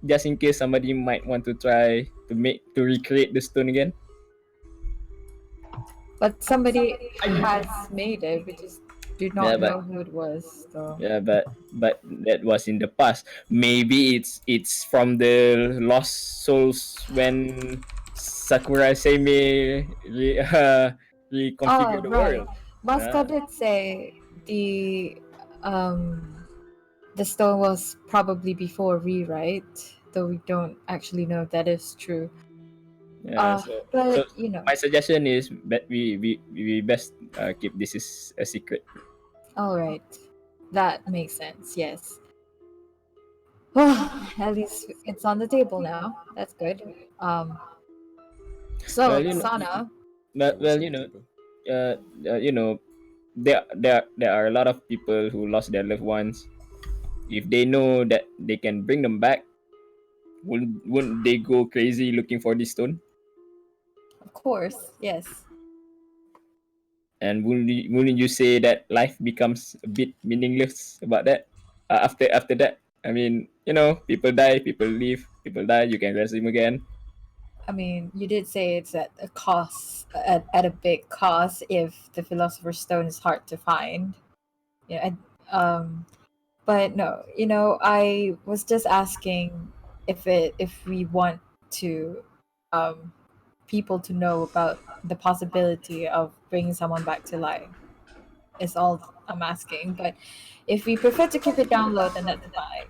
Just in case somebody might want to try to recreate the stone again. But somebody has made it. We just do not Yeah, but- know who it was. So. Yeah, but that was in the past. Maybe it's from the lost souls when Sakura Seimei reconfigured the right. world. Maska did say the the stone was probably before rewrite, though we don't actually know if that is true. Yeah, so But you know, my suggestion is that we best keep this is a secret. all right, that makes sense. Yes. Well, at least it's on the table now. That's good. Um. So, Well, you know, Sana, well, you know, there are a lot of people who lost their loved ones. If they know that they can bring them back, wouldn't they go crazy looking for this stone? of course, yes. And wouldn't you say that life becomes a bit meaningless about that? After that, I mean, people die, people leave, people die. You can raise them again. I mean, you did say it's at a cost, at a big cost, if the Philosopher's Stone is hard to find. Yeah, but no, I was just asking if we want to, um, people to know about the possibility of bringing someone back to life. Is all I'm asking. But if we prefer to keep it down low, then that's fine.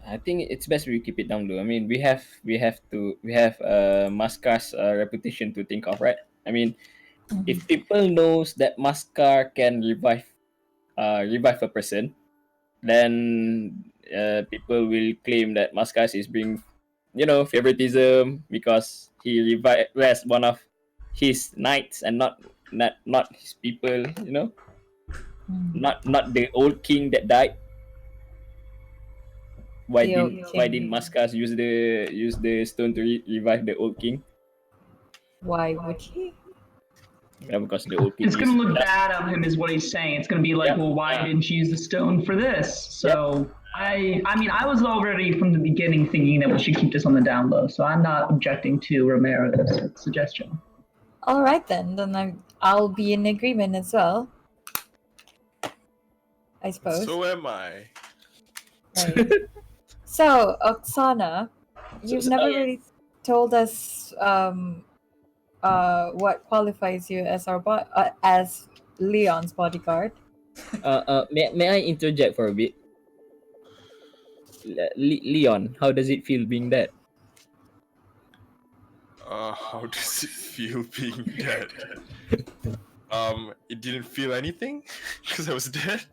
I think it's best we keep it down low. I mean, we have Mascar's reputation to think of, right? I mean, if people knows that Mascar can revive a person, then people will claim that Mascar is being, favoritism because he revived one of his knights and not his people. Not the old king that died. Why The old didn't king. Maskas use the stone to revive the old king? Why would he? Yeah, because the old king It's going is to look dust. bad on him, is what he's saying. It's going to be like, Yep. well, why Yeah. didn't you use the stone for this? So I mean, I was already from the beginning thinking that we should keep this on the down low. So I'm not objecting to Romero's suggestion. All right then. I'll be in agreement as well. I suppose. So am I. Right. So, Oksana, you've never really told us what qualifies you as as Leon's bodyguard. May I interject for a bit? Leon, how does it feel being dead? How does it feel being dead? It didn't feel anything because I was dead,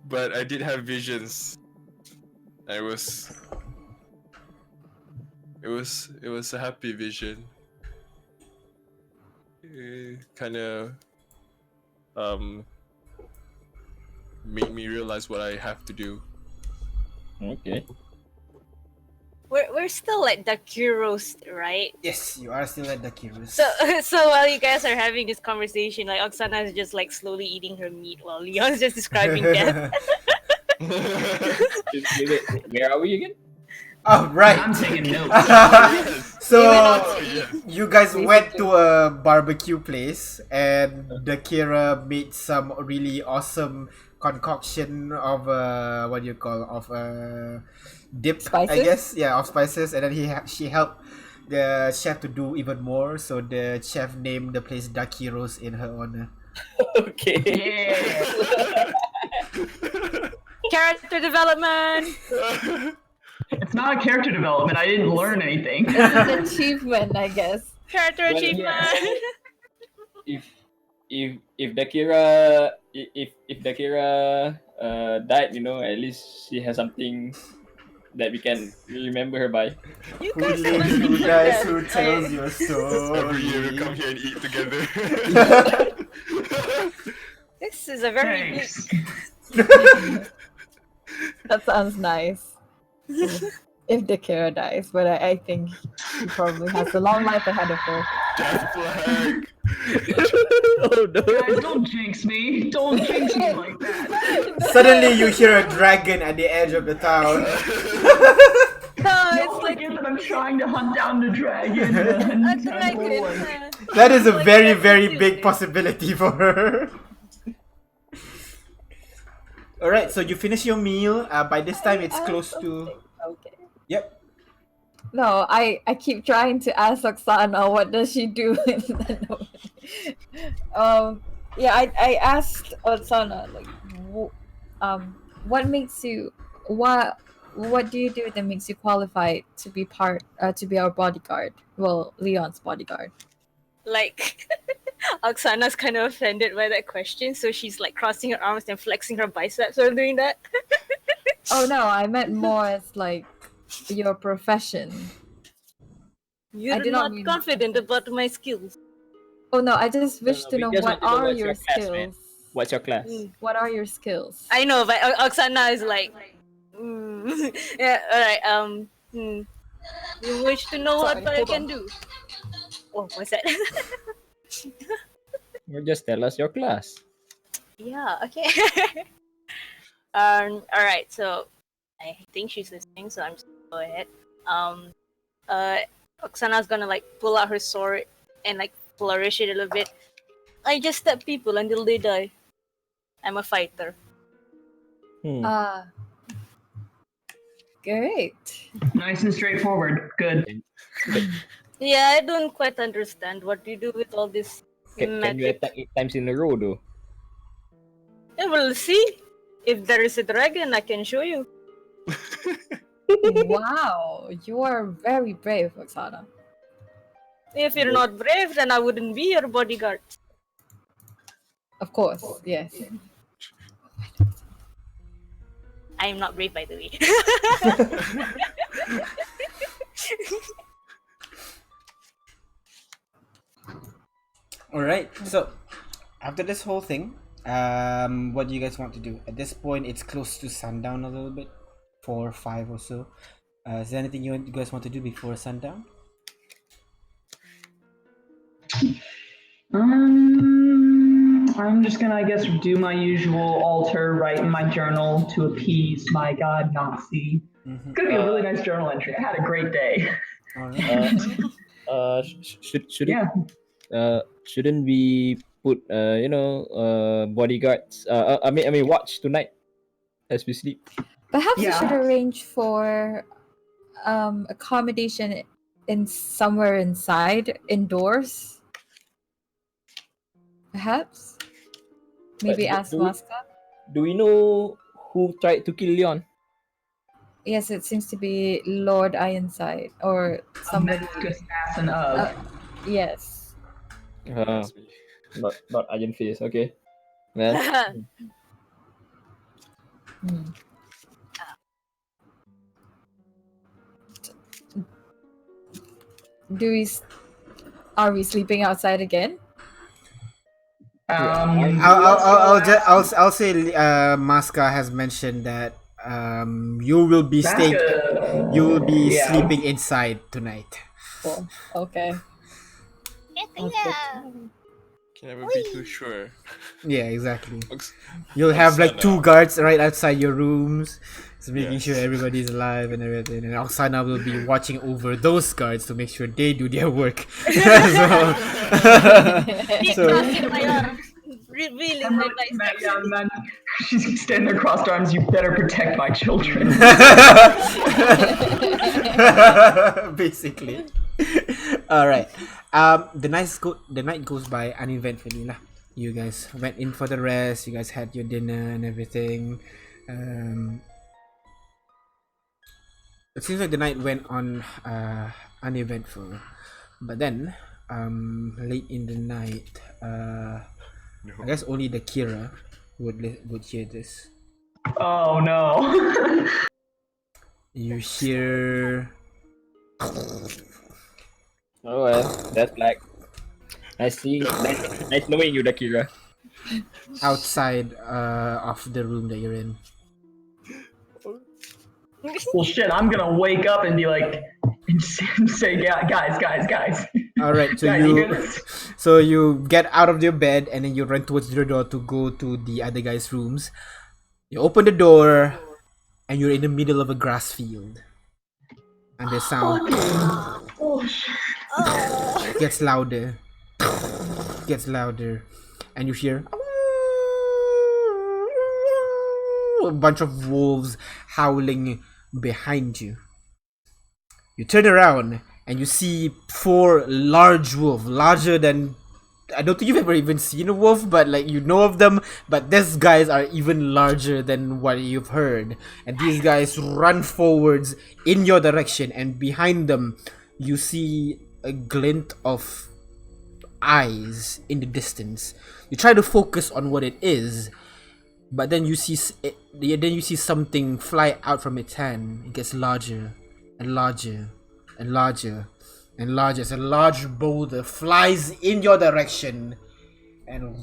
but I did have visions. It was a happy vision. Kind of made me realize what I have to do. Okay. We're still at the Kuros, right? Yes, you are still at the Kirus. So while you guys are having this conversation, like Oksana is just like slowly eating her meat while Leon's just describing death. Where are we again? Oh, right. I'm taking notes. So Yeah. you guys went to a barbecue place, and the Kira made some really awesome concoction of what do you call, of dip, I Spices? guess, yeah, of spices, and then she helped the chef to do even more. So the chef named the place Dakiros in her honor. Okay. Yeah. Character development. It's not a character development. I didn't learn anything. It's an achievement, I guess. Character Well, achievement. If Dakira died, at least she has something that we can remember her by. You Who guys are lives, learning who from dies, them. who tells your Every year we come story? here and eat together. This is a very big. Thanks. That sounds nice. If the Kira dies, but I think she probably has a long life ahead of her. Death flag. Oh no! Guys, don't jinx me. Don't jinx me like that. Suddenly you hear a dragon at the edge of the town. No, Don't it's like forget that I'm trying to hunt down the dragon. a dragon. That is a Like very, every very Tuesday. big possibility for her. Alright, so you finish your meal. By this time, it's close to. Okay. Yep. No, I keep trying to ask Oksana what does she do. Yeah, I asked Oksana like, what makes you what do you do that makes you qualified to be to be our bodyguard? Well, Leon's bodyguard. Like, Oksana's kind of offended by that question, so she's like crossing her arms and flexing her biceps while doing that. Oh no, I meant more as like your profession. You're did not not mean confident about my skills. Oh no, I just wish No, to we know just what want to know are what's your your class, man. skills. What's your class? What are your skills? I know, but Oksana is like, yeah, alright. You wish to know Sorry, what I hold can on. do? Oh, what's that? Or just tell us your class. Yeah, okay. Alright, so I think she's listening, so I'm just gonna go ahead. Oksana's gonna like pull out her sword and like flourish it a little bit. I just stab people until they die. I'm a fighter. Hmm. Great. Nice and straightforward. Good. Yeah, I don't quite understand what you do with all this Can you magic. attack 8 times in a row though? Yeah, we'll see. If there is a dragon, I can show you. Wow, you are very brave, Oksana. If you're not brave, then I wouldn't be your bodyguard. Of course, yes. I am not brave, by the way. All right. So after this whole thing, what do you guys want to do? At this point, it's close to sundown a little bit, 4 or 5 or so. Is there anything you guys want to do before sundown? I'm just gonna, I guess, do my usual altar, write in my journal to appease my god Nazi. Mm-hmm. It's gonna be a really nice journal entry. I had a great day. All right. Shouldn't we put bodyguards? I mean watch tonight as we sleep. Perhaps we Yeah. should arrange for accommodation in somewhere inside, indoors. Perhaps. Maybe But ask Maska. Do we know who tried to kill Leon? Yes, it seems to be Lord Ironside or somebody. Damascus assassin of. Yes. Not Iron Face. Okay. Well, Hmm. Are we sleeping outside again? I'll say Maska has mentioned that you will be staying. You will be Yeah. sleeping inside tonight. Oh, okay. Can never be too sure. Yeah, exactly. Oks- You'll have like 2 Oksana. guards right outside your rooms, just making Yes. sure everybody's alive and everything. And Oksana will be watching over those guards to make sure they do their work. Keep So- crossing my arms, revealing my biceps. Yeah, man. She's standing there crossed arms. You better protect my children. Basically. All right. The night goes by uneventfully lah. You guys went in for the rest. You guys had your dinner and everything. It seems like the night went on uneventful, but then late in the night, I guess only the Kira would hear this. Oh no. You hear oh well, that's like nice knowing you, Dakira. outside of the room that you're in. Well, shit. I'm gonna wake up and be like, and say, yeah, guys. All right, so Guys, so you get out of your bed and then you run towards the door to go to the other guy's rooms. You open the door and you're in the middle of a grass field, and the sound Oh shit. gets louder, and you hear a bunch of wolves howling behind you. You turn around and you see 4 large wolves, larger than I don't think you've ever even seen a wolf, but like you know of them. But these guys are even larger than what you've heard, and these guys run forwards in your direction, and behind them, you see a glint of eyes in the distance. You try to focus on what it is, but then you see then you see something fly out from its hand. It gets larger and larger and larger and larger as a large boulder flies in your direction and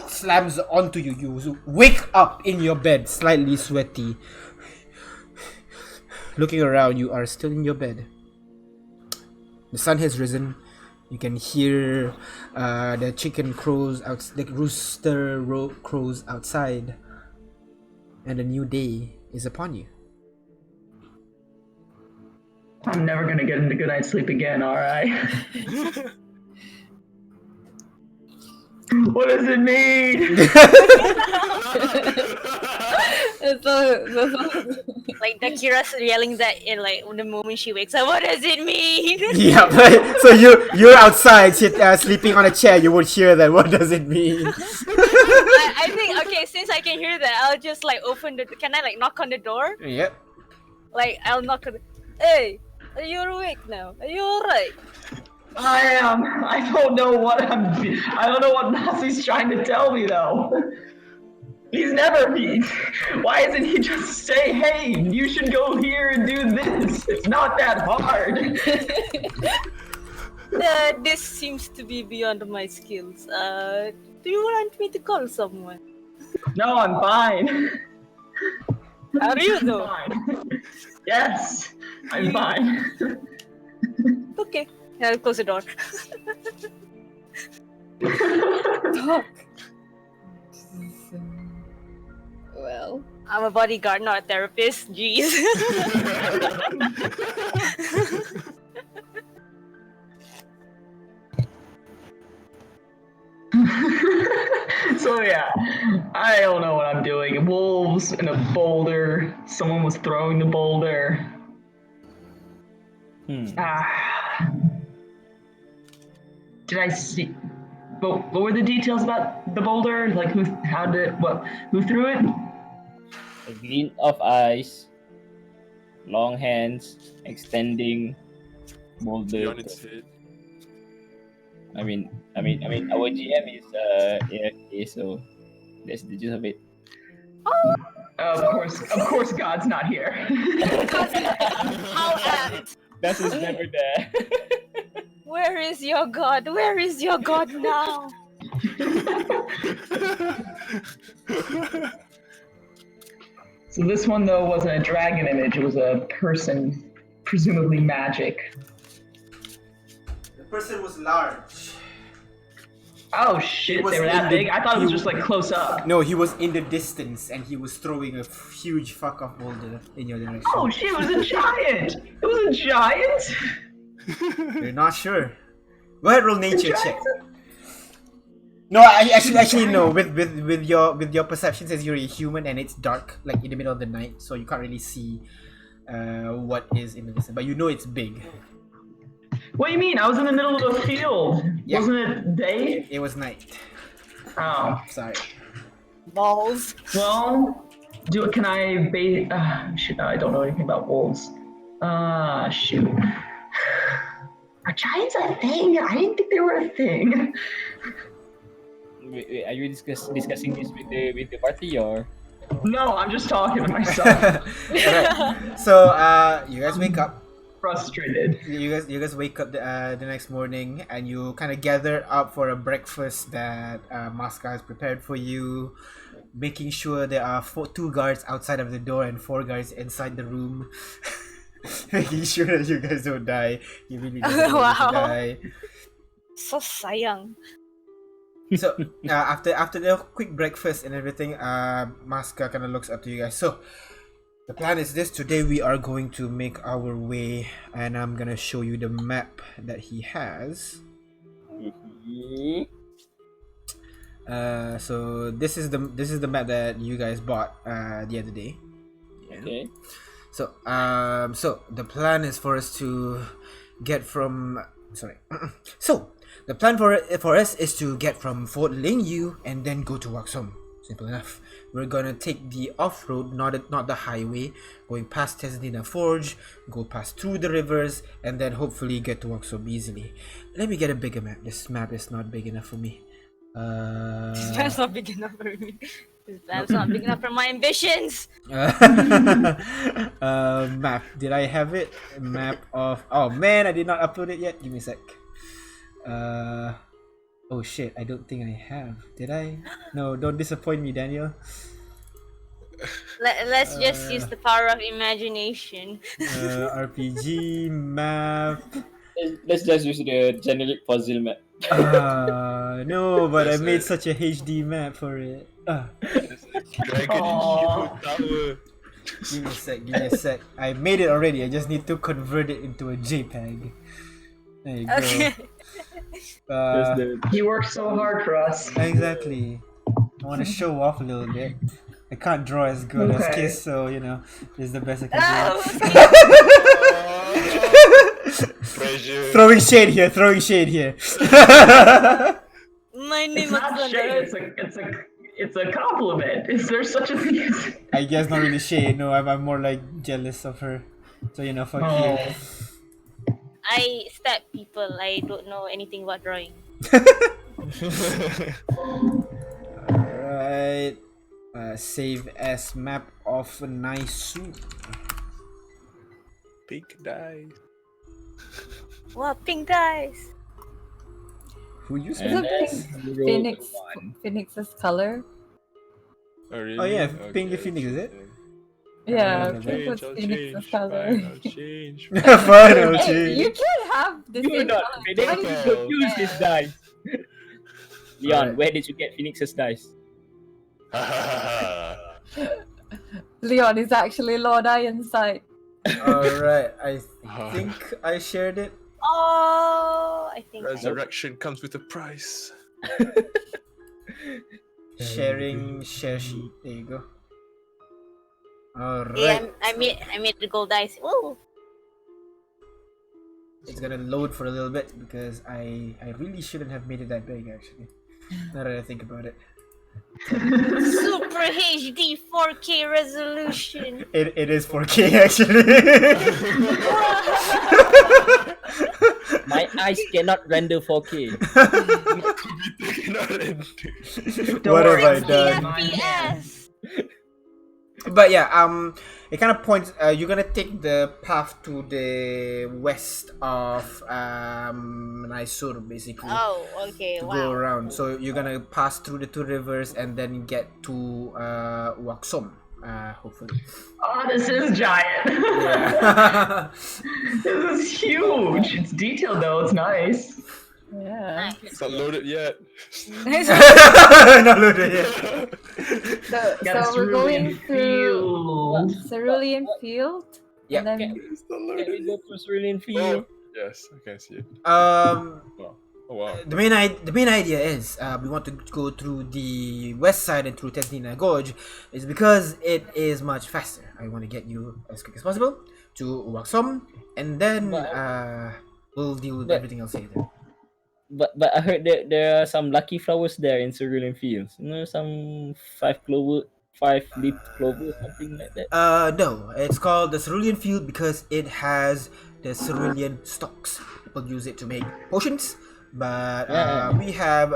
slams onto you. You wake up in your bed, slightly sweaty. Looking around, you are still in your bed. The sun has risen. You can hear the chicken crows out, the rooster crows outside, and a new day is upon you. I'm never gonna get into good night's sleep again, alright? What does it mean? Like the Kira's yelling that in like the moment she wakes up. What does it mean? Yeah, but so you're outside, sleeping on a chair. You would hear that. What does it mean? I think okay. Since I can hear that, I'll just like open the. Can I like knock on the door? Yep. Like I'll knock on the. Hey, are you awake now? Are you alright? I am. I don't know what I don't know what Nasi's trying to tell me though. He's never been. Why doesn't he just say, "Hey, you should go here and do this"? It's not that hard. This seems to be beyond my skills. Do you want me to call someone? No, I'm fine. Are you I'm though? fine. Yes, I'm fine. Okay. I'll close the door. Talk. Well, I'm a bodyguard, not a therapist. Jeez. So yeah, I don't know what I'm doing. Wolves and a boulder. Someone was throwing the boulder. Did I see? But what were the details about the boulder? Like who threw it? A glint of eyes, long hands, extending, boulder. Beyond its head. I mean, our GM is AFK, so that's the gist of it. Of course, God's not here. How apt. That is never there. Where is your God? Where is your God now? So this one though wasn't a dragon image; it was a person, presumably magic. The person was large. Oh shit! was They were in that the- big. I thought it was he- just like close up. No, he was in the distance and he was throwing a huge fuck off boulder in your direction. Oh shit! It was a giant. It was a giant. You're not sure. Go ahead, roll nature Giant. check. No, I actually no. With your perception says you're a human and it's dark, like in the middle of the night, so you can't really see what is in the distance. But you know it's big. What do you mean? I was in the middle of a field. Yeah. Wasn't it day? It was night. Oh. Sorry. Balls. Well, can I bait? Shit, I don't know anything about wolves. Shoot. Are giants a thing? I didn't think they were a thing. Wait, are you discussing this with the party or? No, I'm just talking to myself. Alright. So you guys wake up. Frustrated. You guys wake up the next morning and you kind of gather up for a breakfast that Masca has prepared for you, making sure there are 2 guards outside of the door and 4 guards inside the room, making sure that you guys don't die. You really don't want Wow. to die. So sayang. So after the quick breakfast and everything, Masca kind of looks up to you guys. So the plan is this: today we are going to make our way, and I'm gonna show you the map that he has. So this is the map that you guys bought the other day. Yeah. Okay. So so the plan is for us to get from Sorry. So, the plan for us is to get from Fort Lingyu and then go to Waxom. Simple enough. We're gonna take the off-road, not the highway, going past Tesdina Forge, go past through the rivers, and then hopefully get to Waxom easily. Let me get a bigger map. This map is not big enough for me. This map's not big enough for me. This map's not big enough for my ambitions. Map. Did I have it? Map of. Oh man, I did not upload it yet. Give me a sec. Oh shit, I don't think I have. Did I? No, don't disappoint me, Daniel. Let's just use the power of imagination. RPG map. Let's just use the generic puzzle map. No, but I That's made it. such a HD map for it. Dragon Evil Tower. Give me a sec, give me a sec. I made it already, I just need to convert it into a JPEG. There you go. Okay. He worked so hard for us. Exactly. I want to show off a little bit. I can't draw as good as Okay. Kiss, so you know, this is the best I can Oh, do. Pressure. Throwing shade here, throwing shade here. my name It's not is shade. It's a compliment. Is there such a thing as? I guess not really shade. No, I'm more like jealous of her. So you know, fuck Oh. you. I stab people. I don't know anything about drawing. Alright. Save as map of Naisu. Big dice. Wow, pink dice. Who used And it? then we roll Phoenix, the one. Phoenix's color. Oh, really? Oh yeah, Okay, Pink the Phoenix, is it? Yeah, I'll pink was I'll Phoenix's change. color. Fine, I'll change. Final Hey, you change. can't have the You same not color. Phoenix. Why did Purple. you Don't use do this that? dice. Leon, Alright. where did you get Phoenix's dice? Leon is actually Lord Ironside. Alright, I think I shared it. Oh, I think. Resurrection comes with a price. Sharing share sheet. There you go. Alright. Yeah, I made the gold dice. Ooh. It's gonna load for a little bit because I really shouldn't have made it that big actually. Now that I think about it. Super HD 4K resolution. It is 4K actually. My eyes cannot render 4K. What have I 60 done? FPS. But yeah, it kind of points. You're gonna take the path to the west of Mysore, basically. Oh, okay. To Wow. go around. So you're gonna pass through the two rivers and then get to Waxom, hopefully. Oh, this is giant. Yeah. This is huge. It's detailed though. It's nice. Yeah. It's not loaded yet. Not loaded yet. Got So we're going cerulean through field. Cerulean Field. Yeah. And then It's not Can we loaded. go to Cerulean Oh, Field? yes, I can see it. Oh wow. The main idea is we want to go through the west side and through Tesnina Gorge is because it is much faster. I want to get you as quick as possible to Waxom and then we'll deal with But- everything else later. But I heard that there are some lucky flowers there in Cerulean Fields. You know, some 5-leaf clover, something like that. No, it's called the Cerulean Field because it has the cerulean stalks. People use it to make potions, but Yeah. we have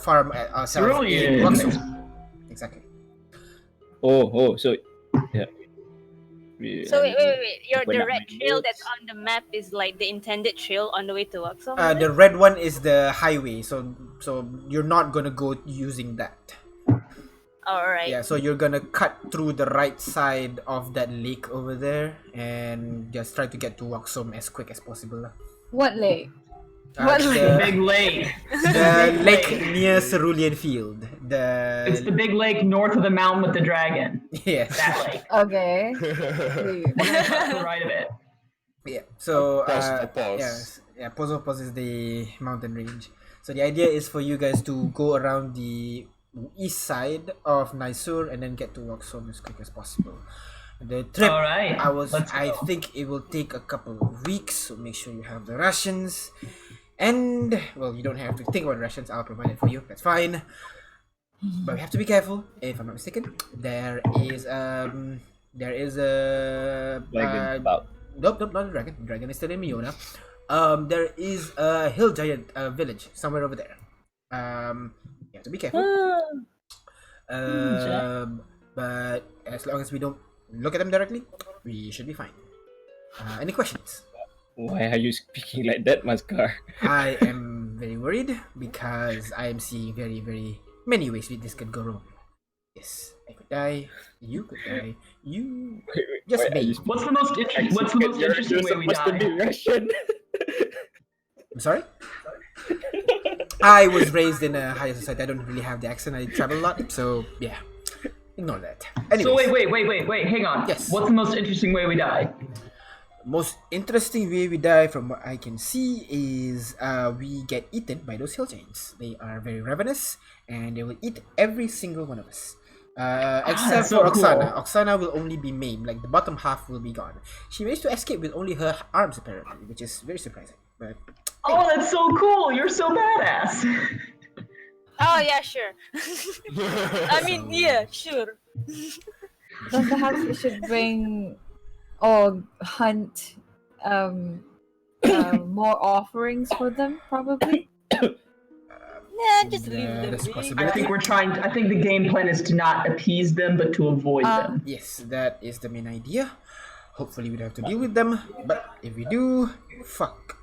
farm ourselves in Cerulean. Waxom. Exactly. So yeah. So wait. Your Open the up red my trail notes. that's on the map is like the intended trail on the way to Waxom. The red one is the highway, so you're not gonna go using that. Alright. Yeah, so you're gonna cut through the right side of that lake over there and just try to get to Waxom as quick as possible. lah. what lake? What the, Big lake. the Big lake near Cerulean Field. It's the big lake north of the mountain with the dragon. yes. That lake. Okay. We're gonna cut to the right of it. Yeah. So Pause. yeah, Pause is the mountain range. So the idea is for you guys to go around the east side of Mysore and then get to Waxom as quick as possible. The trip, All right, let's I go. think it will take a couple of weeks, so make sure you have the rations. And well, you don't have to think about rations. I'll provide it for you. That's fine. But we have to be careful. If I'm not mistaken, there is a Dragon about. nope, not a dragon. Dragon is still in Miona. There is a hill giant village somewhere over there. You have to be careful. But as long as we don't look at them directly, we should be fine. Any questions? Why are you speaking like that, Maskar? I am very worried because I am seeing very, very many ways this could go wrong. Yes, I could die. You could die. You just Why are you me. What's the most interesting way we supposed to be die? Russian. I'm sorry. I was raised in a higher society. I don't really have the accent. I travel a lot, so yeah. Ignore that. Anyways, So wait, hang on. Yes. What's the most interesting way we die? most interesting way we die, from what I can see, is we get eaten by those hill giants. They are very ravenous, and they will eat every single one of us. Except that's for so cool. Oksana. Oksana will only be maimed, like the bottom half will be gone. She managed to escape with only her arms, apparently, which is very surprising. But Oh, that's so cool! You're so badass. Oh yeah, sure. I mean, yeah, sure. Then perhaps we should bring or hunt more offerings for them, probably. Nah, just leave them that's a be. possibility. I think the game plan is to not appease them, but to avoid them. Yes, that is the main idea. Hopefully, we don't have to deal with them. But if we do, fuck.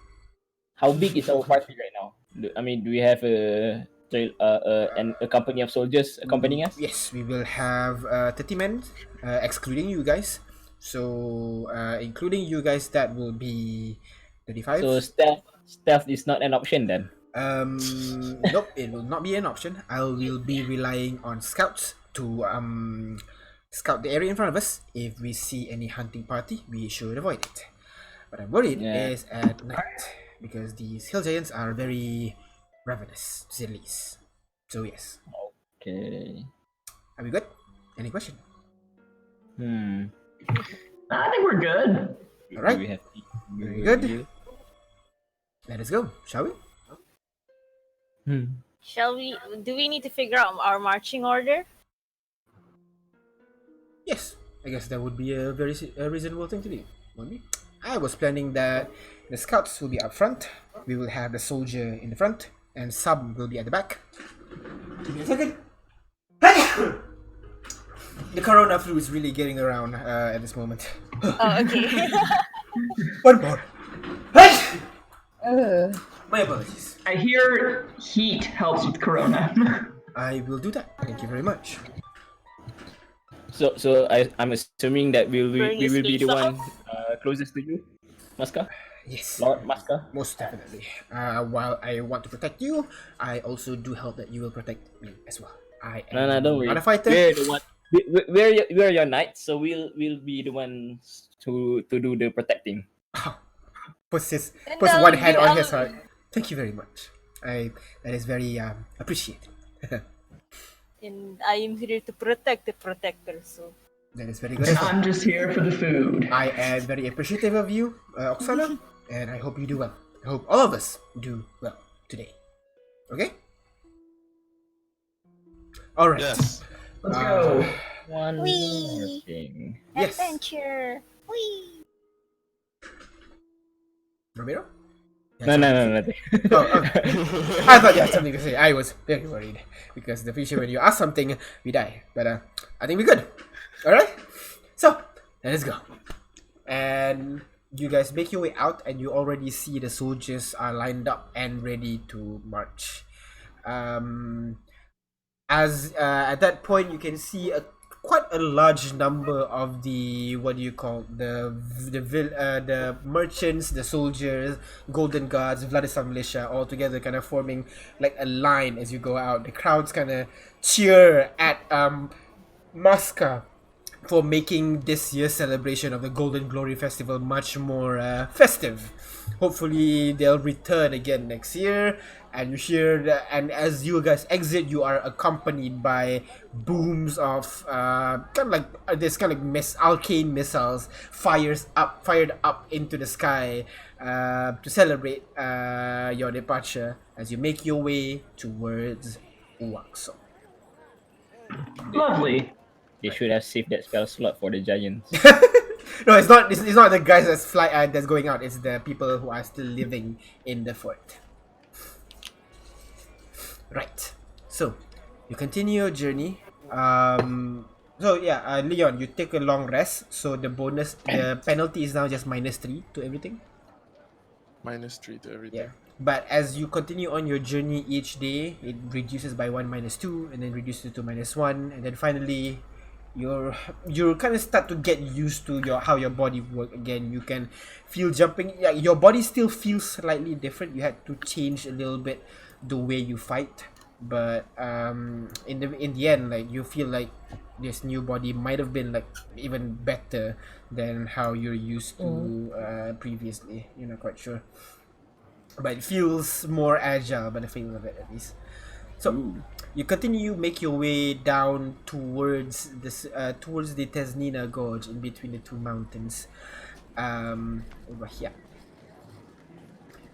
How big is our party right now? I mean, do we have a company of soldiers accompanying us? Yes, we will have 30 men, excluding you guys. So, including you guys, that will be 35. So stealth is not an option then. Nope, it will not be an option. I will be relying on scouts to scout the area in front of us. If we see any hunting party, we should avoid it. What I'm worried is at night, because these hill giants are very ravenous, to say the least. So yes. Okay. Are we good? Any question? I think we're good. All right. Do we have Very good. Let us go, shall we? Shall we? Do we need to figure out our marching order? Yes, I guess that would be a very reasonable thing to do, won't we? I was planning that the scouts will be up front, we will have the soldier in the front, and some will be at the back. Give me a second. The corona flu is really getting around at this moment. Oh, okay. One more. Ugh. My apologies. I hear heat helps with corona. I will do that. Thank you very much. So I'm assuming that we will be the one closest to you, Maska? Yes. Lord Maska? Most definitely. While I want to protect you, I also do hope that you will protect me as well. I am No, don't worry. not a fighter. We're the one. We're your knights, so we'll be the ones to do the protecting. Puts And one hand on his I'll- heart. Thank you very much. That is very appreciated. And I am here to protect the protector. So That is very good as well. I'm just here for the food. I am very appreciative of you, Oksana, and I hope you do well. I hope all of us do well today. Okay? All right. Yes. Let's go. One more Whee! thing. Yes. adventure. Whee! Ramiro? No, nothing. Oh, I thought you had something to say. I was very worried because the future when you ask something, we die. But I think we're good. All right. So let us go. And you guys make your way out, and you already see the soldiers are lined up and ready to march. As at that point, you can see quite a large number of the the merchants, the soldiers, golden guards, Vladisar militia, all together, kind of forming like a line as you go out. The crowds kind of cheer at Maska for making this year's celebration of the Golden Glory Festival much more festive. Hopefully they'll return again next year. And you hear that, and as you guys exit, you are accompanied by booms of kind of like this kind of arcane missiles fired up into the sky. to celebrate your departure as you make your way towards Uaxo. Lovely. They should have saved that spell slot for the giants. No, it's not. It's not the guys that's going out. It's the people who are still living in the fort. Right. So, you continue your journey. Leon, you take a long rest. So the penalty is now just -3 to everything. -3 to everything. Yeah. But as you continue on your journey each day, it reduces by 1 -2, and then reduces to -1, and then finally, you kind of start to get used to how your body work again. You can feel jumping. Yeah, your body still feels slightly different. You had to change a little bit the way you fight, but in the end, like you feel like this new body might have been like even better than how you're used to previously. You're not quite sure, but it feels more agile by the feel of it at least. So you continue make your way down towards the Tesnina Gorge in between the two mountains over here.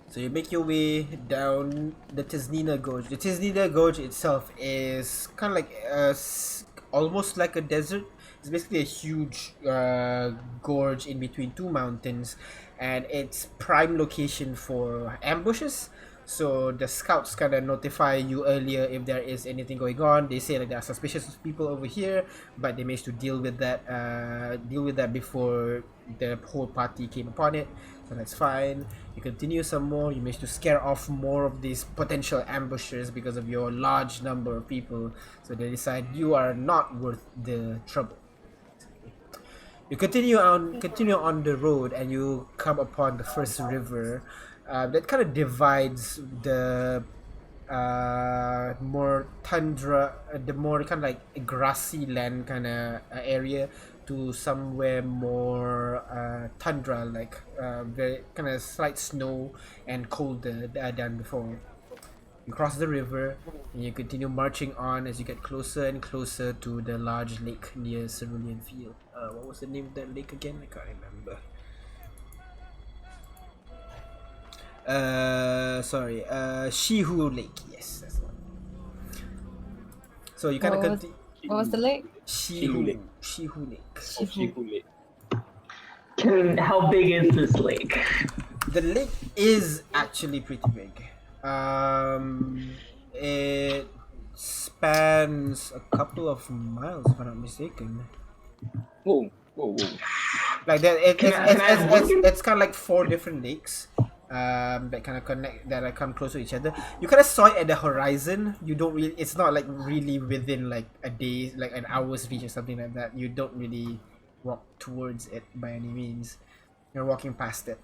So you make your way down the Tesnina Gorge. The Tesnina Gorge itself is kind of like almost like a desert. It's basically a huge gorge in between two mountains, and it's prime location for ambushes. So the scouts kind of notify you earlier if there is anything going on. They say that there are suspicious people over here, but they managed to deal with that before the whole party came upon it. So that's fine. You continue some more. You manage to scare off more of these potential ambushers because of your large number of people. So they decide you are not worth the trouble. You continue on the road, and you come upon the first river that kind of divides the more tundra, the more kind of like grassy land kind of area to somewhere more tundra, like very kind of slight snow and colder than before. You cross the river and you continue marching on as you get closer and closer to the large lake near Cerulean Field. What was the name of that lake again? I can't remember. Shihu Lake. Yes, that's the one. So you kind of continue. What was the lake? Shihu Lake. Shihu Lake. Shihule. How big is this lake? The lake is actually pretty big. It spans a couple of miles, if I'm not mistaken. Whoa, whoa, whoa. Like that, it's kind of like 4 different lakes. That kind of connect, that come close to each other. You kind of saw it at the horizon. You don't really. It's not like really within like a day, like an hour's reach or something like that. You don't really walk towards it by any means. You're walking past it,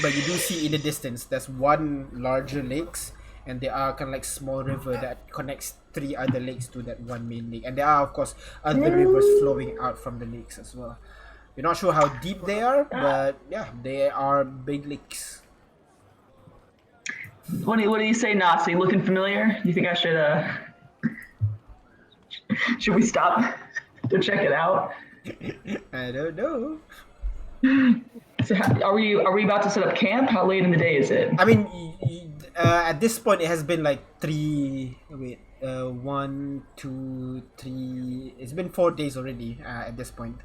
but you do see in the distance there's one larger lakes, and there are kind of like small river that connects 3 other lakes to that one main lake, and there are of course other rivers flowing out from the lakes as well. You're not sure how deep they are, but yeah, they are big lakes. What do you say, Nazi? Looking familiar? You think I should we stop to check it out? I don't know. So are we about to set up camp? How late in the day is it? I mean, at this point, it has been like 1, 2, 3. It's been 4 days already at this point.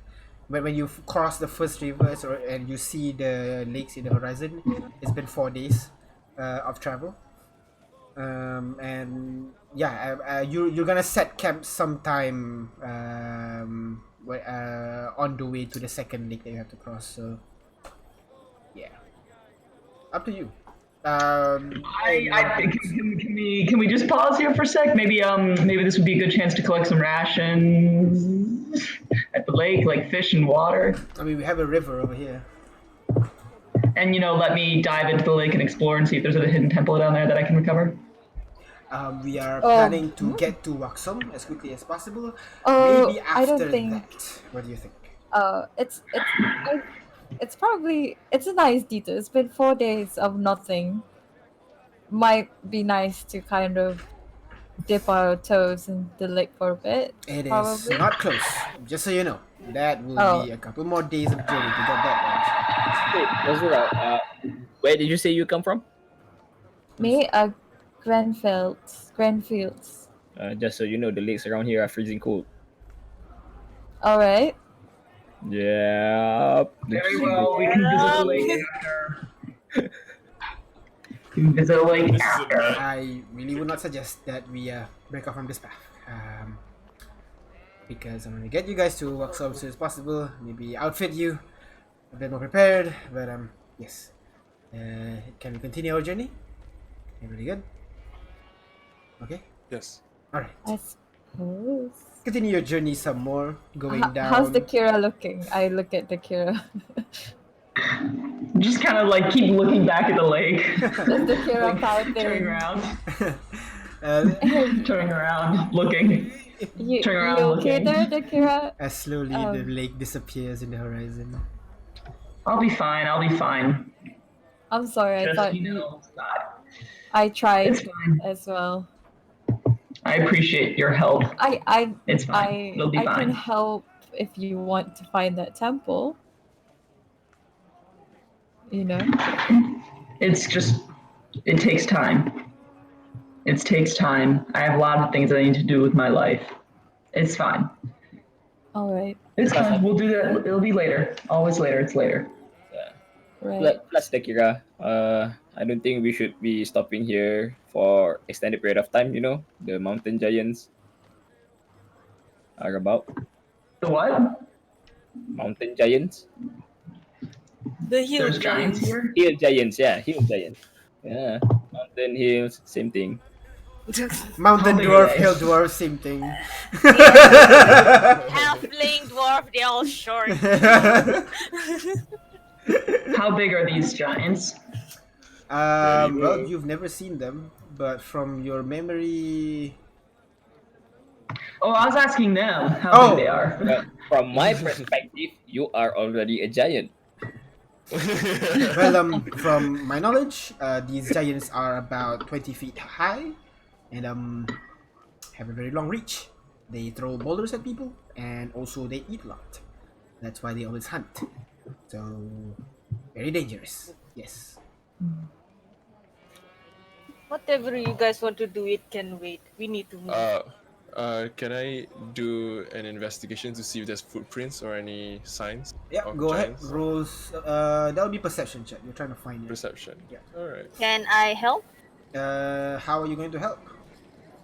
But when you cross the first rivers and you see the lakes in the horizon, it's been 4 days of travel. And yeah, you're gonna set camp sometime on the way to the second lake that you have to cross. So yeah, up to you. I think can we just pause here for a sec? Maybe this would be a good chance to collect some rations at the lake, like fish and water. I mean, we have a river over here. And let me dive into the lake and explore and see if there's a hidden temple down there that I can recover. We are planning to get to Waxom as quickly as possible. Maybe after I don't think. that. What do you think? It's probably a nice detour. It's been 4 days of nothing. Might be nice to kind of dip our toes in the lake for a bit. It is probably. not close. Just so you know, that will be a couple more days of journey to get that So, Azura, where did you say you come from? Me, Grenfields. Grenfields. Just so you know, the lakes around here are freezing cold. All right. Yeah. Very well. We can visit the lake after. We can visit the lake This is a after. bad. I really would not suggest that we break off from this path. Because I'm gonna get you guys to workshop as soon as possible. Maybe outfit you a bit more prepared. But yes. Can we continue our journey? Everybody good? Okay. Yes. All right. I suppose. Continue your journey some more, going down. How's the Kira looking? I look at the Kira. Just kind of like keep looking back at the lake. Does the Kira Turning pouting? around, uh, turning around, looking. You Turn around okay looking. there, the Kira? as slowly the lake disappears in the horizon. I'll be fine. I'll be fine. I'm sorry, I Just thought God. I tried It's fine. as well. I appreciate your help. It's fine. I It'll be I can fine. help if you want to find that temple. You know? It's just, it takes time. It takes time. I have a lot of things I need to do with my life. It's fine. All right. It's fine. We'll do that. It'll be later. Always later. It's later. Right. Plus, Tekira, I don't think we should be stopping here for extended period of time. You know, the mountain giants are about. The what? Mountain giants? The hill There's giants here? Hill giants, yeah, hill giants. Yeah, mountain hills, same thing. Mountain How big dwarf, are they? hill dwarf, same thing. Halfling dwarf, they're all short. How big are these giants? Well, you've never seen them, but from your memory, Oh, I was asking them how Oh. big they are. From my perspective, you are already a giant. well, from my knowledge, these giants are about 20 feet high, and have a very long reach. They throw boulders at people, and also they eat a lot. That's why they always hunt. So, very dangerous. Yes. Whatever you guys want to do, it can wait. We need to move. Can I do an investigation to see if there's footprints or any signs Yeah, of go ahead. giants? Rolls. That'll be perception check. You're trying to find it. Perception. Yeah. All right. Can I help? How are you going to help?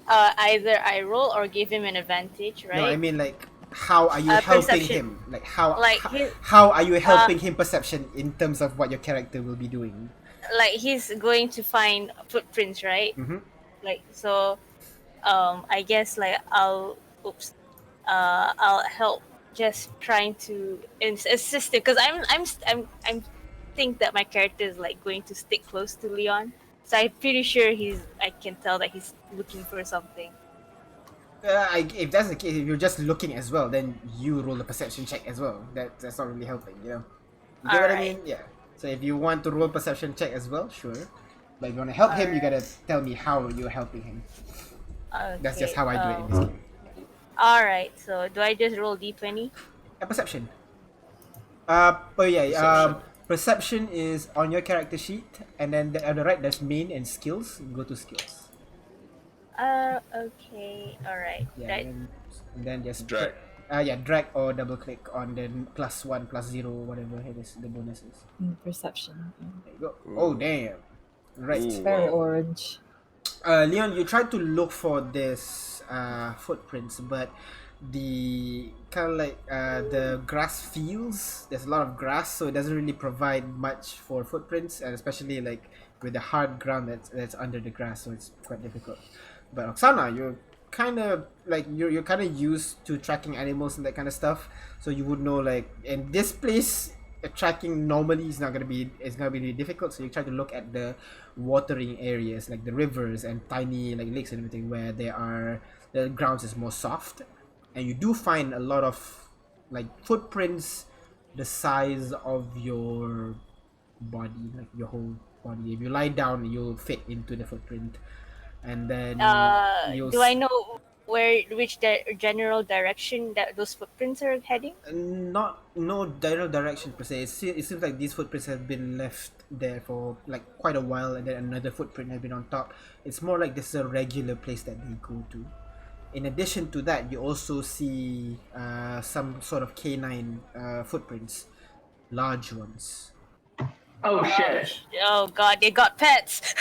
Either I roll or give him an advantage, right? No, I mean like, how are you helping Perception. him? Like how? Like, how are you helping him perception in terms of what your character will be doing? like he's going to find footprints, right? Mhm. Like so, I guess like I'll help just trying to assist him because I'm think that my character is like going to stick close to Leon, so I'm pretty sure I can tell that he's looking for something. If that's the case, if you're just looking as well, then you roll a perception check as well. That's not really helping, you know. You get what I Alright. mean? Yeah. So if you want to roll perception check as well, sure. But if you want to help him, you gotta tell me how you're helping him. That's just how I do it in this game. Alright, so do I just roll d20? A perception. Perception is on your character sheet, and then on the right there's main and skills. Go to skills. Okay, alright. Yeah, Right. and then just Drag. drag or double click on the +1, +0, whatever it is, the bonuses. Perception. There you go. Oh damn! Right. Ooh. Very Wow. orange. Leon, you tried to look for this footprints, but the kind of like the grass fields. There's a lot of grass, so it doesn't really provide much for footprints, and especially like with the hard ground that's under the grass, so it's quite difficult. But Oksana, you're kind of like you're kind of used to tracking animals and that kind of stuff, so you would know like in this place tracking normally is gonna be really difficult. So you try to look at the watering areas like the rivers and tiny like lakes and everything where the grounds is more soft, and you do find a lot of like footprints the size of your body, like your whole body. If you lie down, you'll fit into the footprint, and then you'll Do I know which general direction that those footprints are heading? Not no general direction per se. It seems like these footprints have been left there for like quite a while, and then another footprint has been on top. It's more like this is a regular place that they go to. In addition to that, you also see some sort of canine footprints, large ones. Oh shit! Oh god, they got pets.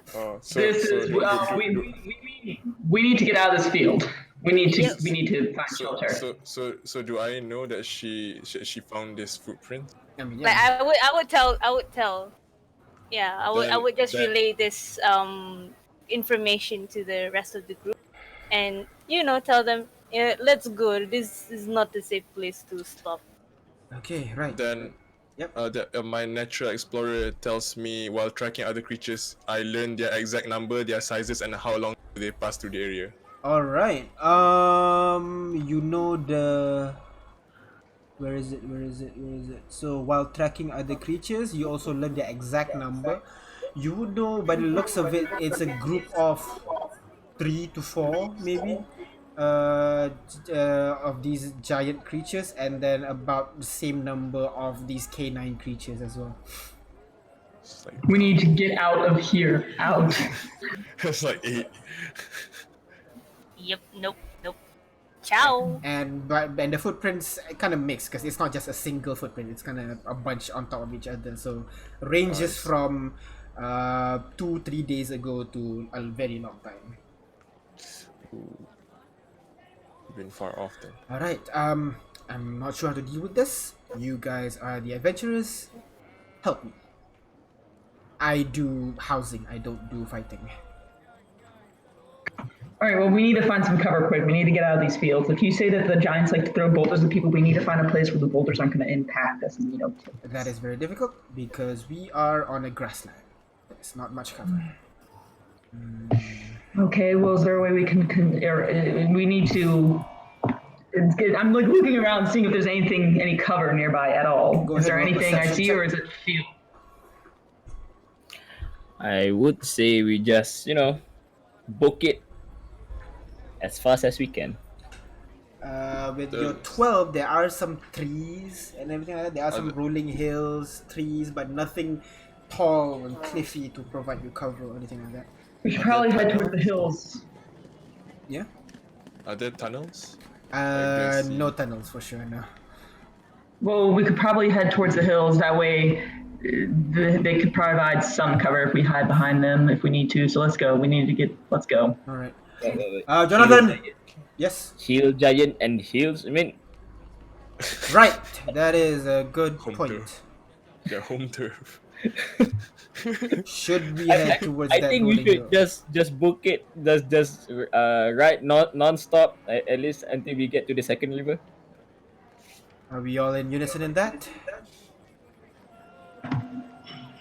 So This so is do, do, do, do, we need to get out of this field. We need to Yes. find so shelter. so do I know that she found this footprint? I mean, Like yeah. I would tell. Yeah, I Then would just that relay this information to the rest of the group, and tell them, let's go. This is not a safe place to stop. Okay, right. then Yep. my natural explorer tells me while tracking other creatures, I learn their exact number, their sizes, and how long they pass through the area. All right. You know the. Where is it? Where is it? Where is it? So while tracking other creatures, you also learn the exact number. You would know by the looks of it, it's a group of 3 to 4, maybe, of these giant creatures, and then about the same number of these canine creatures as well. It's like We need to get out of here. Out. it's like 8. Yep. Nope. Ciao. And the footprints kind of mix because it's not just a single footprint; it's kind of a bunch on top of each other. So ranges Nice. from 2-3 days ago to a very long time. Been far off then. All right. I'm not sure how to deal with this. You guys are the adventurers. Help me. I do housing. I don't do fighting. All right. Well, we need to find some cover quick. We need to get out of these fields. If you say that the giants like to throw boulders at people, we need to find a place where the boulders aren't going to impact us and kill us. That is very difficult because we are on a grassland. There's not much cover. Okay. Well, is there a way we can? We need to. I'm like looking around, seeing if there's any cover nearby at all. Go Is there ahead, roll anything I perception see, check. or is it field? I would say we just book it as fast as we can. With your 12, there are some trees and everything like that. There are some Other- rolling hills, trees, but nothing tall and cliffy to provide you cover or anything like that. We should probably head toward the hills. Yeah? Are there tunnels? No tunnels for sure, no. Well, we could probably head towards the hills. That way, they could provide some cover if we hide behind them if we need to. So let's go. Let's go. All right. Shield Jonathan! giant, Yes? shield giant and heals. I mean, Right. That is a good Home point. turf. Their home turf. Should we head towards I that think we rolling should hill? just book it. Just ride non-stop at least until we get to the second river. Are we all in unison in that?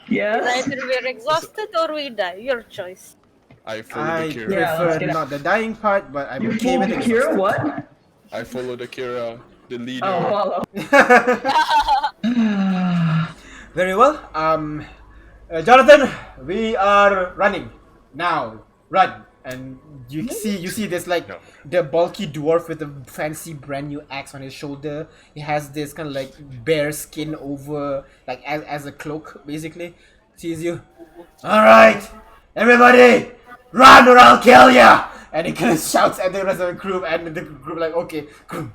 Yes. Either we're exhausted or we die. Your choice. I follow I the Kira. Yeah, let's prefer get out. not the dying part, but I'm You okay with pulled it. Kira? What? I follow the Kira, the leader. Oh, follow. Very well. Jonathan, we are running now. Run, and you see this like No. the bulky dwarf with a fancy brand new axe on his shoulder. He has this kind of like bear skin over like as a cloak, basically. Sees you. All right, everybody, run or I'll kill ya! And he kind of shouts at the rest of the group, and the group like, okay, and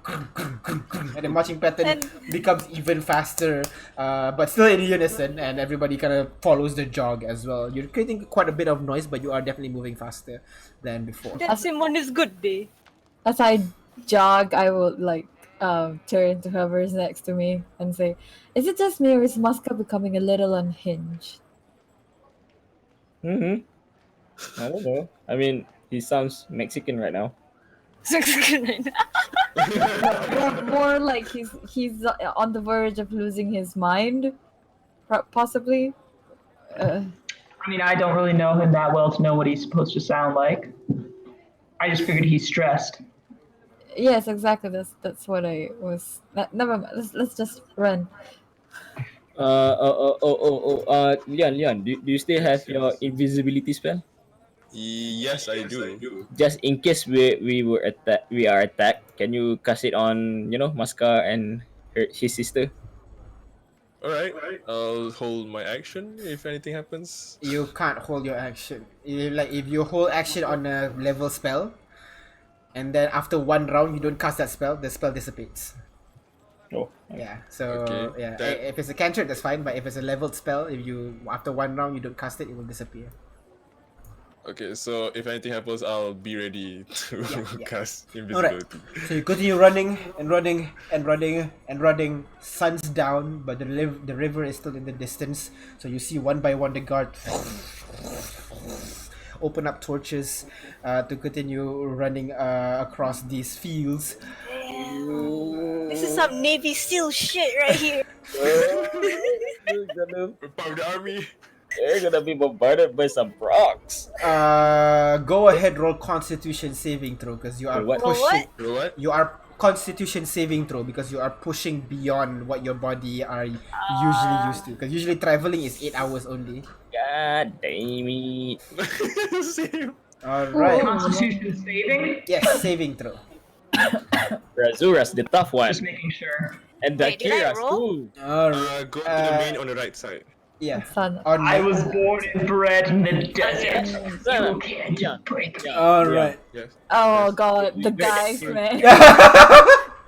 the marching pattern And- becomes even faster, but still in unison, and everybody kind of follows the jog as well. You're creating quite a bit of noise, but you are definitely moving faster than before. That Simon is good day. As I jog, I will turn to whoever's next to me and say, "Is it just me, or is Muska becoming a little unhinged?" I don't know. I mean, he sounds Mexican right now. More like he's on the verge of losing his mind, possibly. I mean, I don't really know him that well to know what he's supposed to sound like. I just figured he's stressed. Yes, exactly. That's what I was. Never mind. Let's just run. Leon, do you still have your invisibility spell? Yes, I do. Just in case we are attacked, can you cast it on Maska and his sister? All right. I'll hold my action if anything happens. You can't hold your action. If you hold action on a level spell, and then after one round you don't cast that spell, the spell dissipates. Oh, Yeah. So Okay, yeah, that- if it's a cantrip, that's fine. But if it's a leveled spell, if you after one round you don't cast it, it will disappear. Okay, so if anything happens, I'll be ready to yeah. cast All right. invisibility. So you continue running and running and running and running. Sun's down, but the river is still in the distance. So you see one by one the guard open up torches to continue running across these fields. This is some Navy SEAL shit right here. You're gonna, We're part of the army. you're gonna be bombarded by some rocks. Go ahead, roll Constitution saving throw because you are What? Roll pushing. what? You know what? You are Constitution saving throw because you are pushing beyond what your body are usually used to. Because usually traveling is 8 hours only. God damn it. Same. All right. Constitution saving? Yes, saving throw. Razura's the tough one. Just making sure. And Wait, did I Dakira's roll? too. All right. Go to the main on the right side. Yeah. Fun. On I the- was born and bred in the desert. Yeah. You can't break me. All right. Yes. Oh Yes. god, the Wait, guys, wait. man.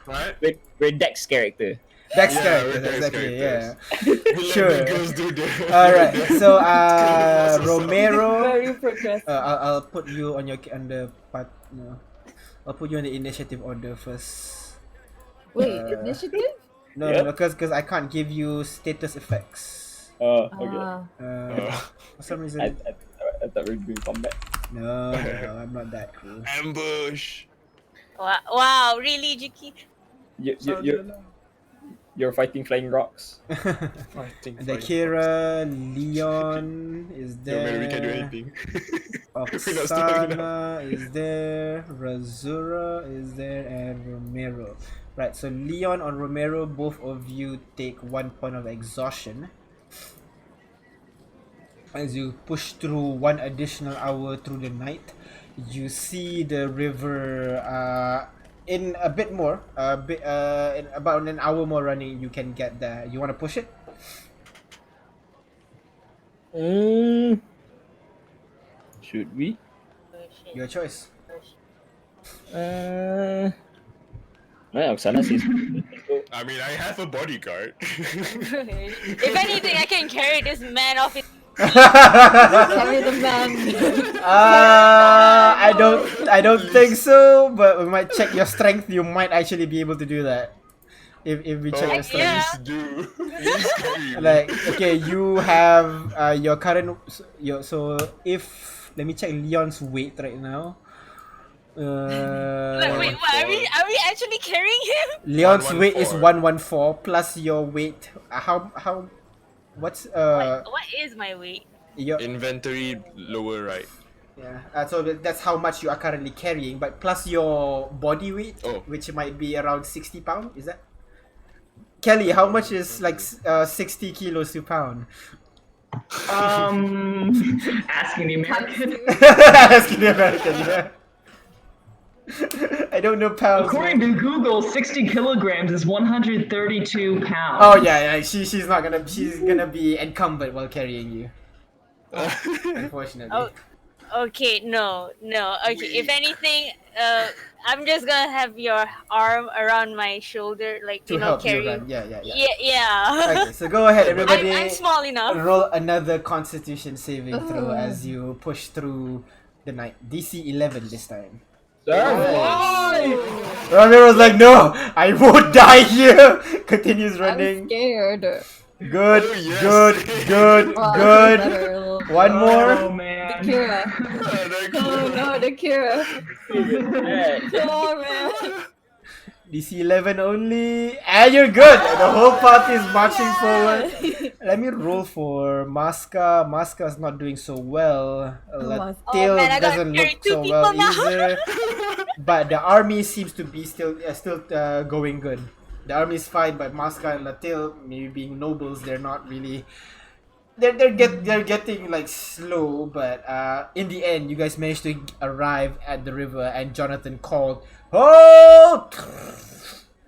Right? We're Dex character. Dex Yeah, characters, we're Dex exactly. characters. Yeah. We let Sure. the girls do their. All right. So It's Romero. Very progressive. I'll put you on the part. No, I'll put you on the initiative order first. Wait, initiative? No, Yep. because I can't give you status effects. Oh, okay. For some reason. I thought we were doing combat. No, I'm not that cool. Ambush. Wow, really, Jiki? You're fighting flying rocks. I think. The Kira, Leon is No man, we can't do there. anything. We're not strong enough. Oksana is there. Razura is there, and Romero. Right, so Leon or Romero, both of you take 1 point of exhaustion as you push through 1 additional hour through the night. You see the river in a bit more, in about an hour more running. You can get there. You want to push it? Should we? Your choice. Well, Oksana says. I mean, I have a bodyguard. If anything, I can carry this man off his. Carry the man. I don't think so, but we might check your strength. You might actually be able to do that. If we check Oh, your strength. Yeah. please do. Please carry me. Like, okay, you have your current so if let me check Leon's weight right now. Like, wait, what? Are we actually carrying him? Leon's weight is 114. 114 plus your weight. How what's What is my weight? your Inventory lower right. yeah. So that's how much you are currently carrying, but plus your body weight, Oh. which might be around 60 pounds. Is that? Kelly, how much is like 60 kilos to pound? Asking the American. Asking the American, yeah. I don't know pounds. According man. to Google, 60 kilograms is 132 pounds. Oh yeah, she's gonna be encumbered while carrying you. Unfortunately. Oh, okay, no. Okay, if anything, I'm just gonna have your arm around my shoulder, like To help carry. you run. Yeah. Yeah. Okay, so go ahead, everybody. I'm small enough. Roll another Constitution saving throw as you push through the night. DC 11 this time. Romero's like, no, I won't die here. Continues I'm running. scared. Good, Oh, yes. good. Better. One Oh more. man. Kira. Oh no, the Kira. Come on, man. DC 11 only. And you're good. The whole party is marching forward. Let me roll for Maska. Maska's not doing so well. Mas- Latil Oh, man, I gotta doesn't carry look 2 so well people now. either. But the army seems to be still going good. The army is fine, but Maska and Latil, maybe being nobles, they're not really they're getting like slow, but in the end, you guys managed to arrive at the river, and Jonathan called, "Halt!"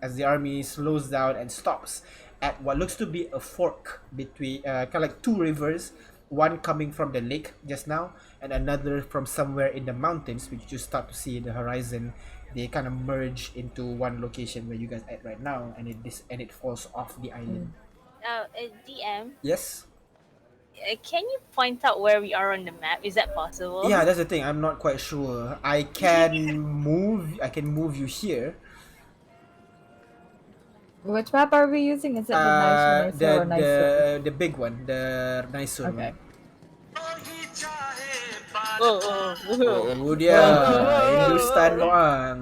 as the army slows down and stops at what looks to be a fork between kind of like two rivers, one coming from the lake just now, and another from somewhere in the mountains, which you start to see the horizon. They kind of merge into one location where you guys at right now, and it falls off the island. DM, Yes. can you point out where we are on the map? Is that possible? Yeah, that's the thing. I'm not quite sure. I can move you here. Which map are we using? Is it the nice one or The nice one? the big one, the nicer Okay. one. Oh, Oh dia, Hindustan doang.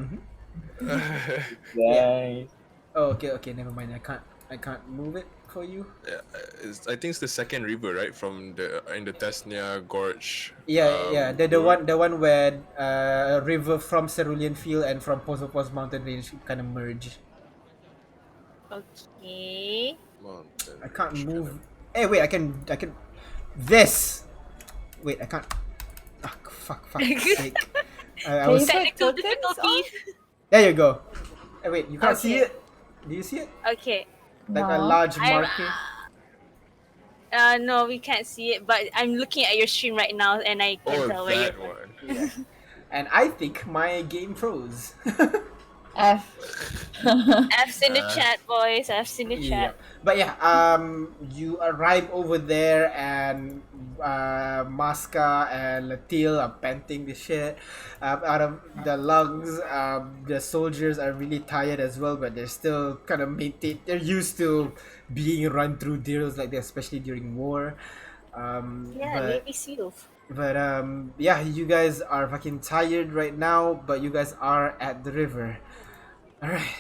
Guys. Oh, okay, never mind. I can't move it for you. I think it's the second river, right? From the in the Tesnia Gorge. Yeah. The one where a river from Cerulean Field and from Posopos Mountain Range kind of merge. okay. Mountain I can't Range move. kinda- Hey, wait, I can. This. Wait, I can't. Ah, fuck sake. I Can was. you put Technical tokens difficulties. There you go. Hey, wait, you can't see Okay. it? Do you see it? Okay. Like a No. large I'm- marking? No, we can't see it, but I'm looking at your stream right now, and I can Oh, tell where that you're. one. Yeah. And I think my game froze. F. F's in the chat, boys. F's in the Yeah. chat. But yeah, you arrive over there and Masca and Latil are panting the shit out of the lungs. The soldiers are really tired as well, but they're still kind of they're used to being run through drills like that, especially during war. Yeah, Navy SEALs. But yeah, you guys are fucking tired right now, but you guys are at the river. Alright.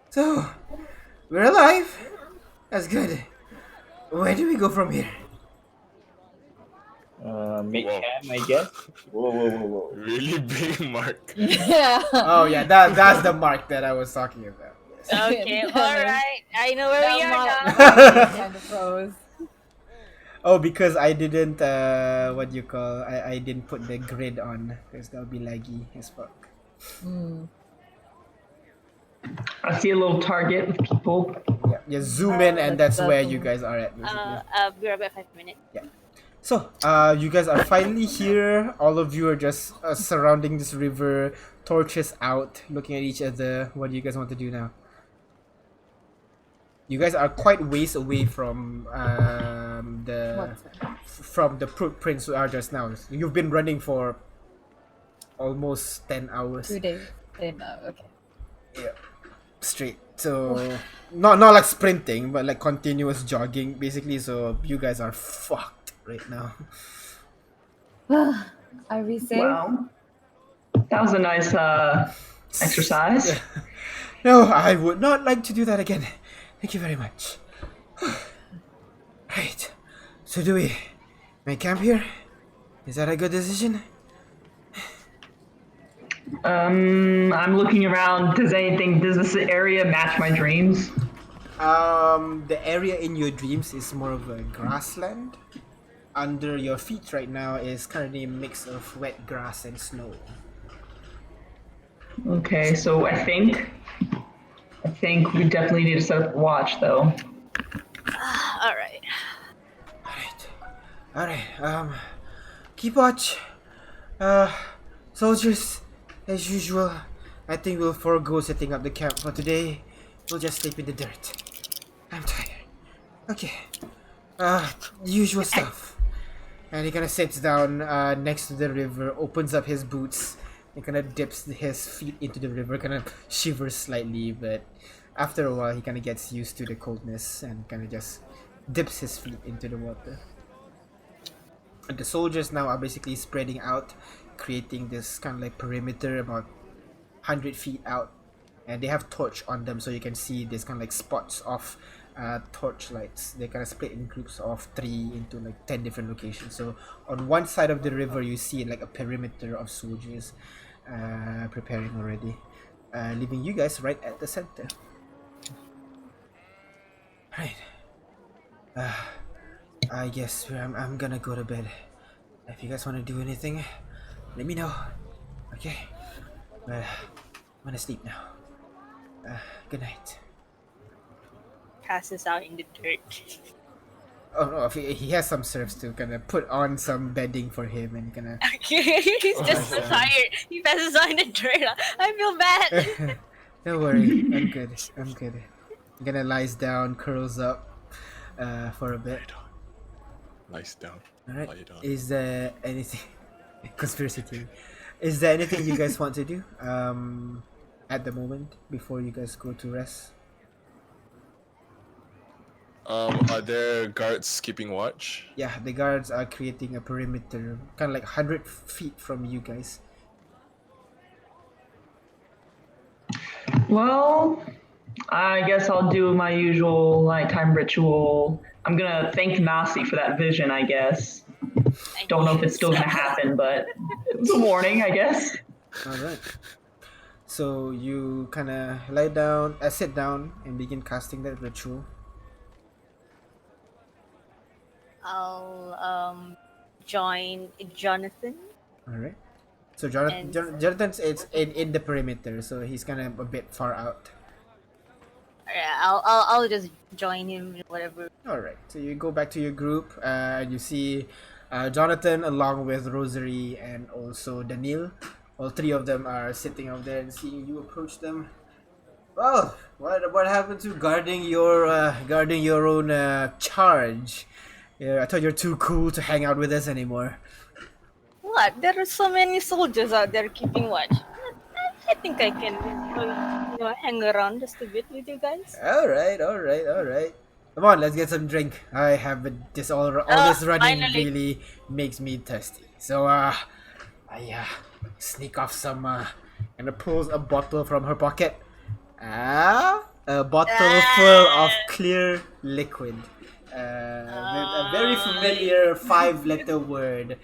So we're alive. That's good. Where do we go from here? Make Wow. cam, I guess. Whoa. Really big mark. Yeah. Oh yeah, that's the mark that I was talking about. Yes. Okay, alright. I know where we are now. Kind of froze. Oh, because I didn't what do you call? I didn't put the grid on because that'll be laggy as fuck. I see a little target with people. Yeah, you zoom in and that's that's where the you one. guys are at basically. We're about 5 minutes. So, you guys are finally here. All of you are just surrounding this river, torches out, looking at each other. What do you guys want to do now? You guys are quite ways away from from the footprints we are just now. You've been running for almost 10 hours. 2 days. Okay. Yeah, straight. So not like sprinting, but like continuous jogging, basically. So you guys are fucked right now. Are we safe? Wow. That was a nice exercise. No, I would not like to do that again. Thank you very much. Right. So do we make camp here? Is that a good decision? I'm looking around. Does this area match my dreams? The area in your dreams is more of a grassland. Under your feet right now is currently a mix of wet grass and snow. Okay, so I think we definitely need to set up a watch, though. Alright. Alright, keep watch. Soldiers, as usual, I think we'll forego setting up the camp for today. We'll just sleep in the dirt. I'm tired. Okay. Usual stuff. And he kind of sits down next to the river, opens up his boots, and kind of dips his feet into the river, kind of shivers slightly, but after a while he kind of gets used to the coldness and kind of just dips his feet into the water. And the soldiers now are basically spreading out, creating this kind of like perimeter about 100 feet out, and they have torch on them, so you can see this kind of like spots of torch lights. They kind of split in groups of 3 into like 10 different locations. So on one side of the river you see like a perimeter of soldiers preparing already, leaving you guys right at the center. Right. I guess I'm gonna go to bed. If you guys want to do anything, let me know. Okay? But I'm gonna sleep now. Good night. Passes out in the dirt. Oh no, if he has some serfs to kind of put on some bedding for him and kind of. He's just so tired. He passes out in the dirt. I feel bad. Don't worry, I'm good. I'm good. He kind of lies down, curls up, for a bit. Lies down. All right. Lie down. Is there anything? Conspiracy theory. Is there anything you guys want to do? At the moment before you guys go to rest. Are there guards keeping watch? Yeah, the guards are creating a perimeter, kind of like 100 feet from you guys. Well, I guess I'll do my usual nighttime ritual. I'm gonna thank Nasi for that vision, I guess. Don't know if it's still gonna happen, but it was a warning, I guess. All right. So you kind of lie down, sit down, and begin casting that ritual. I'll join Jonathan. All right. So Jonathan's it's in the perimeter, so he's kind of a bit far out. Yeah, I'll just join him. Whatever. All right. So you go back to your group, and you see Jonathan along with Rosary and also Daniil. All three of them are sitting out there and seeing you approach them. Well, what happened to guarding your own charge? Yeah, I thought you're too cool to hang out with us anymore. What? There are so many soldiers out there keeping watch. I think I can, hang around just a bit with you guys. All right. Come on, let's get some drink. I have this all this running Finally. really makes me thirsty. So I sneak off some and pulls a bottle from her pocket. A bottle full of clear liquid. With a very familiar 5-letter word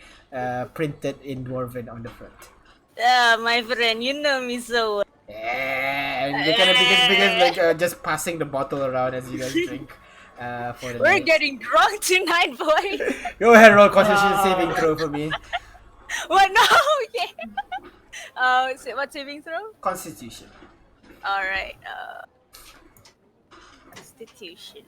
printed in Dwarven on the front. My friend, you know me so well. Yeah, and they kind of begin just passing the bottle around as you guys drink. For the We're night. getting drunk tonight, boys. Go ahead, roll Constitution saving throw for me. What? No, yeah. What saving throw? Constitution. All right. Constitution.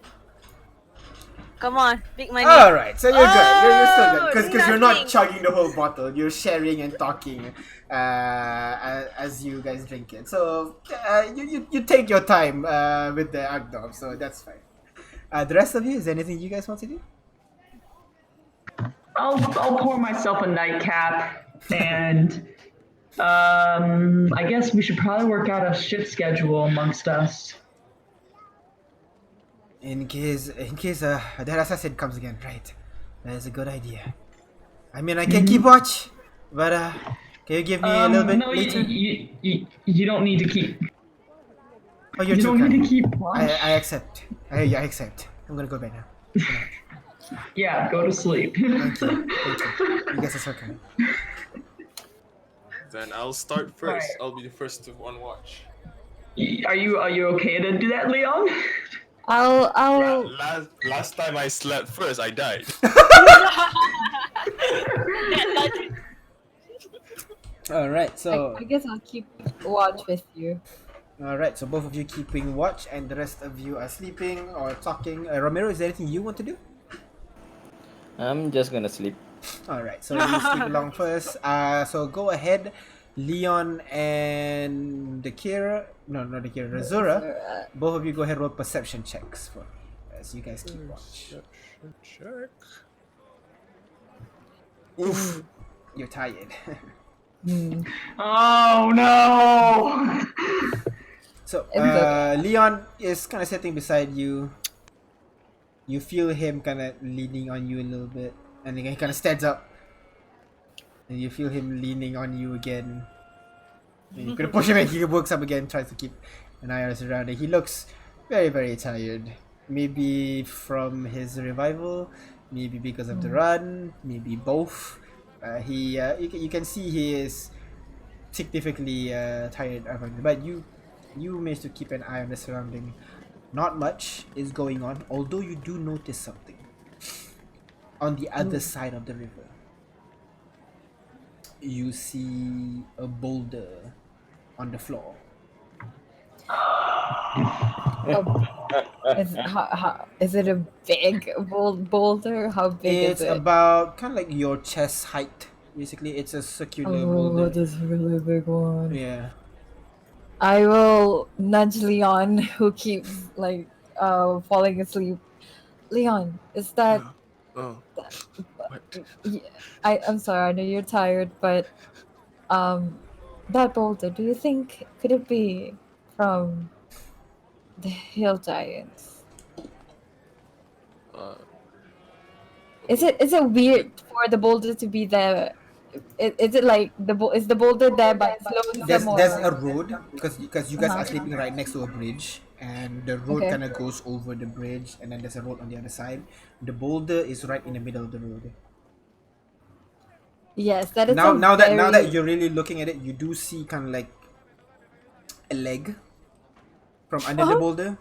Come on, big money. All right, so you're good. You're still good because you're not nothing. chugging the whole bottle. You're sharing and talking as you guys drink it. So you take your time with the Agdom, so that's fine. The rest of you, is there anything you guys want to do? I'll pour myself a nightcap, and I guess we should probably work out a shift schedule amongst us. In case that assassin comes again, right? That is a good idea. I mean, I can keep watch, but can you give me a little bit no, later? you don't need to keep. Oh, you're You too don't need kind. to keep watch. I accept. I accept. I'm gonna go bed now. Good night. Yeah, go to sleep. Thank you. You guys are so kind. Then I'll start first. Alright. I'll be the first to on watch. Are you okay to do that, Leon? I'll Last time I slept first, I died. All right. So I guess I'll keep watch with you. all right. So both of you keeping watch, and the rest of you are sleeping or talking. Romero, is there anything you want to do? I'm just gonna sleep. All right. So you sleep along first. So go ahead, Leon and the Kira. No, not the Kira. Razura. Both of you go ahead and roll perception checks for as you guys keep watch. Check. Oof. You're tired. Oh no! So It's okay. Leon is kind of sitting beside you. You feel him kind of leaning on you a little bit, and then he kind of stands up, and you feel him leaning on you again. And you could push him, and he wakes up again, tries to keep an eye on his surrounding. He looks very, very tired. Maybe from his revival, maybe because of the run, maybe both. You can see he is significantly tired of it. But you managed to keep an eye on the surrounding. Not much is going on, although you do notice something. On the other side of the river, you see a boulder on the floor. Is it a big boulder? How big is It's it? about kind of like your chest height. Basically, it's a circular Oh, boulder. this is a really big one. Yeah. I will nudge Leon, who keeps like falling asleep. Leon, is that? Oh, what? I'm sorry. I know you're tired, but um, that boulder. Do you think could it be from the hill giants? Uh, Is it weird for the boulder to be there? Is it like is the boulder there by its lonesome There's a or? road because you guys Uh-huh. are sleeping right next to a bridge, and the road Okay. kind of goes over the bridge, and then there's a road on the other side. The boulder is right in the middle of the road. Yes, that is Now, a now that very. you're really looking at it, you do see kind of like a leg from under the Oh boulder,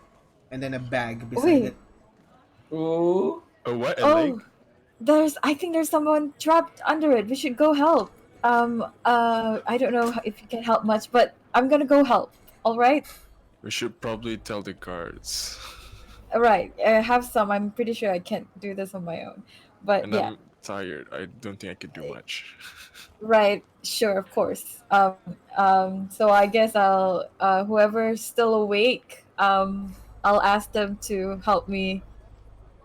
and then a bag beside wait. it. Ooh. a what? A leg? Oh, I think there's someone trapped under it. We should go help. I don't know if you can help much, but I'm gonna go help. All right. We should probably tell the guards. All right. Have some. I'm pretty sure I can't do this on my own, but And yeah. I'm tired. I don't think I could do much. Right. Sure. Of course. So I guess I'll whoever's still awake. I'll ask them to help me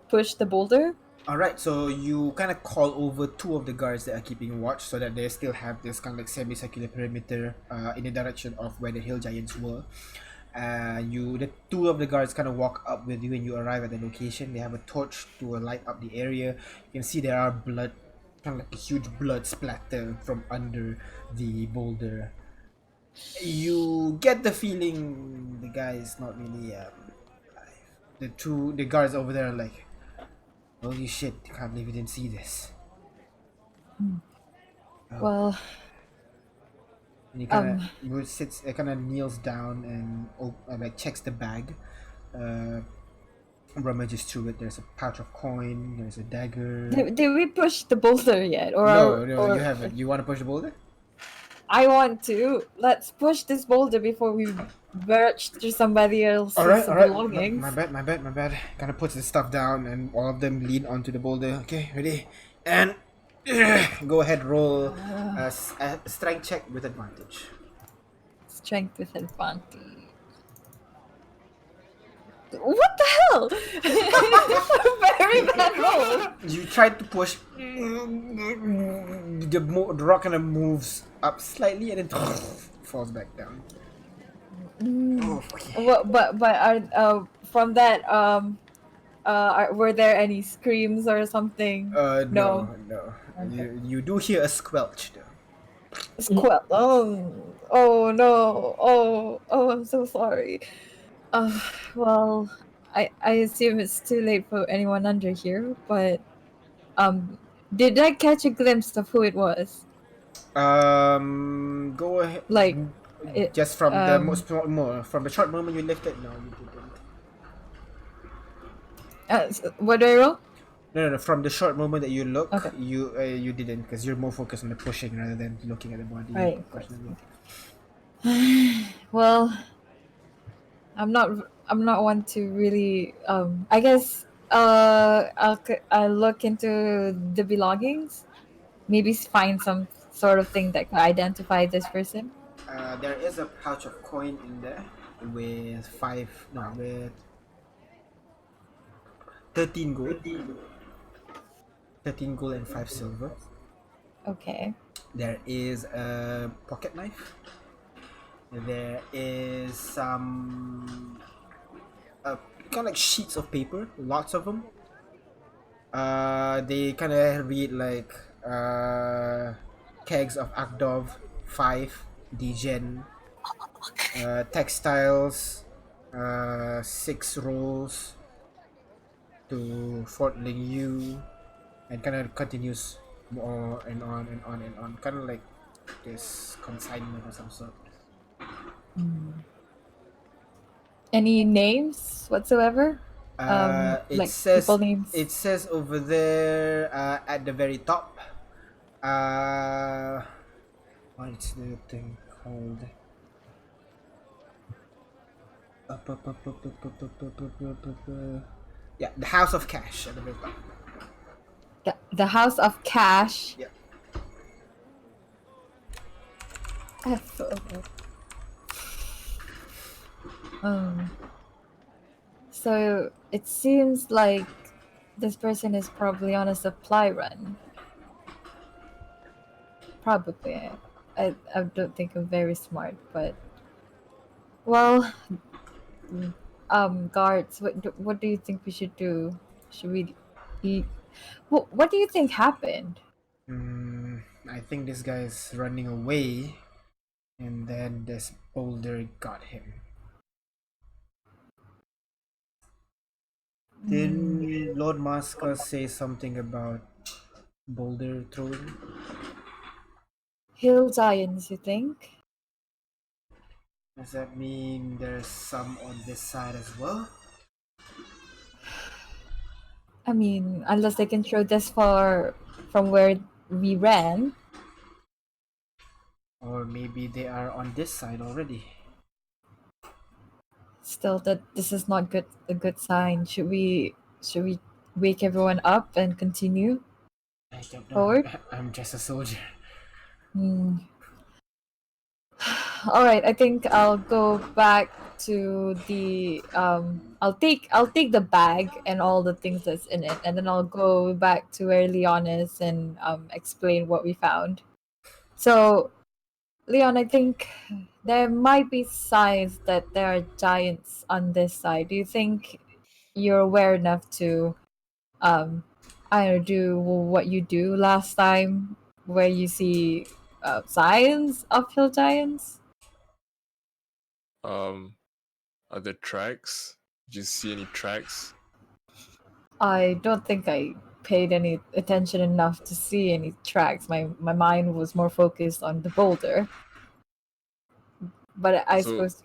push the boulder. All right, so you kind of call over two of the guards that are keeping watch, so that they still have this kind of like semicircular perimeter in the direction of where the hill giants were. The two of the guards kind of walk up with you when you arrive at the location. They have a torch to light up the area. You can see there are blood, kind of like a huge blood splatter from under the boulder. You get the feeling the guy is not really alive. The guards over there are like, holy shit, can't believe we didn't see this. Oh. Well, And he kind um, of sits, kind of kneels down and like checks the bag. Uh, Rummages through it. There's a pouch of coin. There's a dagger. did we push the boulder yet, No, you or haven't. You want to push the boulder? I want to. Let's push this boulder before we birch through somebody else's All right. belongings. My bad. Kind of puts his stuff down, and all of them lean onto the boulder. Okay, ready, and go ahead. Roll a strength check with advantage. Strength with advantage. What the hell? Very bad roll. You try to push. The rock kind of moves up slightly and then falls back down. Oh, okay. But are from that were there any screams or something? No. Okay. You do hear a squelch though. Squel. Oh no. Oh, I'm so sorry. Well, I assume it's too late for anyone under here, but did I catch a glimpse of who it was? Go ahead. Like, it Just from the more from the short moment you lifted. No, you didn't. what do I roll? No. From the short moment that you look, Okay. you didn't because you're more focused on the pushing rather than looking at the body. Right, of course. Personally. Well, I'm not one to really I guess I'll look into the belongings, maybe find some sort of thing that can identify this person. There is a pouch of coin in there with 13 gold. 13 gold and 5 silver. Okay. There is a pocket knife. There is some kind of like sheets of paper, lots of them. They kind of read like kegs of Akdov, 5, Degen, textiles, 6 rolls to Fort Ling and kind of continues more and on and on and on, kind of like this consignment of some sort. Any names whatsoever? It like says people names. over there at the very top. What's the thing called? Yeah, the House of Cash at the very top. The House of Cash. Yeah. F-O. So it seems like this person is probably on a supply run. Probably. I don't think I'm very smart, but well, guards, what do you think we should do? Should we eat? What do you think happened? I think this guy is running away, and then this boulder got him. Didn't Lord Masca say something about boulder throwing? Hill giants, you think? Does that mean there's some on this side as well? I mean, unless they can throw this far from where we ran. Or maybe they are on this side already. Still, that this is not a good sign. Should we wake everyone up and continue I don't know. forward? I'm just a soldier. All right, I think I'll go back to the I'll take the bag and all the things that's in it, and then I'll go back to where Leon is and explain what we found. So, Leon, I think there might be signs that there are giants on this side. Do you think you're aware enough to I don't know, do what you do last time where you see signs of hill giants? Are there tracks? Did you see any tracks? I don't think I paid any attention enough to see any tracks. My mind was more focused on the boulder. But I So- suppose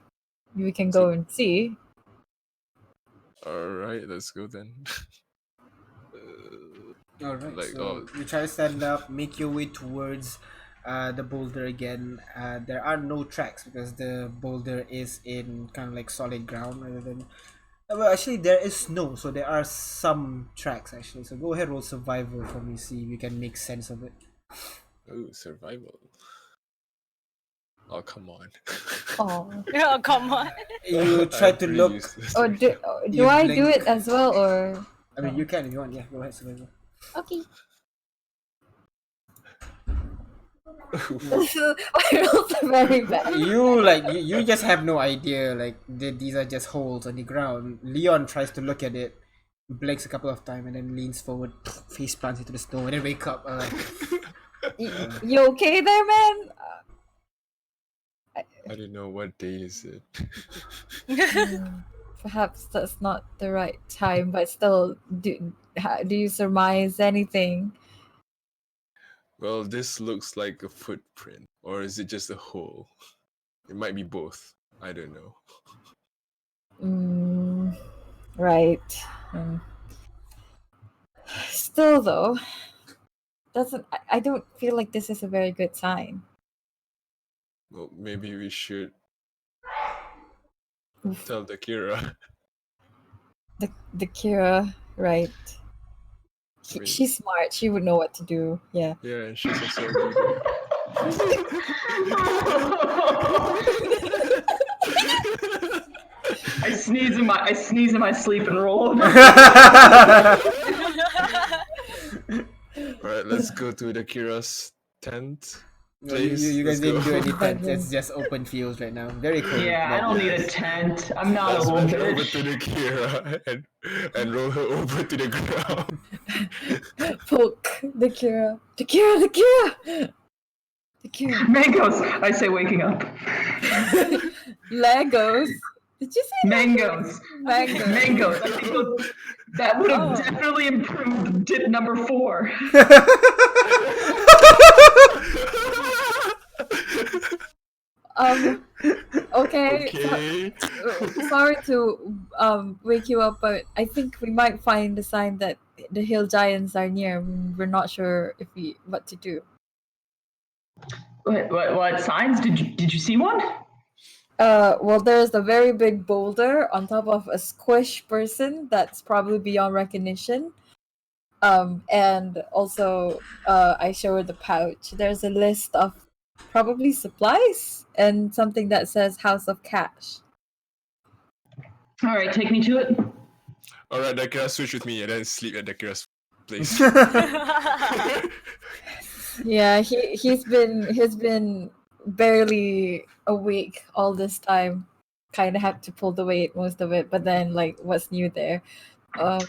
we can go and see. Alright, let's go then. Alright, Like, so you try to stand up, make your way towards the boulder again. There are no tracks because the boulder is in kind of like solid ground rather than. Well, actually, there is snow, so there are some tracks actually. So go ahead, roll survival for me, see if you can make sense of it. Oh, survival. Oh, come on. Oh, Oh, come on. You try I'm to pretty look. useless. or do You I do blink. it as well, or I mean, you can if you want. Yeah, go ahead, survival. okay? I rolled very bad. You just have no idea. Like these are just holes on the ground. Leon tries to look at it, blinks a couple of times, and then leans forward, face plants into the snow, and then wake up. You okay there, man? I don't know what day is it. Perhaps that's not the right time, but still, do you surmise anything? Well, this looks like a footprint. Or is it just a hole? It might be both. I don't know. Right. Still, though, I don't feel like this is a very good sign. Well, maybe we should tell the Kira. The Kira, right? I mean- She's smart. She would know what to do. Yeah. Yeah, and she's also a leader. I sneeze in my sleep and roll over. Alright, let's go to the Kira's tent. No, you Please, guys let's didn't go. do any tents. It's just open fields right now. Very cool. Yeah, I don't need a tent. I'm not Let's a little run over bitch. to the Kira and roll her over to the ground. Poke the Kira. The Kira. The Kira. The Kira. Mangoes, I say, waking up. Legos. Did you say Mangoes. mango? Mangoes. I think that would have definitely improved tip number 4. Okay. Okay. Sorry to wake you up, but I think we might find a sign that the hill giants are near. We're not sure if we what to do. What signs did you see one? Well, there's a very big boulder on top of a squish person that's probably beyond recognition. And also, I show her the pouch. There's a list of probably supplies and something that says House of Cash. All right, take me to it. All right, Dakira, switch with me and then sleep at Dakira's place. Yeah, he's been barely awake all this time. Kind of had to pull the weight most of it, but then like what's new there? All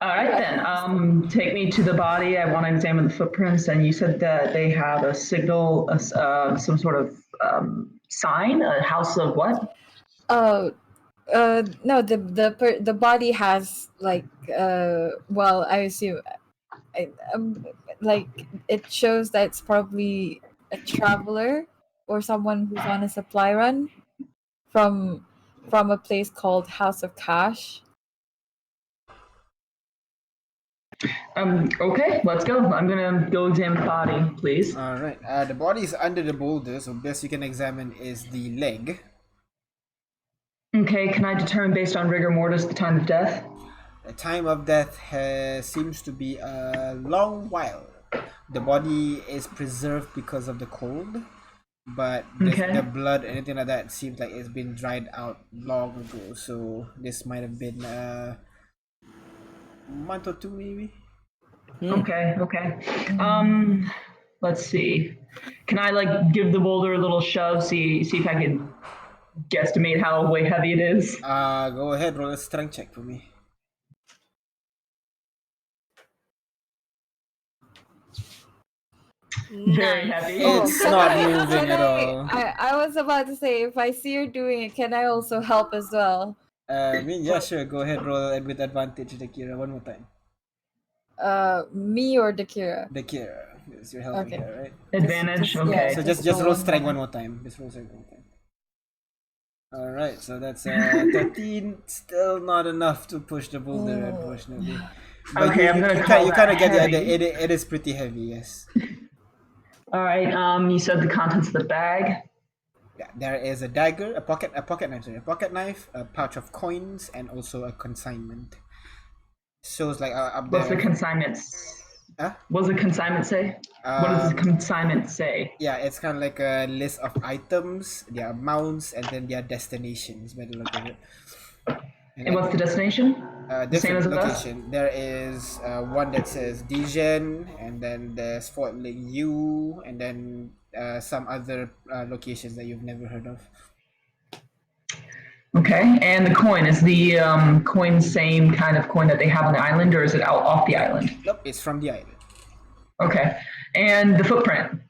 right then. Take me to the body. I want to examine the footprints. And you said that they have a signal, some sort of sign, a house of what? No, the body has like well, I assume like it shows that it's probably a traveler or someone who's on a supply run from a place called House of Cash. Okay, let's go. I'm gonna go examine the body, please. All right. The body is under the boulder, so best you can examine is the leg. Okay, can I determine based on rigor mortis the time of death? The time of death seems to be a long while. The body is preserved because of the cold, but Okay. the blood, anything like that, seems like it's been dried out long ago. So this might have been a month or two, maybe. Okay. Let's see. Can I like give the boulder a little shove? See if I can guesstimate how way heavy it is. Go ahead, roll a strength check for me. Very Nice. heavy. It's not moving at all. I was about to say, if I see her doing it, can I also help as well? Yeah, sure. Go ahead, roll with advantage, Dakira, one more time. Me or Dakira? Dakira, yes, you're helping Okay. her, right? Advantage. yeah, Okay. So just just roll roll strength one. one more time. Just roll strength one more time. All right, so that's 13. Still not enough to push the boulder, unfortunately. But Okay, I'm gonna you call kind that of get the idea. heavy. It is pretty heavy, yes. All right. You said the contents of the bag. Yeah, there is a dagger, a pocket knife, a pouch of coins, and also a consignment. Shows like up there. What's the consignment? Huh? What does the consignment say? What does the consignment say? Yeah, it's kind of like a list of items, their amounts, and then their destinations by the look of it. And what's the destination? The same Different as us? location. There is one that says Dijon, and then there's Fort Ling U, and then some other locations that you've never heard of. Okay. And the coin, is the coin same kind of coin that they have on the island, or is it out off the island? Nope, it's from the island. Okay. And the footprint.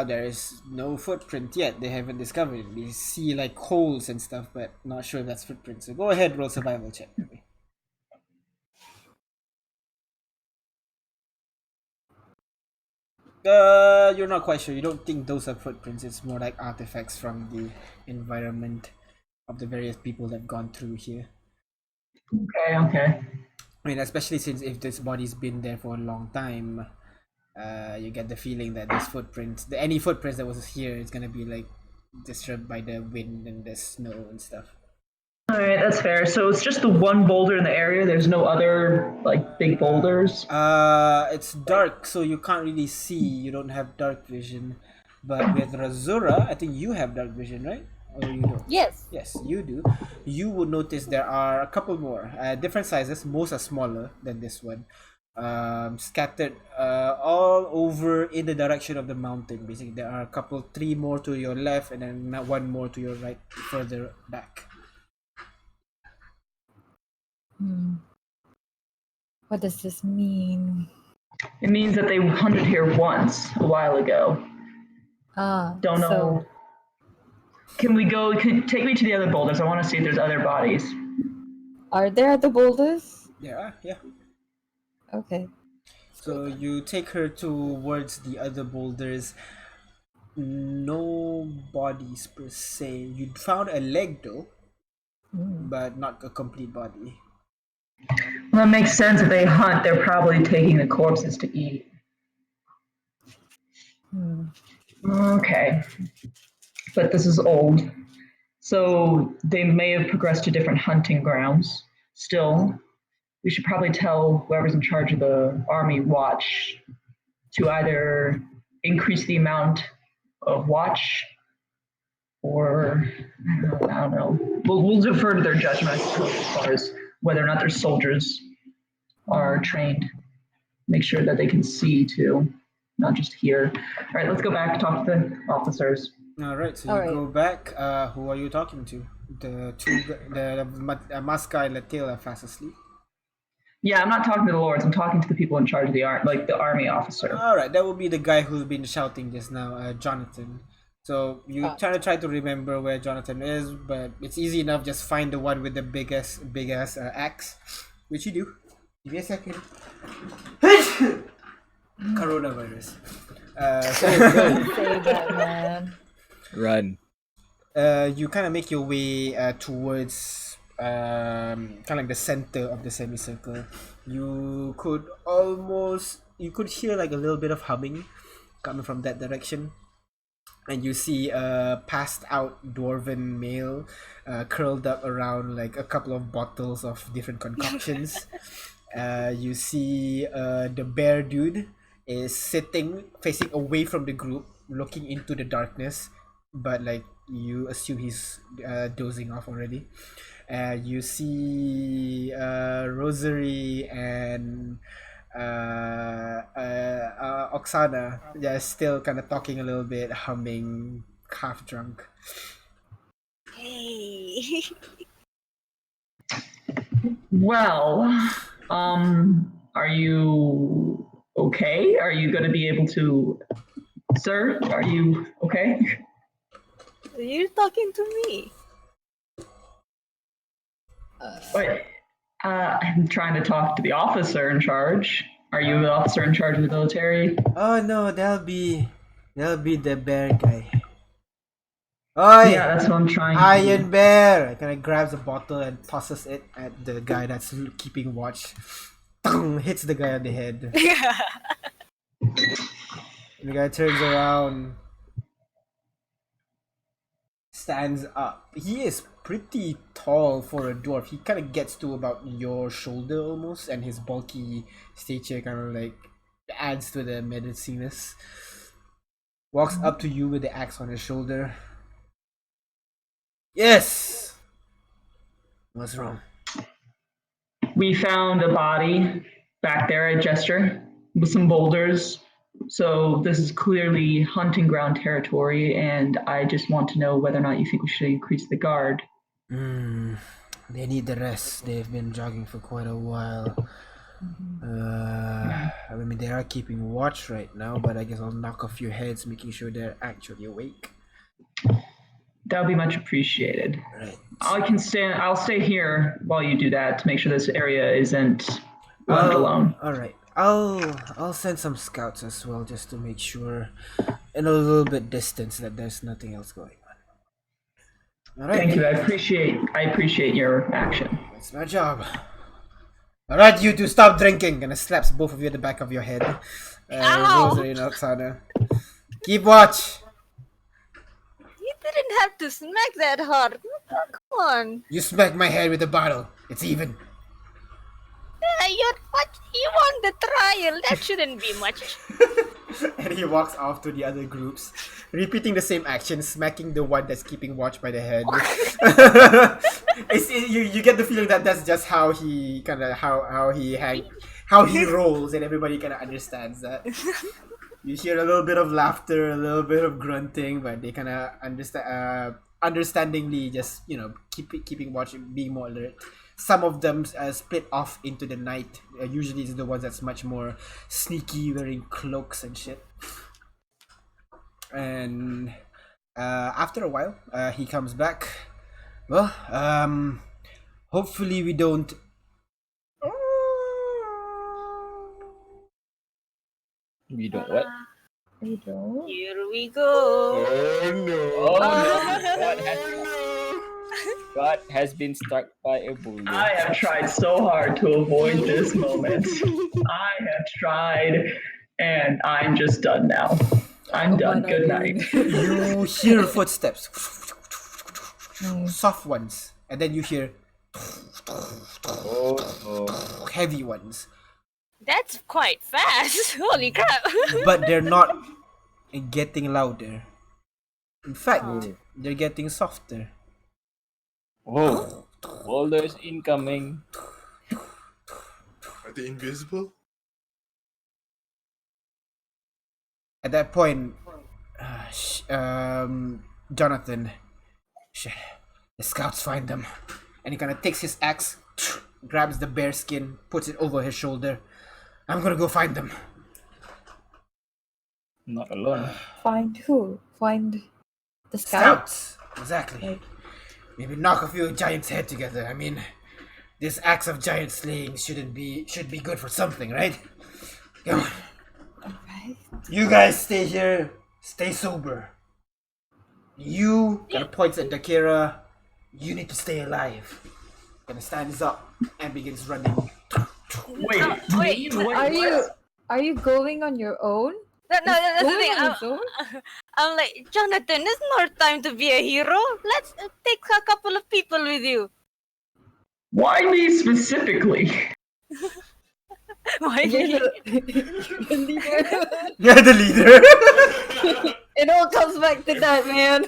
There is no footprint yet. They haven't discovered it. We see like holes and stuff, but not sure if that's footprint. So go ahead, roll survival check. You're not quite sure. You don't think those are footprints. It's more like artifacts from the environment of the various people that have gone through here. Okay. I mean, especially since if this body's been there for a long time, you get the feeling that these footprints, any footprints that was here, is gonna be like disturbed by the wind and the snow and stuff. All right, that's fair. So it's just the one boulder in the area. There's no other like big boulders. It's dark, so you can't really see. You don't have dark vision. But with Razura, I think you have dark vision, right? Or you don't? Yes. Yes, you do. You would notice there are a couple more, different sizes. Most are smaller than this one, scattered all over in the direction of the mountain. Basically, there are a couple, three more to your left, and then one more to your right, further back. What does this mean? It means that they hunted here once a while ago. Don't know. So Can we go? Take me to the other boulders. I want to see if there's other bodies. are there other boulders? Yeah, yeah. Okay. So you take her towards the other boulders. No bodies per se. You found a leg though. but not a complete body. Well, that makes sense. If they hunt, they're probably taking the corpses to eat. Okay. But this is old. So they may have progressed to different hunting grounds. Still, we should probably tell whoever's in charge of the army watch to either increase the amount of watch or I don't know. We'll defer to their judgment as far as whether or not their soldiers are trained. Make sure that they can see too, not just hear. All right, let's go back, talk to the officers. All right, so All you right. go back. Who are you talking to? The two, Masca and Latil are fast asleep. Yeah, I'm not talking to the lords. I'm talking to the people in charge of the like the army officer. All right, that will be the guy who's been shouting just now, Jonathan. So you try to remember where Jonathan is, but it's easy enough. Just find the one with the big ass axe, which you do. Give me a second. Coronavirus. Say that, man. Run. You kind of make your way towards kind of like the center of the semicircle. You could hear like a little bit of humming coming from that direction, and you see a passed out dwarven male curled up around like a couple of bottles of different concoctions. You see the bear dude is sitting facing away from the group, looking into the darkness, but like you assume he's dozing off already. You see Rosary and Oksana, yeah, still kind of talking a little bit, humming, half drunk. Hey. Well, are you okay? Are you going to be able to, sir? Are you okay? You're talking to me. Wait, I'm trying to talk to the officer in charge. Are you the officer in charge of the military? Oh no, that'll be the bear guy. Oi! Yeah, that's what I'm trying to Iron do. Bear! Kind of grabs a bottle and tosses it at the guy that's keeping watch. Hits the guy on the head. The guy turns around, stands up. He is pretty tall for a dwarf. He kind of gets to about your shoulder almost, and his bulky stature kind of like adds to the menaciness. Walks up to you with the axe on his shoulder. Yes! What's wrong? We found a body back there, I gesture, with some boulders. So this is clearly hunting ground territory, and I just want to know whether or not you think we should increase the guard. They need the rest. They've been jogging for quite a while. I mean, they are keeping watch right now, but I guess I'll knock off your heads, making sure they're actually awake. That would be much appreciated. Right. I'll stay here while you do that to make sure this area isn't left alone. All right. I'll send some scouts as well, just to make sure, in a little bit distance, that there's nothing else going on. All right. Thank you. I appreciate your action. That's my job. All right, you two, stop drinking. And it slaps both of you at the back of your head. Ow! Rosary and Oksana. Keep watch. You didn't have to smack that hard. Come on. You smack my head with a bottle. It's even. You won the trial. That shouldn't be much. And he walks off to the other groups, repeating the same action, smacking the one that's keeping watch by the head. You get the feeling that that's just how he kind of how he rolls, and everybody kind of understands that. You hear a little bit of laughter, a little bit of grunting, but they kind of understandingly just keeping watch, being more alert. Some of them split off into the night. Usually it's the ones that's much more sneaky, wearing cloaks and shit. And after a while, he comes back. Well, hopefully we don't. We don't what? We don't. Here we go. Oh no! Oh no! What happened? God has been struck by a boulder. I have tried so hard to avoid this moment. I have tried, and I'm just done now. I'm done. Good night. You hear footsteps, soft ones, and then you hear Oh, heavy ones. That's quite fast. Holy crap. But they're not getting louder. In fact, Oh. they're getting softer. oh, boulders incoming. Are they invisible? At that point, Jonathan, shit, the scouts find them, and he kind of takes his axe, grabs the bear skin, puts it over his shoulder. I'm gonna go find them. Not alone. Find who? Find the scout? Scouts, exactly. Right. Maybe knock a few giants' head together. I mean, this axe of giant slaying should be good for something, right? Come on. Alright. You guys stay here. Stay sober. You kind of points at Dakira. You need to stay alive. Kind of stands up and begins running. Wait, Are you going on your own? No, that's the Going thing. on his own? I'm like, Jonathan, it's not time to be a hero. Let's take a couple of people with you. Why me specifically? Why You're me? the leader. You're the leader. It all comes back to that, man.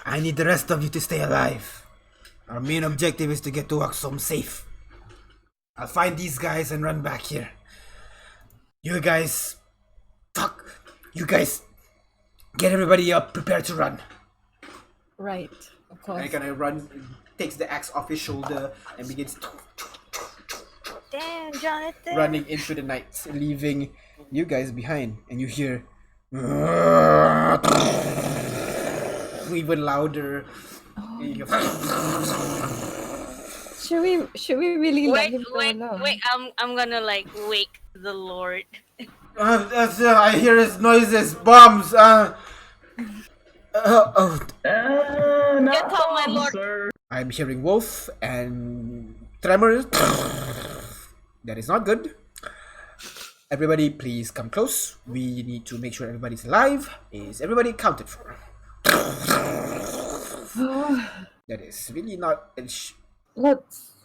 I need the rest of you to stay alive. Our main objective is to get to Axom safe. I'll find these guys and run back here. You guys... Fuck! You guys... Get everybody up, prepare to run. Right, of And course. he kind of runs, takes the axe off his shoulder and begins Damn, Jonathan. running into the night, leaving you guys behind. And you hear... even louder. And you go, Should we really let Wait, him go alone? I'm gonna like wake the Lord. I hear his noises, bombs. Not Get out, my bombs, lord. sir. I'm hearing wolf and tremors. That is not good. Everybody, please come close. We need to make sure everybody's alive. Is everybody accounted for? That is really not. Let's.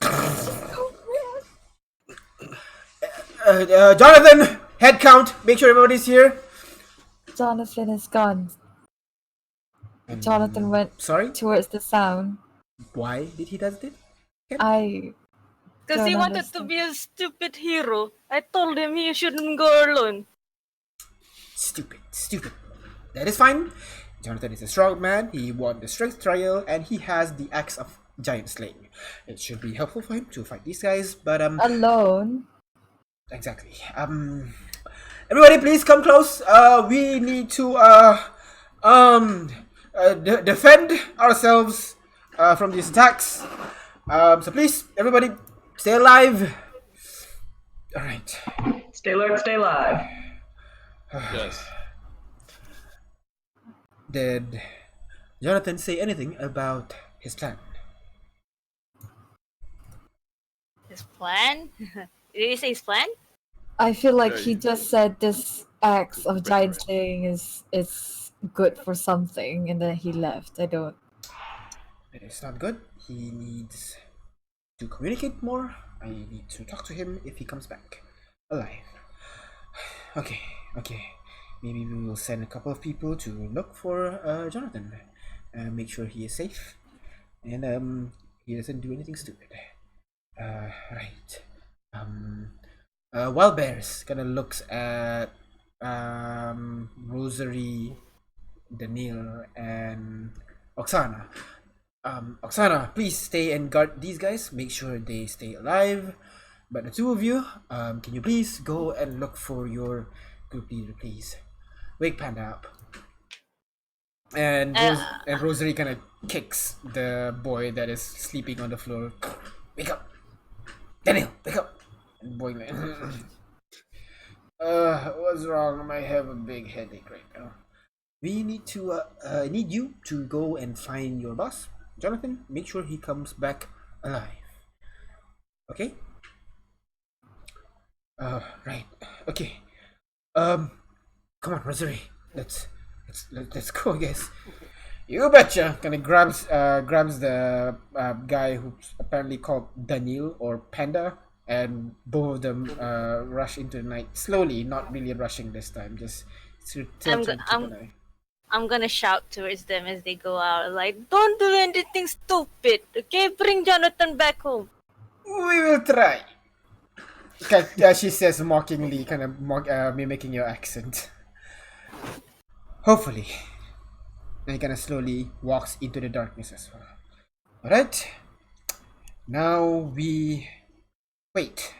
Jonathan, head count. Make sure everybody's here. Jonathan is gone. Jonathan went Sorry. towards the sound. Why did he does it? Because he Don't wanted to understand. be a stupid hero. I told him he shouldn't go alone. Stupid. That is fine. Jonathan is a strong man. He won the strength trial, and he has the axe of giant slaying. It should be helpful for him to fight these guys. But Alone. exactly. Everybody, please come close. We need to defend ourselves from these attacks. So please, everybody, stay alive. All right. Stay alert, stay alive. Yes. Did Jonathan say anything about his plan? His plan? Did he say his plan? I feel like Yeah, he just said this axe of giant slaying is good for something, and then he left. I don't. It's not good. He needs to communicate more. I need to talk to him if he comes back alive. Okay. Maybe we will send a couple of people to look for Jonathan. Make sure he is safe. And he doesn't do anything stupid. Right. Wild Bears kind of looks at Rosary, Daniil, and Oksana. Oksana, please stay and guard these guys. Make sure they stay alive. But the two of you, can you please go and look for your group leader, please? Wake Panda up. And Rosary kind of kicks the boy that is sleeping on the floor. Wake up! Daniil, wake up! And the boy like, what's wrong? I have a big headache right now. We need to, I need you to go and find your boss. Jonathan, make sure he comes back alive. Okay? Right. Okay. Come on, Rosary. Let's go, I guess. You betcha. Kind of grabs the guy who's apparently called Daniel or Panda, and both of them rush into the night slowly, not really rushing this time, just still I'm, trying go- to keep I'm, an eye. I'm gonna shout towards them as they go out, like, don't do anything stupid, okay? Bring Jonathan back home. We will try. She says mockingly, kind of mimicking your accent. Hopefully. And he kind of slowly walks into the darkness as well. Alright. Now we wait.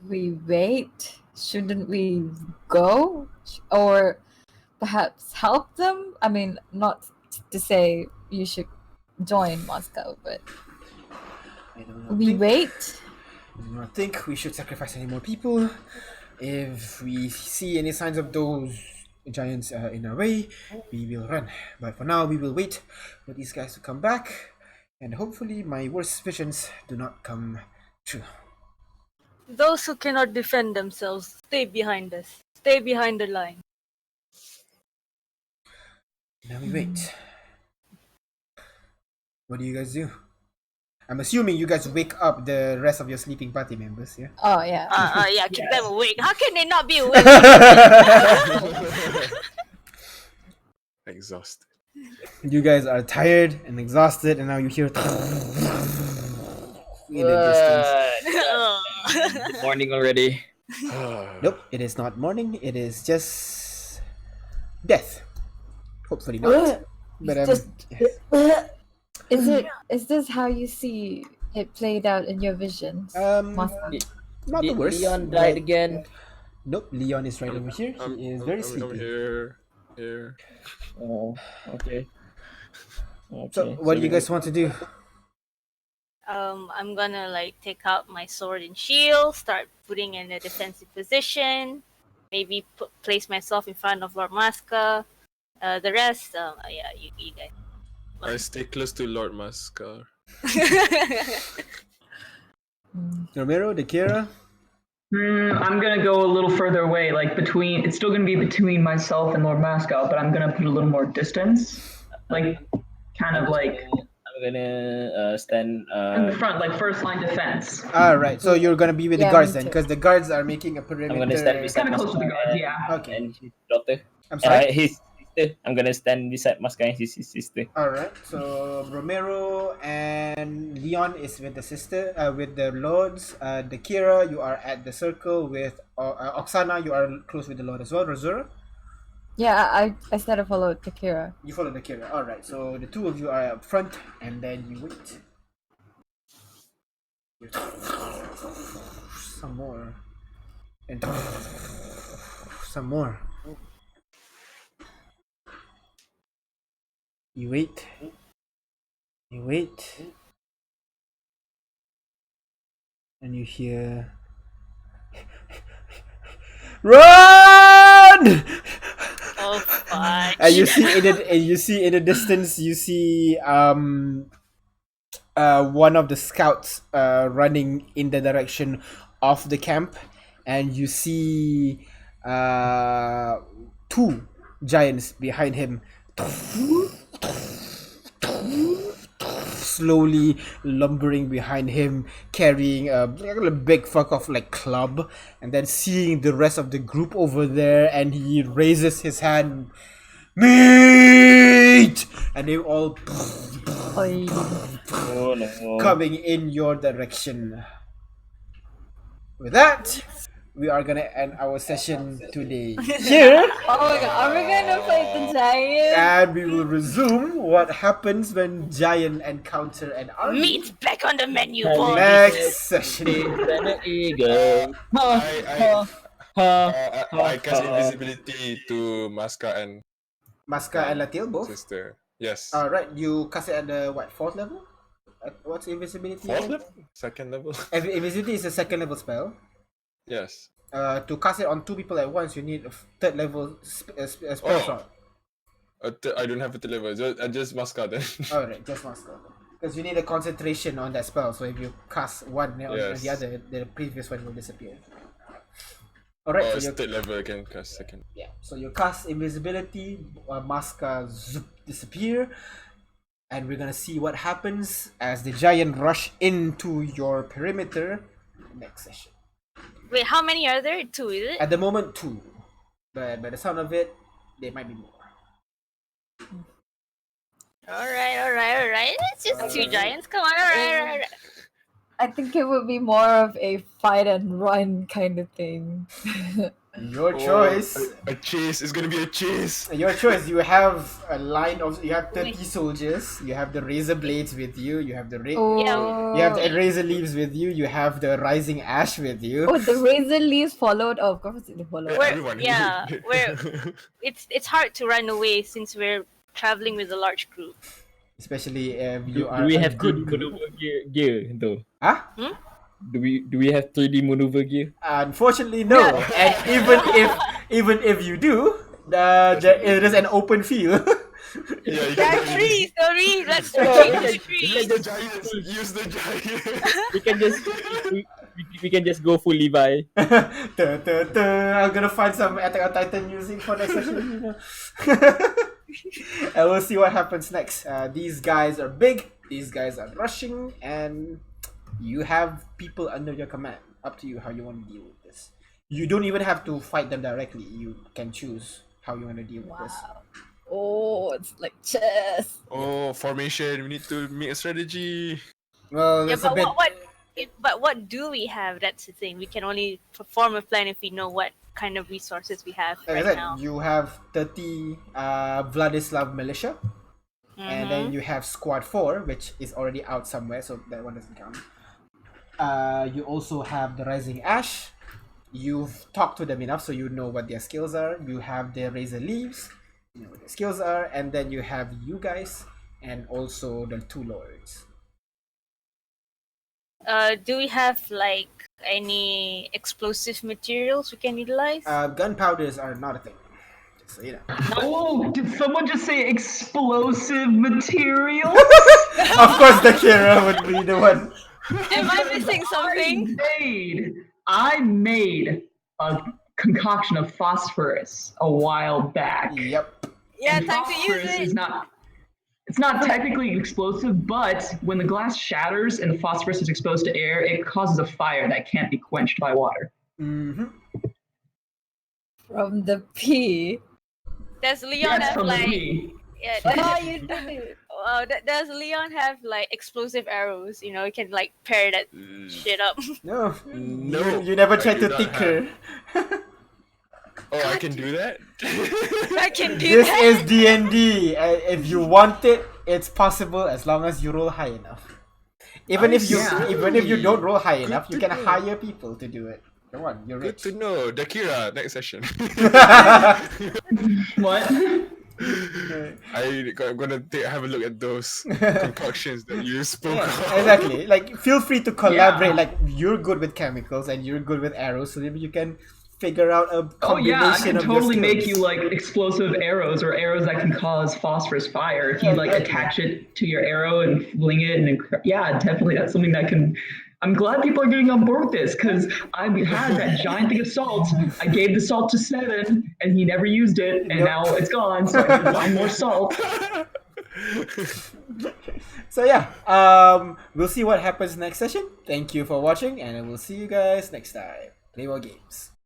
We wait? Shouldn't we go? Or perhaps help them? I mean, not to say you should join Moscow, but I don't we think, wait? I do not think we should sacrifice any more people. If we see any signs of those giants in our way, we will run. But for now, we will wait for these guys to come back, and hopefully my worst visions do not come true. Those who cannot defend themselves, stay behind us. Stay behind the line. Now we wait. What do you guys do? I'm assuming you guys wake up the rest of your sleeping party members, yeah? Oh, yeah. Yeah, keep them awake. How can they not be awake? Exhausted. You guys are tired and exhausted, and now you hear in the distance. Good morning already. Nope, it is not morning. It is just death. Hopefully not. But Just- yes. Is this how you see it played out in your visions? Moscow? Not the Did worst. Leon died but- again? Nope, Leon is right over here. He is very I'm sleepy. here. Oh, okay. So, what do you guys want to do? I'm gonna like take out my sword and shield, start putting in a defensive position, maybe place myself in front of Lord Masca. The rest, yeah, you guys. I stay close to Lord Mascar. Romero, Dakira? I'm gonna go a little further away, like between. It's still gonna be between myself and Lord Mascot, but I'm gonna put a little more distance, like kind of like I'm gonna stand. in the front, like first line defense. Alright, so you're gonna be with the Yeah, guards me then, too. because the guards are making a perimeter. I'm gonna stand beside Kind of close to the Masca guards, yeah. Okay. and his daughter. I'm sorry? His sister. I'm gonna stand beside Masca and his sister. Alright, so Romero and Leon is with the sister, with the lords. Dakira, you are at the circle with Oksana, you are close with the lord as well. Razura, Yeah, I said I followed Takira. you follow Dakira. Alright, so the two of you are up front, and then you wait. Some more. And some more. You wait. You wait. And you hear Run! Oh, fudge. And you see in the distance you see one of the scouts running in the direction of the camp, and you see two giants behind him slowly lumbering behind him, carrying a big fuck off like club, and then seeing the rest of the group over there, and he raises his hand, meat, and they all Oi. Oh no. coming in your direction. With that, we are gonna end our session today here, Oh my god, are we gonna fight the giant? and we will resume what happens when giant encounter an army Meat's back on the menu, boy. next session. And an eagle. I cast invisibility to Masca and Masca and Latil both. sister. Yes. Alright, you cast it at the what, 4th level? What's invisibility? Fourth again? level? Second level? Invisibility is a 2nd level spell. Yes. To cast it on 2 people at once, you need a 3rd level spell Oh. slot. I don't have a third level. Just Masca then. Alright, just Masker. Because you need a concentration on that spell, so if you cast one on the Yes. other, the previous one will disappear. Alright, Oh, so it's you third level again. Cast second. yeah, so you cast invisibility, Maska disappear, and we're gonna see what happens as the giant rush into your perimeter next session. Wait, how many are there? 2, is it? At the moment, 2, but by the sound of it, there might be more. Alright. It's just 2 giants. Come on, alright. I think it would be more of a fight and run kind of thing. Your choice. A chase. It's gonna be a chase. Your choice. You have a line of. You have 30 soldiers. You have the razor blades with you. You have the Oh. You have the razor leaves with you. You have the rising ash with you. Oh, the razor leaves followed. Oh, of course it followed. Where- Everyone. yeah, It's hard to run away since we're traveling with a large group. Especially if you Do are. we a have 3D good maneuver gear though? Huh? Do we have 3D maneuver gear? Unfortunately, no. And even if you do, it is an open field. Yeah, you There are can trees, sorry. Let's Yeah, retreat to use trees. the giants. Use the giants. We can just go full Levi. I'm gonna find some Attack on Titan music for next session, you know. And we'll see what happens next. These guys are big, these guys are rushing, and you have people under your command. Up to you how you want to deal with this. You don't even have to fight them directly. You can choose how you want to deal with this. Oh, it's like chess. Oh, formation. We need to make a strategy. Well, Yeah, it's a but bit. what do we have? That's the thing. We can only perform a plan if we know what kind of resources we have Like I right said, now. you have 30 Vladislav militia, and then you have Squad 4, which is already out somewhere, so that one doesn't count. You also have the Rising Ash. You've talked to them enough, so you know what their skills are. You have the Razor Leaves, you know what their skills are, and then you have you guys, and also the 2 Lords. Do we have like any explosive materials we can utilize? Gunpowders are not a thing, just so you know. Oh, did someone just say explosive materials? Of course, the Kira would be the one. Am I missing something? I made a concoction of phosphorus a while back. Yep. Yeah, And time to use phosphorus it. is it's not technically explosive, but when the glass shatters and the phosphorus is exposed to air, it causes a fire that can't be quenched by water. Mm-hmm. From the P. Does Leon Yes, have from the like? P. Yeah. Oh, you did it. Does Leon have like explosive arrows? You know, you can like pair that shit up. No. No, You never I tried do to not tick her. Oh, I can do that? I can do This that. is D&D. If you want it, it's possible as long as you roll high enough. Even if you don't roll high enough, you can hire people to do it. Come on, you're Good rich. to know. Dakira, next session. What? I'm gonna have a look at those concoctions that you spoke of. Exactly. Like, feel free to collaborate. Yeah. Like, you're good with chemicals and you're good with arrows, so maybe you can figure out a Oh yeah, I combination can of totally your make skills. you like explosive arrows or arrows that can cause phosphorus fire. If you like attach it to your arrow and fling it, and yeah, definitely that's something that can. I'm glad people are getting on board with this because I had that giant thing of salt. I gave the salt to Seven, and he never used it, and now it's gone. So I can find more salt. So yeah, we'll see what happens next session. Thank you for watching, and I will see you guys next time. Play more games.